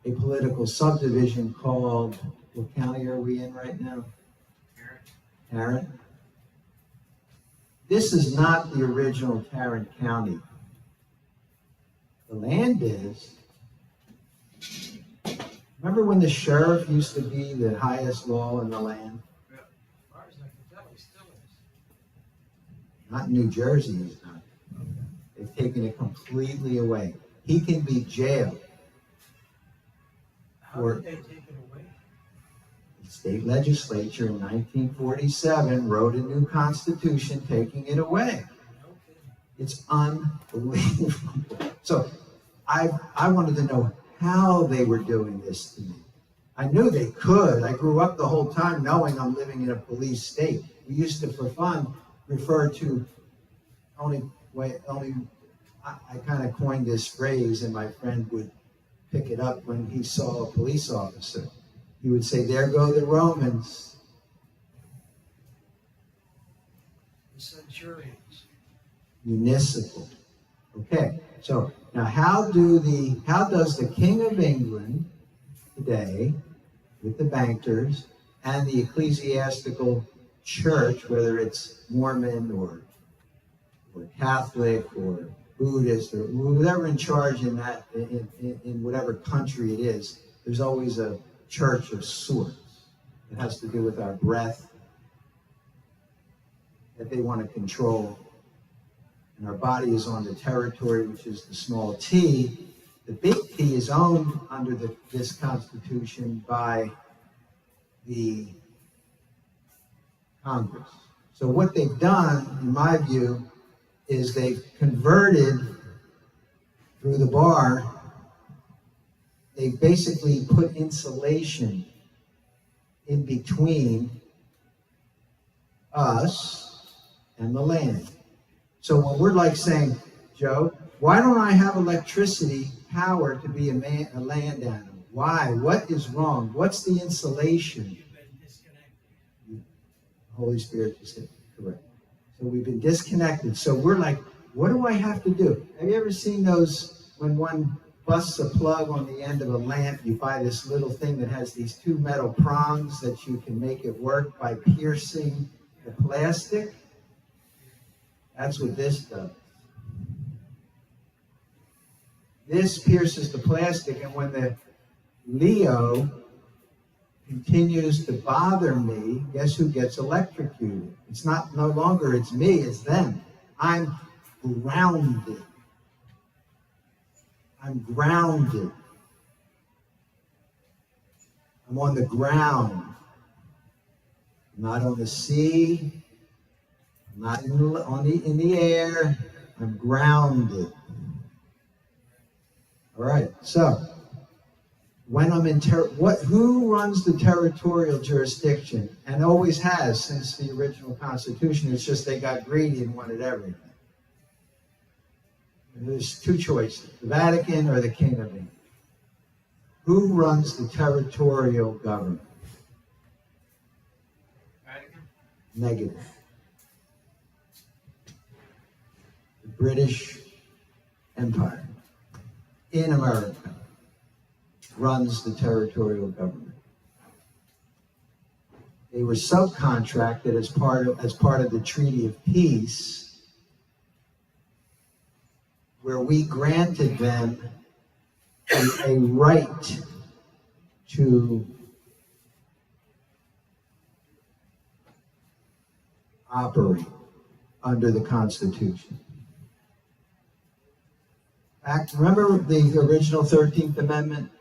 a political subdivision called, what county are we in right now? Tarrant. This is not the original Tarrant County. The land is. Remember when the sheriff used to be the highest law in the land? As far as I can tell, he still is. Not in New Jersey, he's not. They've taken it completely away. He can be jailed. How Or- did they take it away? The state legislature in 1947 wrote a new constitution taking it away. No kidding. It's unbelievable. So I wanted to know how they were doing this to me. I knew they could. I grew up the whole time knowing I'm living in a police state. We used to, for fun, refer to I kind of coined this phrase, and my friend would pick it up when he saw a police officer. He would say, "There go the Romans." The centurions. Municipal. Okay, so now how does the King of England today, with the bankers and the ecclesiastical church, whether it's Mormon or Catholic or Buddhist or whoever in charge in whatever country it is, there's always a church of sorts. It has to do with our breath that they want to control. And our body is on the territory, which is the small t. The big T is owned under this Constitution by the Congress. So what they've done, in my view, is they've converted through the bar, they've basically put insulation in between us and the land. So when we're like saying, Joe, why don't I have electricity power to be a land animal? Why? What is wrong? What's the insulation? The Holy Spirit is correct. So we've been disconnected. So we're like, what do I have to do? Have you ever seen those when one busts a plug on the end of a lamp? You buy this little thing that has these two metal prongs that you can make it work by piercing the plastic. That's what this does. This pierces the plastic, and when the Leo continues to bother me, guess who gets electrocuted? It's no longer it's me, it's them. I'm grounded. I'm grounded. I'm on the ground. I'm not on the sea. I'm not in the air. I'm grounded. All right, so when I'm in who runs the territorial jurisdiction, and always has since the original Constitution? It's just they got greedy and wanted everything. And there's two choices: the Vatican or the King of England. Who runs the territorial government? Vatican? Negative. The British Empire in America runs the territorial government. They were subcontracted as part of the Treaty of Peace, where we granted them a right to operate under the Constitution. Remember the original 13th Amendment?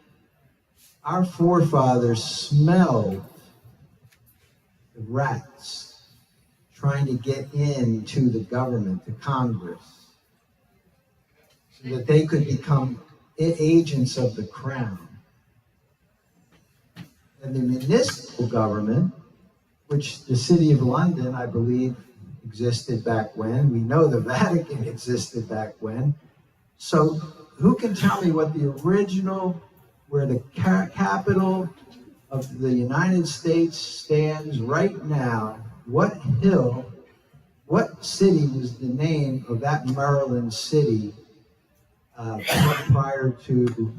Our forefathers smelled the rats trying to get into the government, the Congress, so that they could become agents of the crown. And the municipal government, which the City of London, I believe, existed back when. We know the Vatican existed back when. So who can tell me what the original, where the capital of the United States stands right now? What hill, what city was the name of that Maryland city prior to,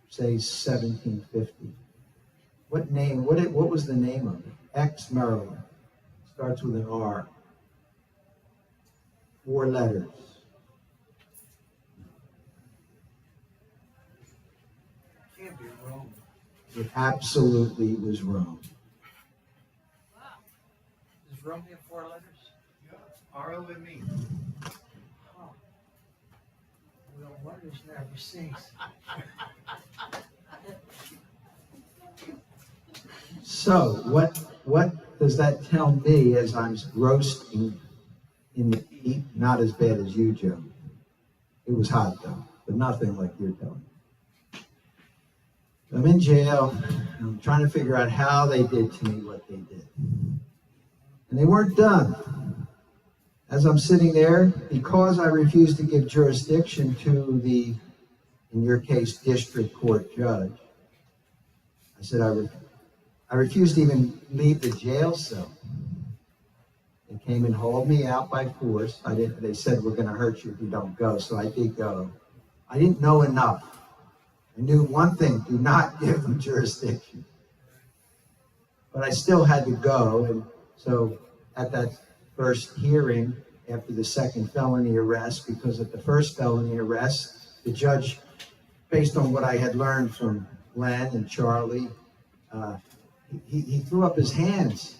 say, 1750? What name, what was the name of it? Maryland. Starts with an R. 4 letters. Can't be Rome. It absolutely was Rome. Wow. Does Rome have 4 letters? R-O-M-E. Oh. Well, wonders never cease. So what does that tell me as I'm roasting in the heat? Not as bad as you, Joe. It was hot though, but nothing like you're telling me. I'm in jail. I'm trying to figure out how they did to me what they did. And they weren't done. As I'm sitting there, because I refused to give jurisdiction to the, in your case, district court judge, I said I refused to even leave the jail cell. They came and hauled me out by force. They said, we're going to hurt you if you don't go. So I did go. I didn't know enough. I knew one thing: do not give them jurisdiction. But I still had to go. And so at that first hearing, after the second felony arrest, because at the first felony arrest, the judge, based on what I had learned from Glenn and Charlie, he threw up his hands.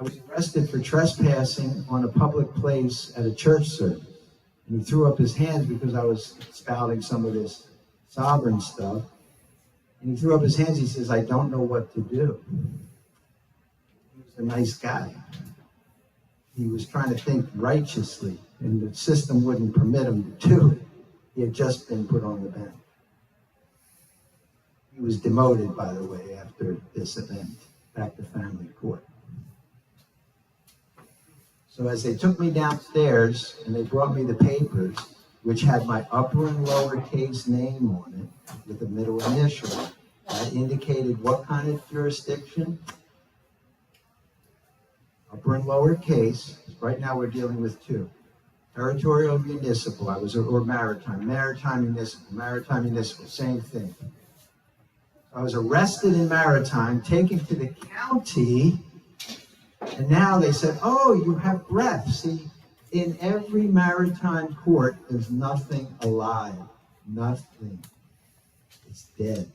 I was arrested for trespassing on a public place at a church service. And he threw up his hands because I was spouting some of this sovereign stuff. And he threw up his hands. He says, I don't know what to do. a nice guy. He was trying to think righteously, and the system wouldn't permit him to do it. He had just been put on the bench. He was demoted, by the way, after this event, back to family court. So as they took me downstairs and they brought me the papers, which had my upper and lowercase name on it with a middle initial, that indicated what kind of jurisdiction. Upper and lowercase. Right now we're dealing with two. Territorial, municipal, or maritime. Maritime, municipal, same thing. I was arrested in maritime, taken to the county, and now they said, oh, you have breath. See, in every maritime court, there's nothing alive. Nothing. It's dead.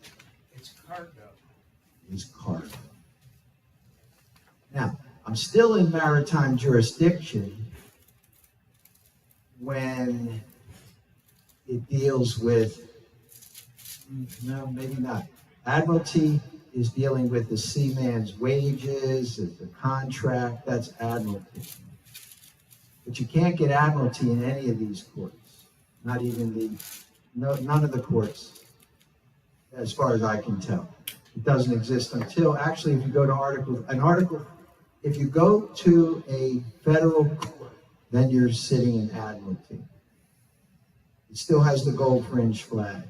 It's cargo. It's cargo. Now, I'm still in maritime jurisdiction when it deals with, no, maybe not. Admiralty is dealing with the seaman's wages, the contract, that's admiralty. But you can't get admiralty in any of these courts, not even none of the courts, as far as I can tell. It doesn't exist until, actually, if you go to if you go to a federal court, then you're sitting in admiralty. It still has the gold fringe flag.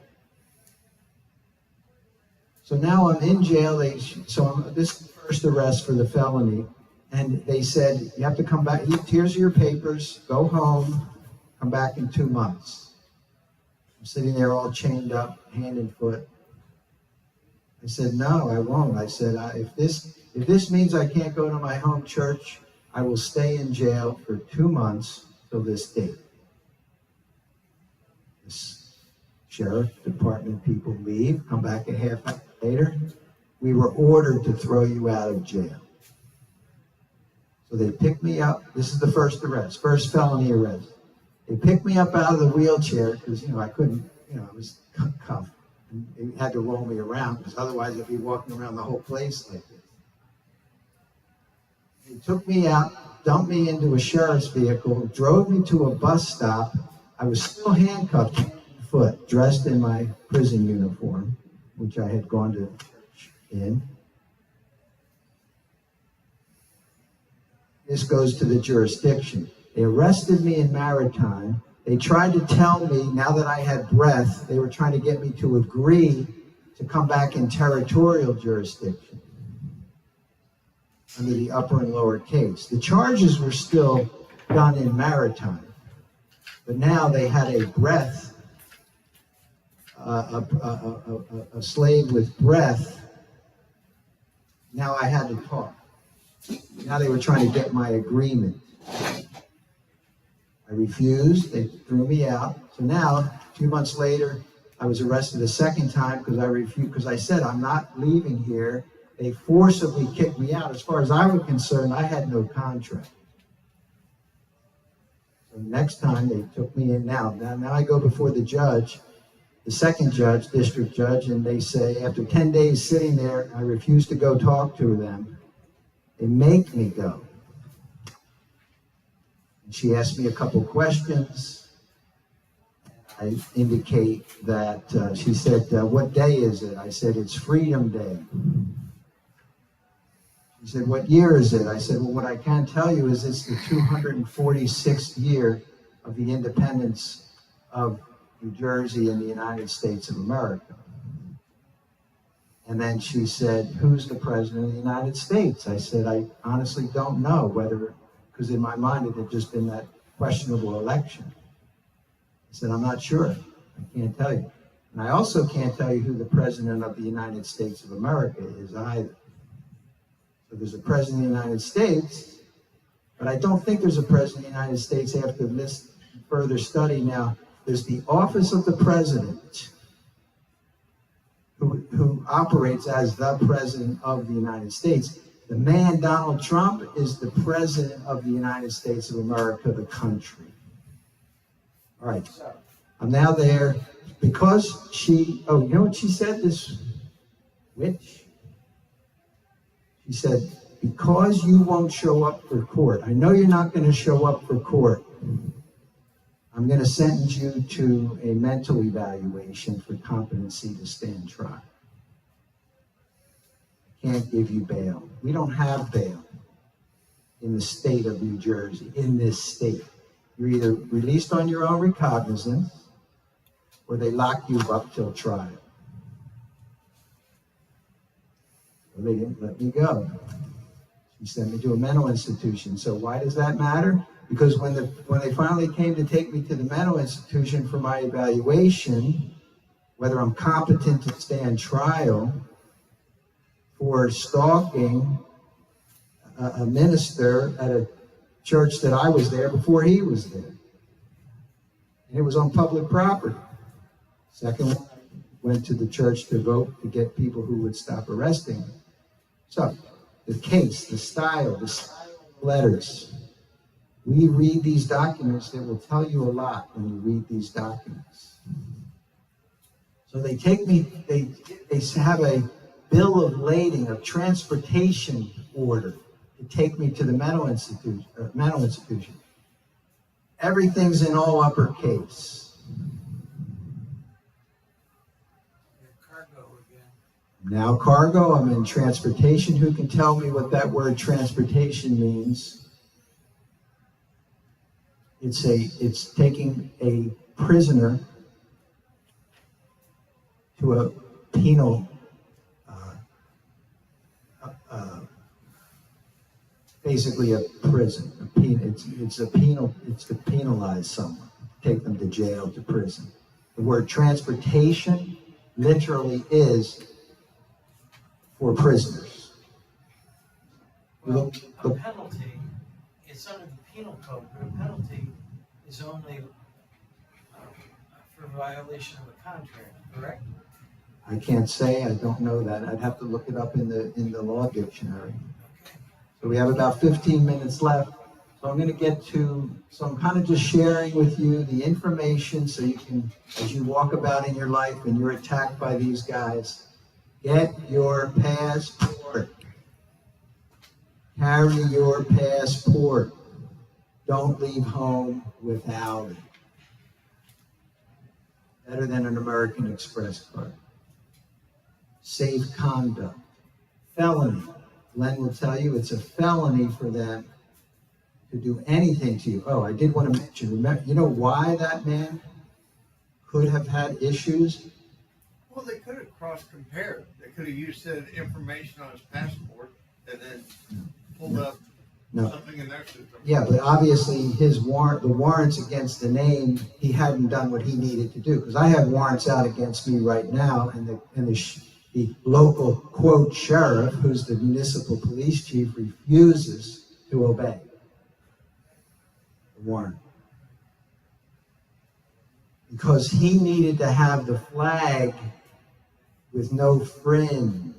So now I'm in jail. This is the first arrest for the felony. And they said, you have to come back. Here's your papers. Go home. Come back in 2 months. I'm sitting there all chained up, hand and foot. I said, no, I won't. I said, if this means I can't go to my home church, I will stay in jail for 2 months till this date. This sheriff department people leave, come back a half hour later. We were ordered to throw you out of jail. So they picked me up. This is the first arrest, first felony arrest. They picked me up out of the wheelchair because, I couldn't, I was cuffed. And they had to roll me around because otherwise I'd be walking around the whole place like this. They took me out, dumped me into a sheriff's vehicle, drove me to a bus stop. I was still handcuffed, hand and foot, dressed in my prison uniform, which I had gone to church in. This goes to the jurisdiction. They arrested me in maritime. They tried to tell me, now that I had breath, they were trying to get me to agree to come back in territorial jurisdiction under the upper and lower case. The charges were still done in maritime, but now they had a breath, a slave with breath. Now I had to talk. Now they were trying to get my agreement. I refused. They threw me out. So now, a few months later, I was arrested a second time because I refused, because I said, I'm not leaving here. They forcibly kicked me out. As far as I was concerned, I had no contract. So next time, they took me in now. Now I go before the judge, the second judge, district judge, and they say, after 10 days sitting there, I refuse to go talk to them. They make me go. And she asked me a couple questions. I indicate that, she said, what day is it? I said, it's Freedom Day. She said, what year is it? I said, well, what I can tell you is it's the 246th year of the independence of New Jersey and the United States of America. And then she said, who's the president of the United States? I said, I honestly don't know whether, because in my mind it had just been that questionable election. I said, I'm not sure. I can't tell you. And I also can't tell you who the president of the United States of America is either. So there's a president of the United States, but I don't think there's a president of the United States after this further study. Now, there's the office of the president, who operates as the president of the United States. The man, Donald Trump, is the president of the United States of America, the country. All right, so I'm now there because she, you know what she said, this witch? She said, because you won't show up for court, I know you're not going to show up for court, I'm going to sentence you to a mental evaluation for competency to stand trial. I can't give you bail. We don't have bail in the state of New Jersey, in this state. You're either released on your own recognizance or they lock you up till trial. Well, they didn't let me go. She sent me to a mental institution. So why does that matter? Because when they finally came to take me to the mental institution for my evaluation, whether I'm competent to stand trial for stalking a minister at a church that I was there before he was there. And it was on public property. Second one, went to the church to vote to get people who would stop arresting me. So, the case, the style letters. We read these documents, they will tell you a lot when you read these documents. So they take me, they have a bill of lading, a transportation order to take me to the mental institution. Everything's in all uppercase. Cargo again. Now cargo, I'm in transportation. Who can tell me what that word transportation means? It's taking a prisoner to a penal, basically a prison. It's to penalize someone, take them to jail, to prison. The word transportation literally is for prisoners. Well, a penalty is under the penal code, but a penalty is only for violation of a contract, correct? I can't say, I don't know that. I'd have to look it up in the law dictionary. So we have about 15 minutes left. So I'm going to get to, so I'm kind of just sharing with you the information so you can, as you walk about in your life and you're attacked by these guys, get your passport. Carry your passport. Don't leave home without it. Better than an American Express card. Safe conduct. Felony. Glenn will tell you it's a felony for them to do anything to you. Oh, I did want to mention, remember, you know why that man could have had issues? Well, they could have cross-compared. They could have used that information on his passport and then pulled up something in their system. Yeah, but obviously the warrants against the name, he hadn't done what he needed to do. Because I have warrants out against me right now, and the local, quote, sheriff, who's the municipal police chief, refuses to obey the warrant. Because he needed to have the flag with no fringe,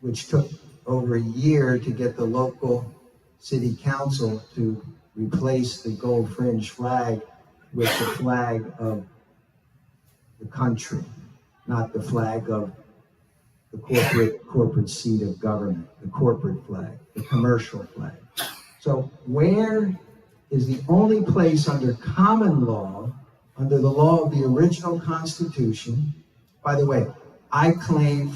which took over a year to get the local city council to replace the gold fringe flag with the flag of the country, not the flag of the corporate seat of government, the corporate flag, the commercial flag. So where is the only place under common law, under the law of the original Constitution? By the way, I claim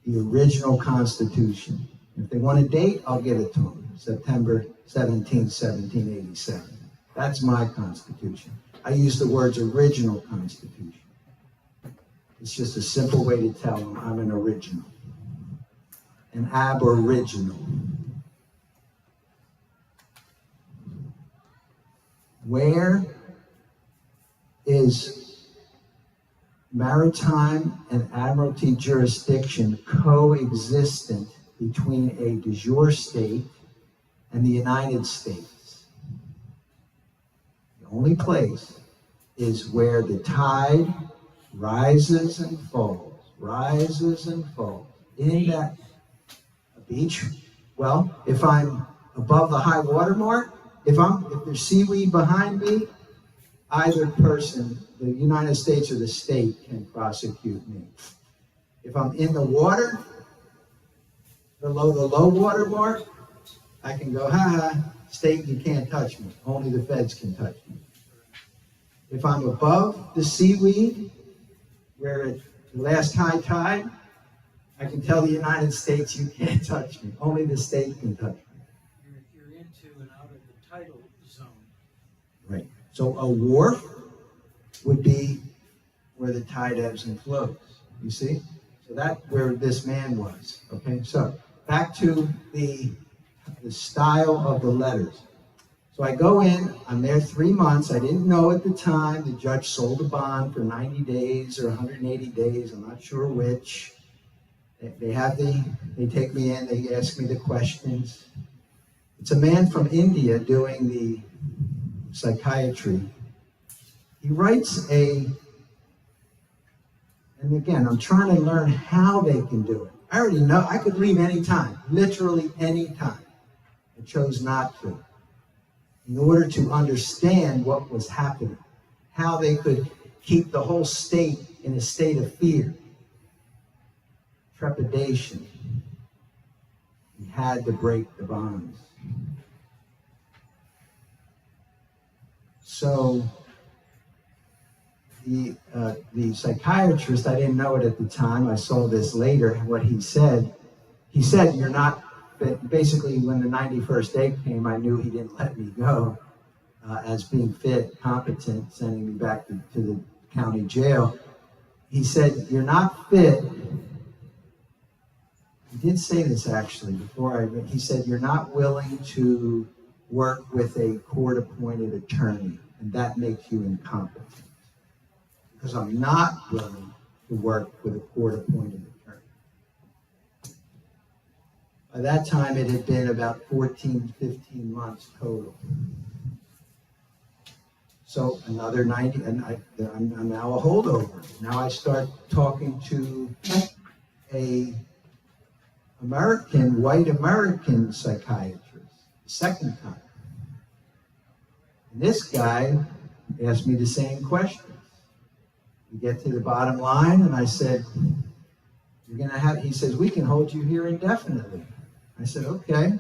the original Constitution. If they want a date, I'll give it to them. September 17, 1787. That's my Constitution. I use the words original Constitution. It's just a simple way to tell them I'm an original, an aboriginal. Where is maritime and admiralty jurisdiction coexistent between a de jure state and the United States? The only place is where the tide rises and falls, in that beach. Well, if I'm above the high water mark, if there's seaweed behind me, either person, the United States or the state, can prosecute me. If I'm in the water, below the low water mark, I can go, state, you can't touch me. Only the feds can touch me. If I'm above the seaweed, where at the last high tide, I can tell the United States, you can't touch me. Only the state can touch me. You're into and out of the tidal zone. Right. So a wharf would be where the tide ebbs and flows. You see? So that's where this man was. Okay. So back to the style of the letters. So I go in, I'm there 3 months. I didn't know at the time. The judge sold a bond for 90 days or 180 days. I'm not sure which. They take me in, they ask me the questions. It's a man from India doing the psychiatry. He writes and again, I'm trying to learn how they can do it. I already know, I could leave anytime, literally anytime. I chose not to, in order to understand what was happening, how they could keep the whole state in a state of fear, trepidation. He had to break the bonds. So the psychiatrist, I didn't know it at the time, I saw this later, what he said, you're not, basically when the 91st day came, I knew he didn't let me go as being fit, competent, sending me back to the county jail. He said, you're not fit. He did say this actually he said, you're not willing to work with a court-appointed attorney, and that makes you incompetent. Because I'm not willing to work with a court-appointed attorney. By that time, it had been about 14, 15 months total. So another 90, and I'm now a holdover. Now I start talking to a white American psychiatrist, the second time. And this guy asked me the same questions. We get to the bottom line, and I said, he says, we can hold you here indefinitely. I said, okay.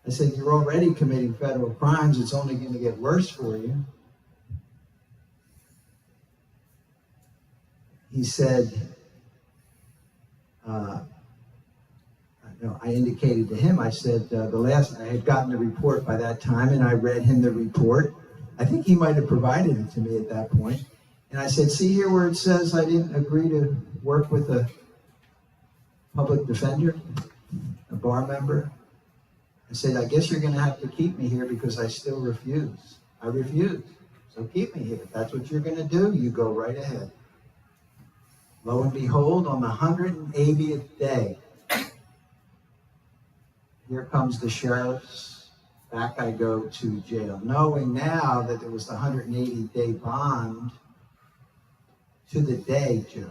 I said, you're already committing federal crimes. It's only going to get worse for you. He said, I indicated to him, I said, I had gotten the report by that time, and I read him the report. I think he might have provided it to me at that point. And I said, see here where it says I didn't agree to work with a public defender, a bar member? I said, I guess you're going to have to keep me here because I still refuse. I refuse. So keep me here. If that's what you're going to do, you go right ahead. Lo and behold, on the 180th day, here comes the sheriff's. Back I go to jail, knowing now that there was the 180-day bond to the day, Joe.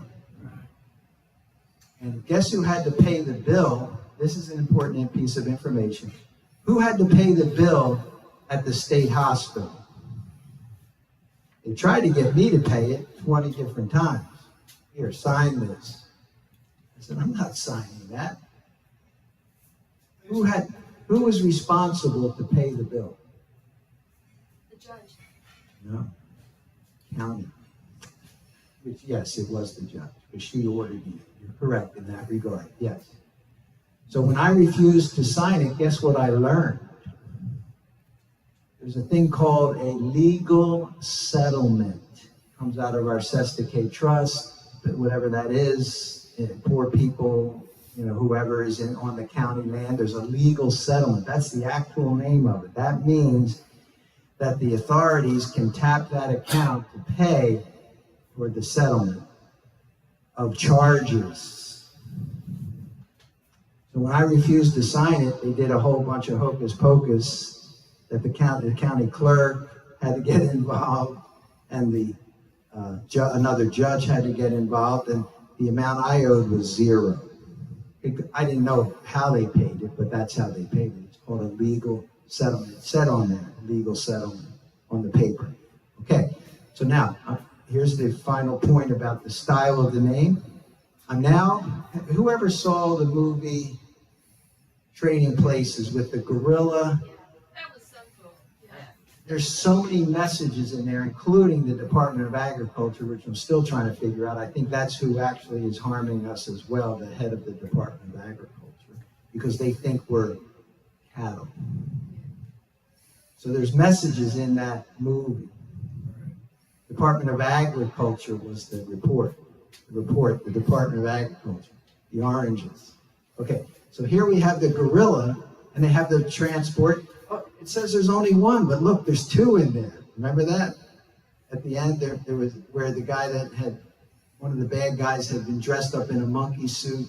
And guess who had to pay the bill? This is an important piece of information. Who had to pay the bill at the state hospital? They tried to get me to pay it 20 different times. Here, sign this. I said, I'm not signing that. Who was responsible to pay the bill? The judge. No. County. Which, yes, it was the judge, but she ordered me. You're correct in that regard, yes. So when I refused to sign it, guess what I learned? There's a thing called a legal settlement. It comes out of our Sesticate Trust, whatever that is, poor people, whoever is on the county land, there's a legal settlement. That's the actual name of it. That means that the authorities can tap that account to pay for the settlement of charges. So when I refused to sign it, they did a whole bunch of hocus pocus that the county clerk had to get involved, and another judge had to get involved, and the amount I owed was zero. I didn't know how they paid it, but that's how they paid it. It's called a legal settlement. It said on there, legal settlement on the paper. Okay, so now, here's the final point about the style of the name. Whoever saw the movie trading places with the gorilla. That was so cool. Yeah. There's so many messages in there, including the Department of Agriculture, which I'm still trying to figure out. I think that's who actually is harming us as well, the head of the Department of Agriculture, because they think we're cattle. So there's messages in that movie. Department of Agriculture was the report, the Department of Agriculture, the oranges. Okay, so here we have the gorilla, and they have the transport. Oh, it says there's only one, but look, there's two in there. Remember that? At the end, there was where the guy that had, one of the bad guys had been dressed up in a monkey suit.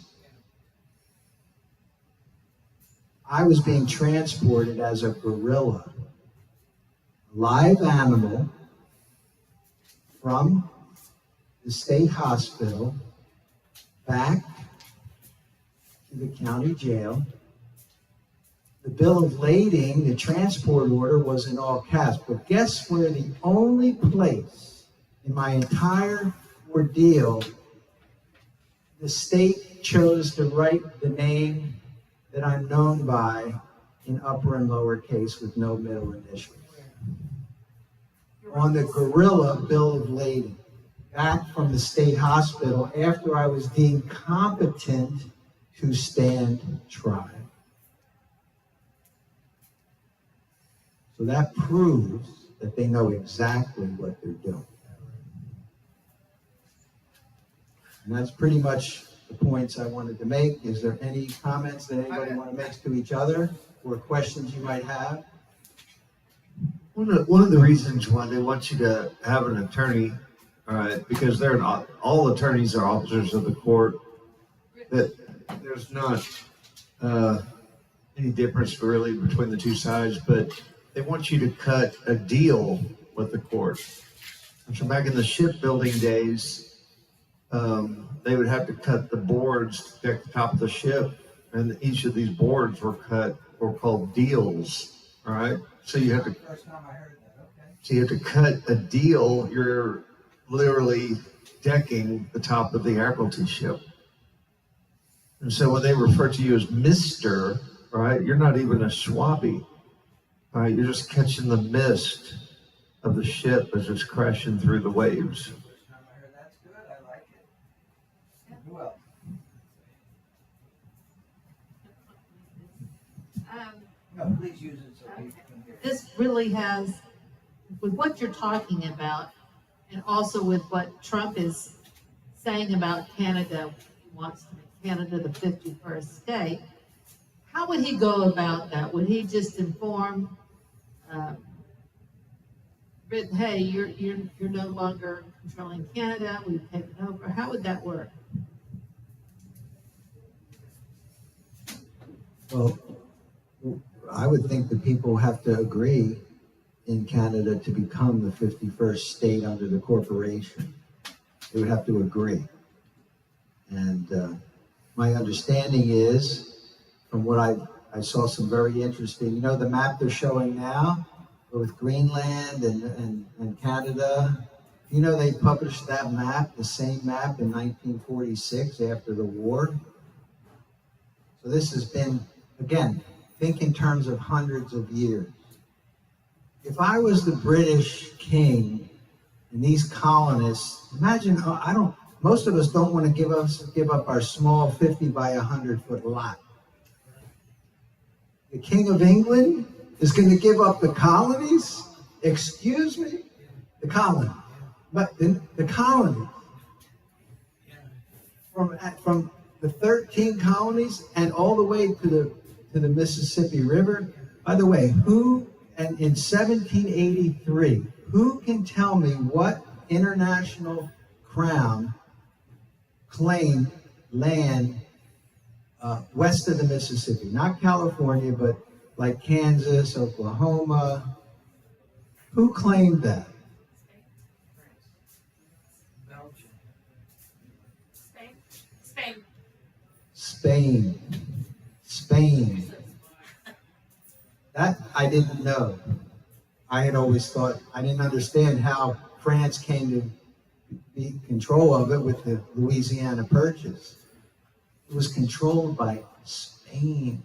I was being transported as a gorilla, a live animal, from the state hospital back to the county jail. The bill of lading, the transport order, was in all caps. But guess where the only place in my entire ordeal the state chose to write the name that I'm known by in upper and lower case with no middle initials? On the gorilla bill of lading, back from the state hospital after I was deemed competent to stand trial. So that proves that they know exactly what they're doing. And that's pretty much the points I wanted to make. Is there any comments that anybody want to make to each other or questions you might have? One of the reasons why they want you to have an attorney, all right, because they're not, all attorneys are officers of the court, that there's not any difference really between the two sides, but they want you to cut a deal with the court. So back in the shipbuilding days, they would have to cut the boards to deck the top of the ship, and each of these boards were called deals, all right? So you have to, First time I heard that, okay. so you have to cut a deal. You're literally decking the top of the Admiralty ship. And so when they refer to you as Mr., right, you're not even a swabby, right? You're just catching the mist of the ship as it's crashing through the waves. First time I heard that's good, I like it. Who else? No, please use it so people can hear. This really has, with what you're talking about, and also with what Trump is saying about Canada, he wants to make Canada the 51st state. How would he go about that? Would he just inform Britain, hey, you're no longer controlling Canada, we've taken over? How would that work? Well, I would think the people have to agree in Canada to become the 51st state under the corporation. They would have to agree. And my understanding is, from what I saw some very interesting, you know the map they're showing now with Greenland and Canada? You know they published that map, the same map in 1946 after the war. So this has been, again, think in terms of hundreds of years. If I was the British king and these colonists, imagine, most of us don't want to give up our small 50 by 100 foot lot. The King of England is going to give up the colonies? Excuse me? The colony. But the colony. From the 13 colonies and all the way to the Mississippi River. By the way, in 1783, who can tell me what international crown claimed land west of the Mississippi? Not California, but like Kansas, Oklahoma. Who claimed that? Belgium. Spain. That I didn't know. I had always thought, I didn't understand how France came to be in control of it with the Louisiana Purchase. It was controlled by Spain.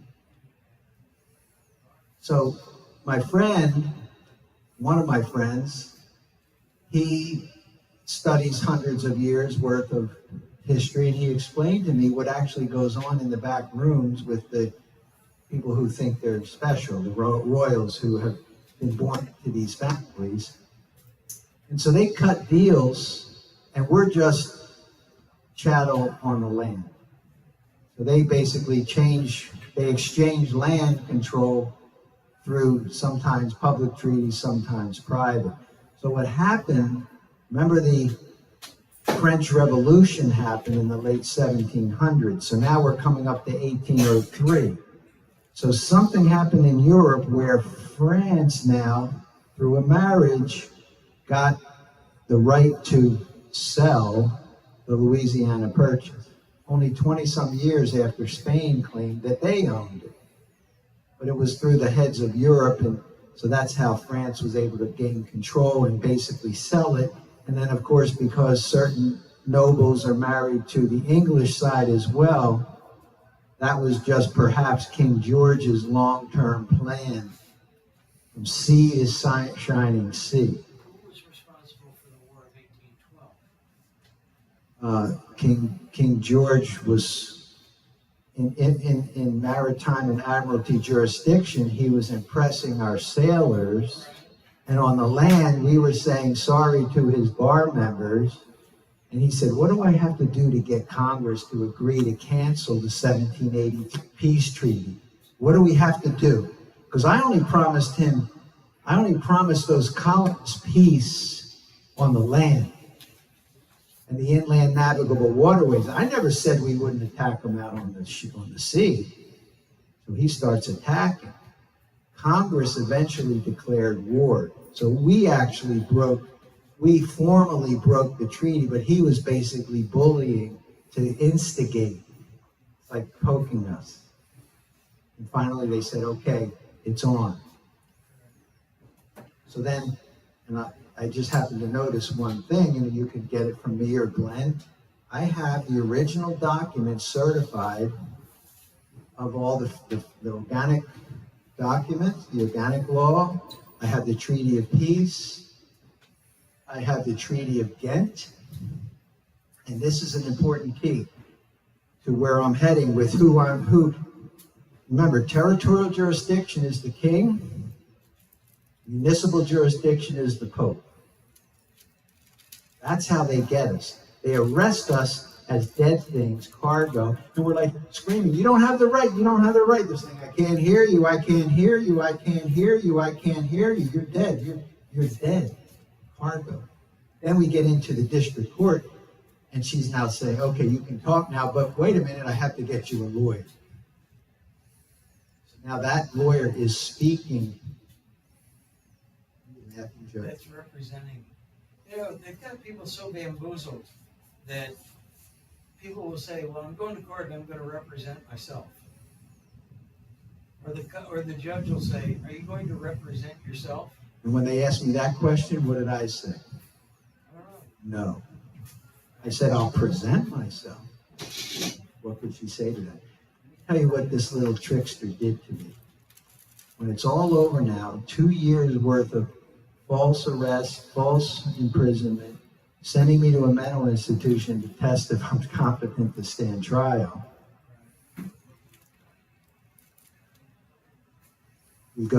So my friend, one of my friends, he studies hundreds of years worth of history, and he explained to me what actually goes on in the back rooms with the people who think they're special, the royals who have been born to these families. And so they cut deals, and we're just chattel on the land. So they basically exchange land control through sometimes public treaties, sometimes private. So what happened, remember the French Revolution happened in the late 1700s. So now we're coming up to 1803. So something happened in Europe where France now, through a marriage, got the right to sell the Louisiana Purchase. Only 20-some years after Spain claimed that they owned it. But it was through the heads of Europe, and so that's how France was able to gain control and basically sell it. And then, of course, because certain nobles are married to the English side as well, that was just perhaps King George's long-term plan from sea to shining sea. Who was responsible for the War of 1812? King George was in maritime and admiralty jurisdiction. He was impressing our sailors, and on the land we were saying sorry to his bar members. And he said, "What do I have to do to get Congress to agree to cancel the 1783 peace treaty? What do we have to do? Because I only promised those colonies peace on the land and the inland navigable waterways. I never said we wouldn't attack them out on the sea." So he starts attacking. Congress eventually declared war. So we formally broke the treaty, but he was basically bullying to instigate, like poking us. And finally they said, okay, it's on. So then, and I just happened to notice one thing, and you can get it from me or Glenn. I have the original document certified of all the organic documents, the organic law. I have the Treaty of Peace. I have the Treaty of Ghent. And this is an important key to where I'm heading with who. Remember, territorial jurisdiction is the king. Municipal jurisdiction is the Pope. That's how they get us. They arrest us as dead things, cargo, and we're like screaming, "You don't have the right, you don't have the right." They're saying, "I can't hear you, I can't hear you, I can't hear you, I can't hear you. You're dead, you're dead, cargo." Then we get into the district court, and she's now saying, "Okay, you can talk now, but wait a minute, I have to get you a lawyer." So now that lawyer is speaking. That's representing. You know, they've got people so bamboozled that people will say, "Well, I'm going to court and I'm going to represent myself." Or the judge will say, "Are you going to represent yourself?" And when they asked me that question, what did I say? I don't know. No. I said, "I'll present myself." What could she say to that? Let me tell you what this little trickster did to me. When it's all over now, 2 years worth of false arrest, false imprisonment, sending me to a mental institution to test if I'm competent to stand trial. And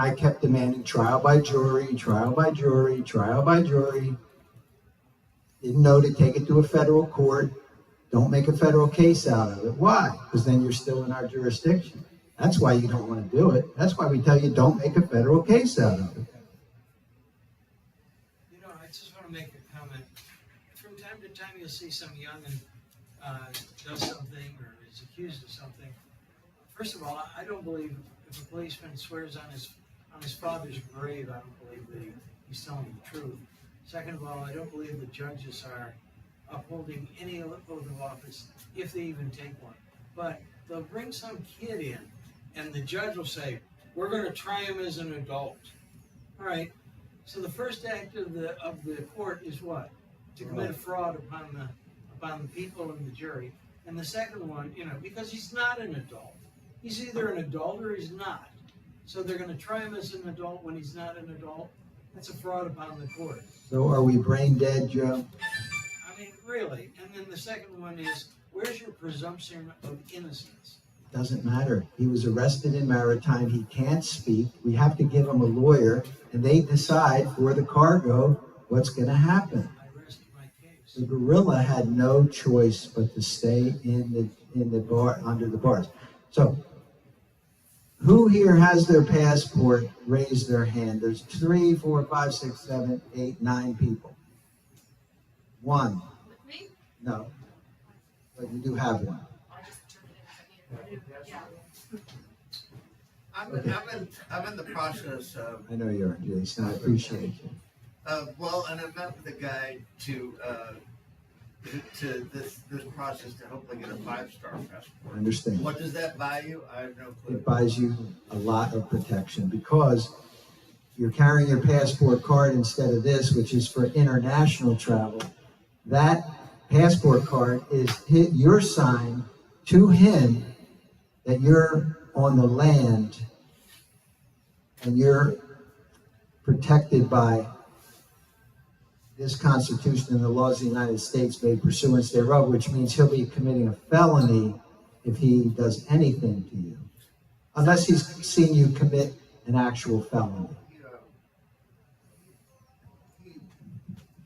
I kept demanding trial by jury, trial by jury, trial by jury. Didn't know to take it to a federal court. Don't make a federal case out of it. Why? Because then you're still in our jurisdiction. That's why you don't want to do it. That's why we tell you don't make a federal case out of it. You know, I just want to make a comment. From time to time, you'll see some young'un does something or is accused of something. First of all, I don't believe if a policeman swears on his father's grave, I don't believe that he's telling the truth. Second of all, I don't believe the judges are upholding any oath of office if they even take one. But they'll bring some kid in, and the judge will say, "We're going to try him as an adult." All right. So the first act of the court is what? To commit a fraud upon the people and the jury. And the second one, because he's not an adult. He's either an adult or he's not. So they're gonna try him as an adult when he's not an adult. That's a fraud upon the court. So are we brain dead, Joe? I mean, really. And then the second one is, where's your presumption of innocence? Doesn't matter. He was arrested in Maritime. He can't speak. We have to give him a lawyer, and they decide for the cargo what's going to happen. I rest my case. The gorilla had no choice but to stay in the bar, under the bars. So, who here has their passport? Raise their hand. There's 3, 4, 5, 6, 7, 8, 9 people. 1. With me? No. But you do have one. I just turned it in. Yeah. I'm in the process of, I know you are, Jason. I appreciate you. well, and I met with a guy to this process to hopefully get a 5-star I passport. understand. What does that buy you? I have no clue. It buys you a lot of protection because you're carrying your passport card instead of this, which is for international travel. That passport card is your sign to him that you're on the land and you're protected by this Constitution and the laws of the United States made pursuant thereof, which means he'll be committing a felony if he does anything to you, unless he's seen you commit an actual felony.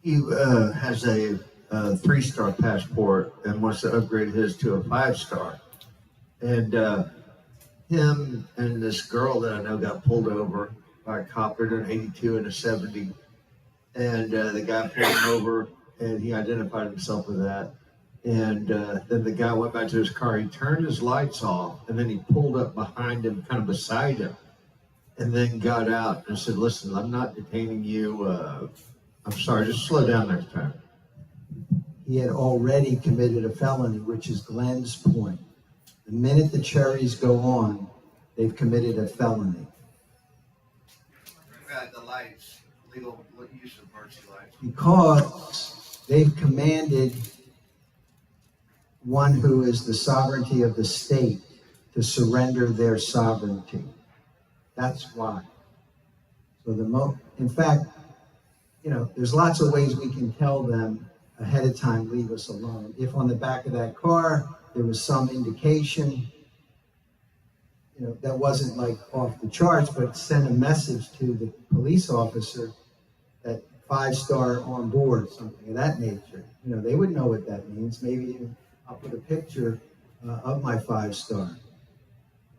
He has a 3-star passport and wants to upgrade his to a 5-star. And him and this girl that I know got pulled over by a cop. They're doing 82 and a 70. And the guy pulled him over, and he identified himself with that. And then the guy went back to his car. He turned his lights off, and then he pulled up behind him, kind of beside him, and then got out and said, "Listen, I'm not detaining you. I'm sorry, just slow down next time." He had already committed a felony, which is Glenn's point. The minute the cherries go on, they've committed a felony. The lights, legal use of emergency lights. Because they've commanded one who is the sovereignty of the state to surrender their sovereignty. That's why. So in fact, there's lots of ways we can tell them ahead of time, leave us alone. If on the back of that car, there was some indication, that wasn't like off the charts, but send a message to the police officer that 5-star on board, something of that nature. They would know what that means. Maybe even I'll put a picture of my 5-star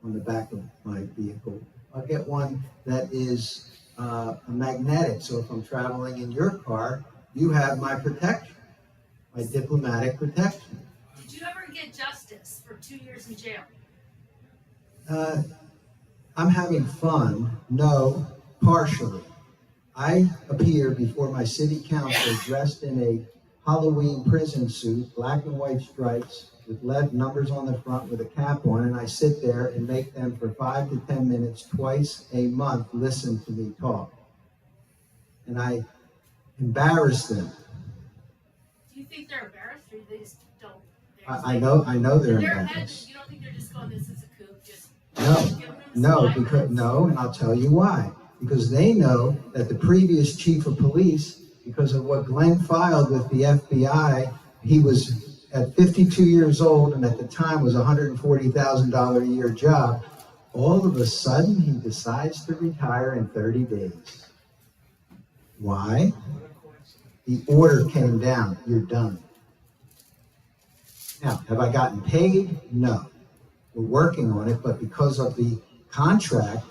on the back of my vehicle. I'll get one that is a magnetic. So if I'm traveling in your car, you have my protection, my diplomatic protection. Did you ever get justice for 2 years in jail? I'm having fun. No, partially. I appeared before my city council dressed in a Halloween prison suit, black and white stripes, with lead numbers on the front with a cap on, and I sit there and make them for 5 to 10 minutes twice a month listen to me talk. And I embarrass them. Do you think they're embarrassed, or they just don't? I know they're They're embarrassed. You don't think they're just going, this is a coup, just No, giving them some no, license? and I'll tell you why. Because they know that the previous chief of police, because of what Glenn filed with the FBI, he was at 52 years old, and at the time was a $140,000 a year job. All of a sudden, he decides to retire in 30 days. Why? The order came down. You're done. Now, have I gotten paid? No. We're working on it, but because of the contract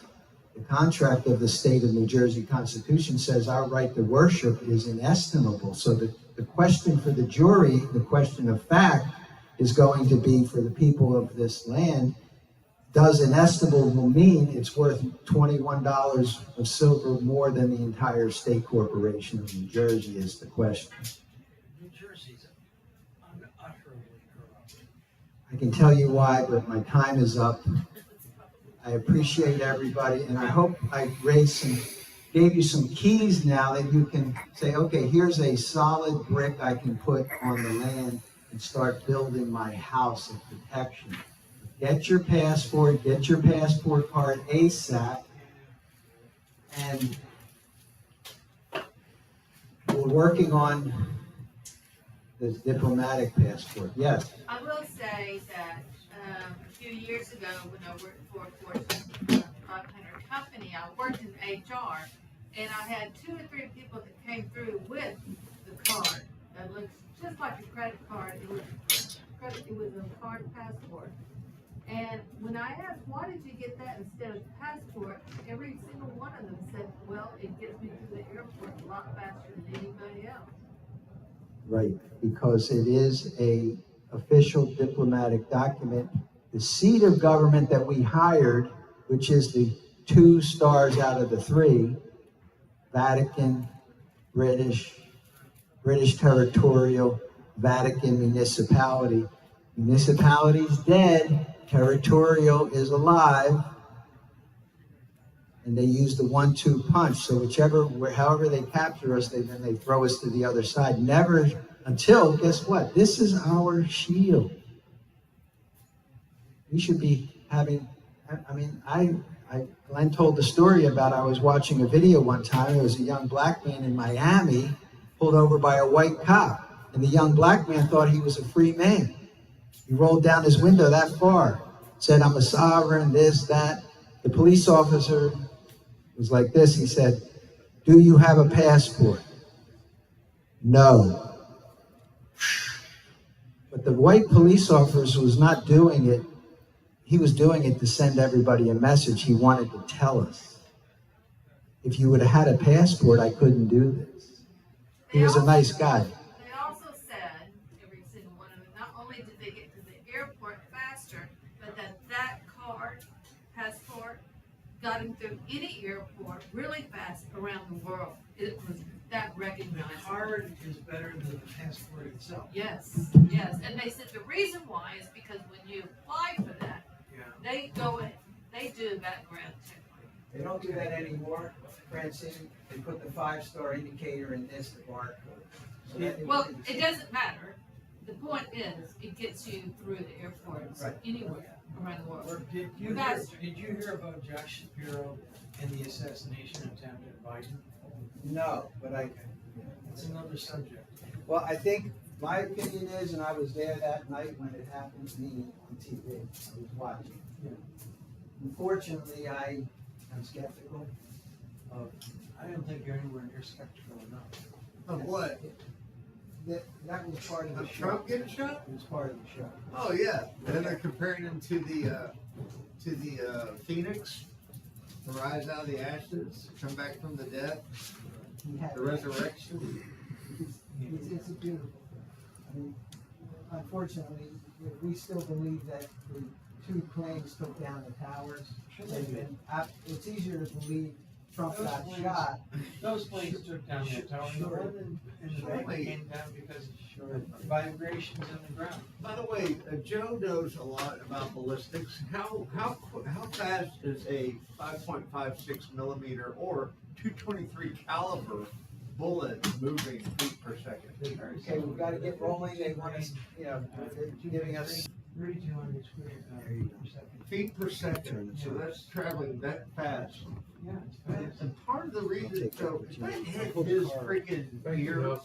of the state of New Jersey Constitution says our right to worship is inestimable. So the question for the jury, the question of fact, is going to be for the people of this land, does inestimable mean it's worth $21 of silver more than the entire state corporation of New Jersey is the question. New Jersey's utterly corrupt. I can tell you why, but my time is up. I appreciate everybody, and I hope I gave you some keys now that you can say, okay, here's a solid brick I can put on the land and start building my house of protection. get your passport card ASAP. And we're working on the diplomatic passport. Yes. I will say that, a few years ago, when I worked for a Fortune 500 company, I worked in HR, and I had 2 or 3 people that came through with the card that looks just like a credit card. It was a card passport. And when I asked, why did you get that instead of the passport, every single one of them said, well, it gets me to the airport a lot faster than anybody else. Right, because it is a official diplomatic document. The seat of government that we hired, which is the 2 stars out of the 3, Vatican, British territorial, Vatican municipality. Municipality's dead, territorial is alive, and they use the 1-2 punch. So however they capture us, then they throw us to the other side. Never until, guess what? This is our shield. We should be having, Glenn told the story about I was watching a video one time. There was a young black man in Miami pulled over by a white cop, and the young black man thought he was a free man. He rolled down his window that far, said, I'm a sovereign, this, that. The police officer was like this. He said, do you have a passport? No. But the white police officer was not doing it. He was doing it to send everybody a message. He wanted to tell us, if you would have had a passport, I couldn't do this. He was a nice guy. They also said, every single one of them, not only did they get to the airport faster, but that card, passport, got them through any airport really fast around the world. It was that recognized. The card is better than the passport itself. Yes, yes. And they said the reason why is because when you apply for that, Yeah. they go in, they do a background check. They don't do that anymore, Francine. They put the 5-star indicator in this, the barcode. So that- Well, it doesn't matter. The point is, it gets you through the airports Right. anywhere around the world. Or did you hear about Josh Shapiro and the assassination attempt at Biden? No, but It's another subject. well, I think my opinion is, and I was there that night when it happened to me on TV. I was watching. Yeah. Unfortunately, I'm skeptical of I don't think you're anywhere near skeptical enough. Of what? that was part of the Of show. Trump getting shot? It was part of the show. Oh, yeah. And they're comparing him to the Phoenix, the rise out of the ashes, come back from the dead, He had the resurrection. It's beautiful. I mean, unfortunately, we still believe that the 2 planes took down the towers. It's easier to believe Trump got shot. Those planes took down that tower. The one in the bank came down because of vibrations in the ground. By the way, Joe knows a lot about ballistics. How fast is a 5.56 millimeter or 223 caliber bullet moving feet per second? Okay, we've got to get rolling. They want us, they're giving us 3,200 square per second. Feet per second. So that's traveling that fast. Yeah, it's fast. And part of the reason, so if that hit his freaking ear,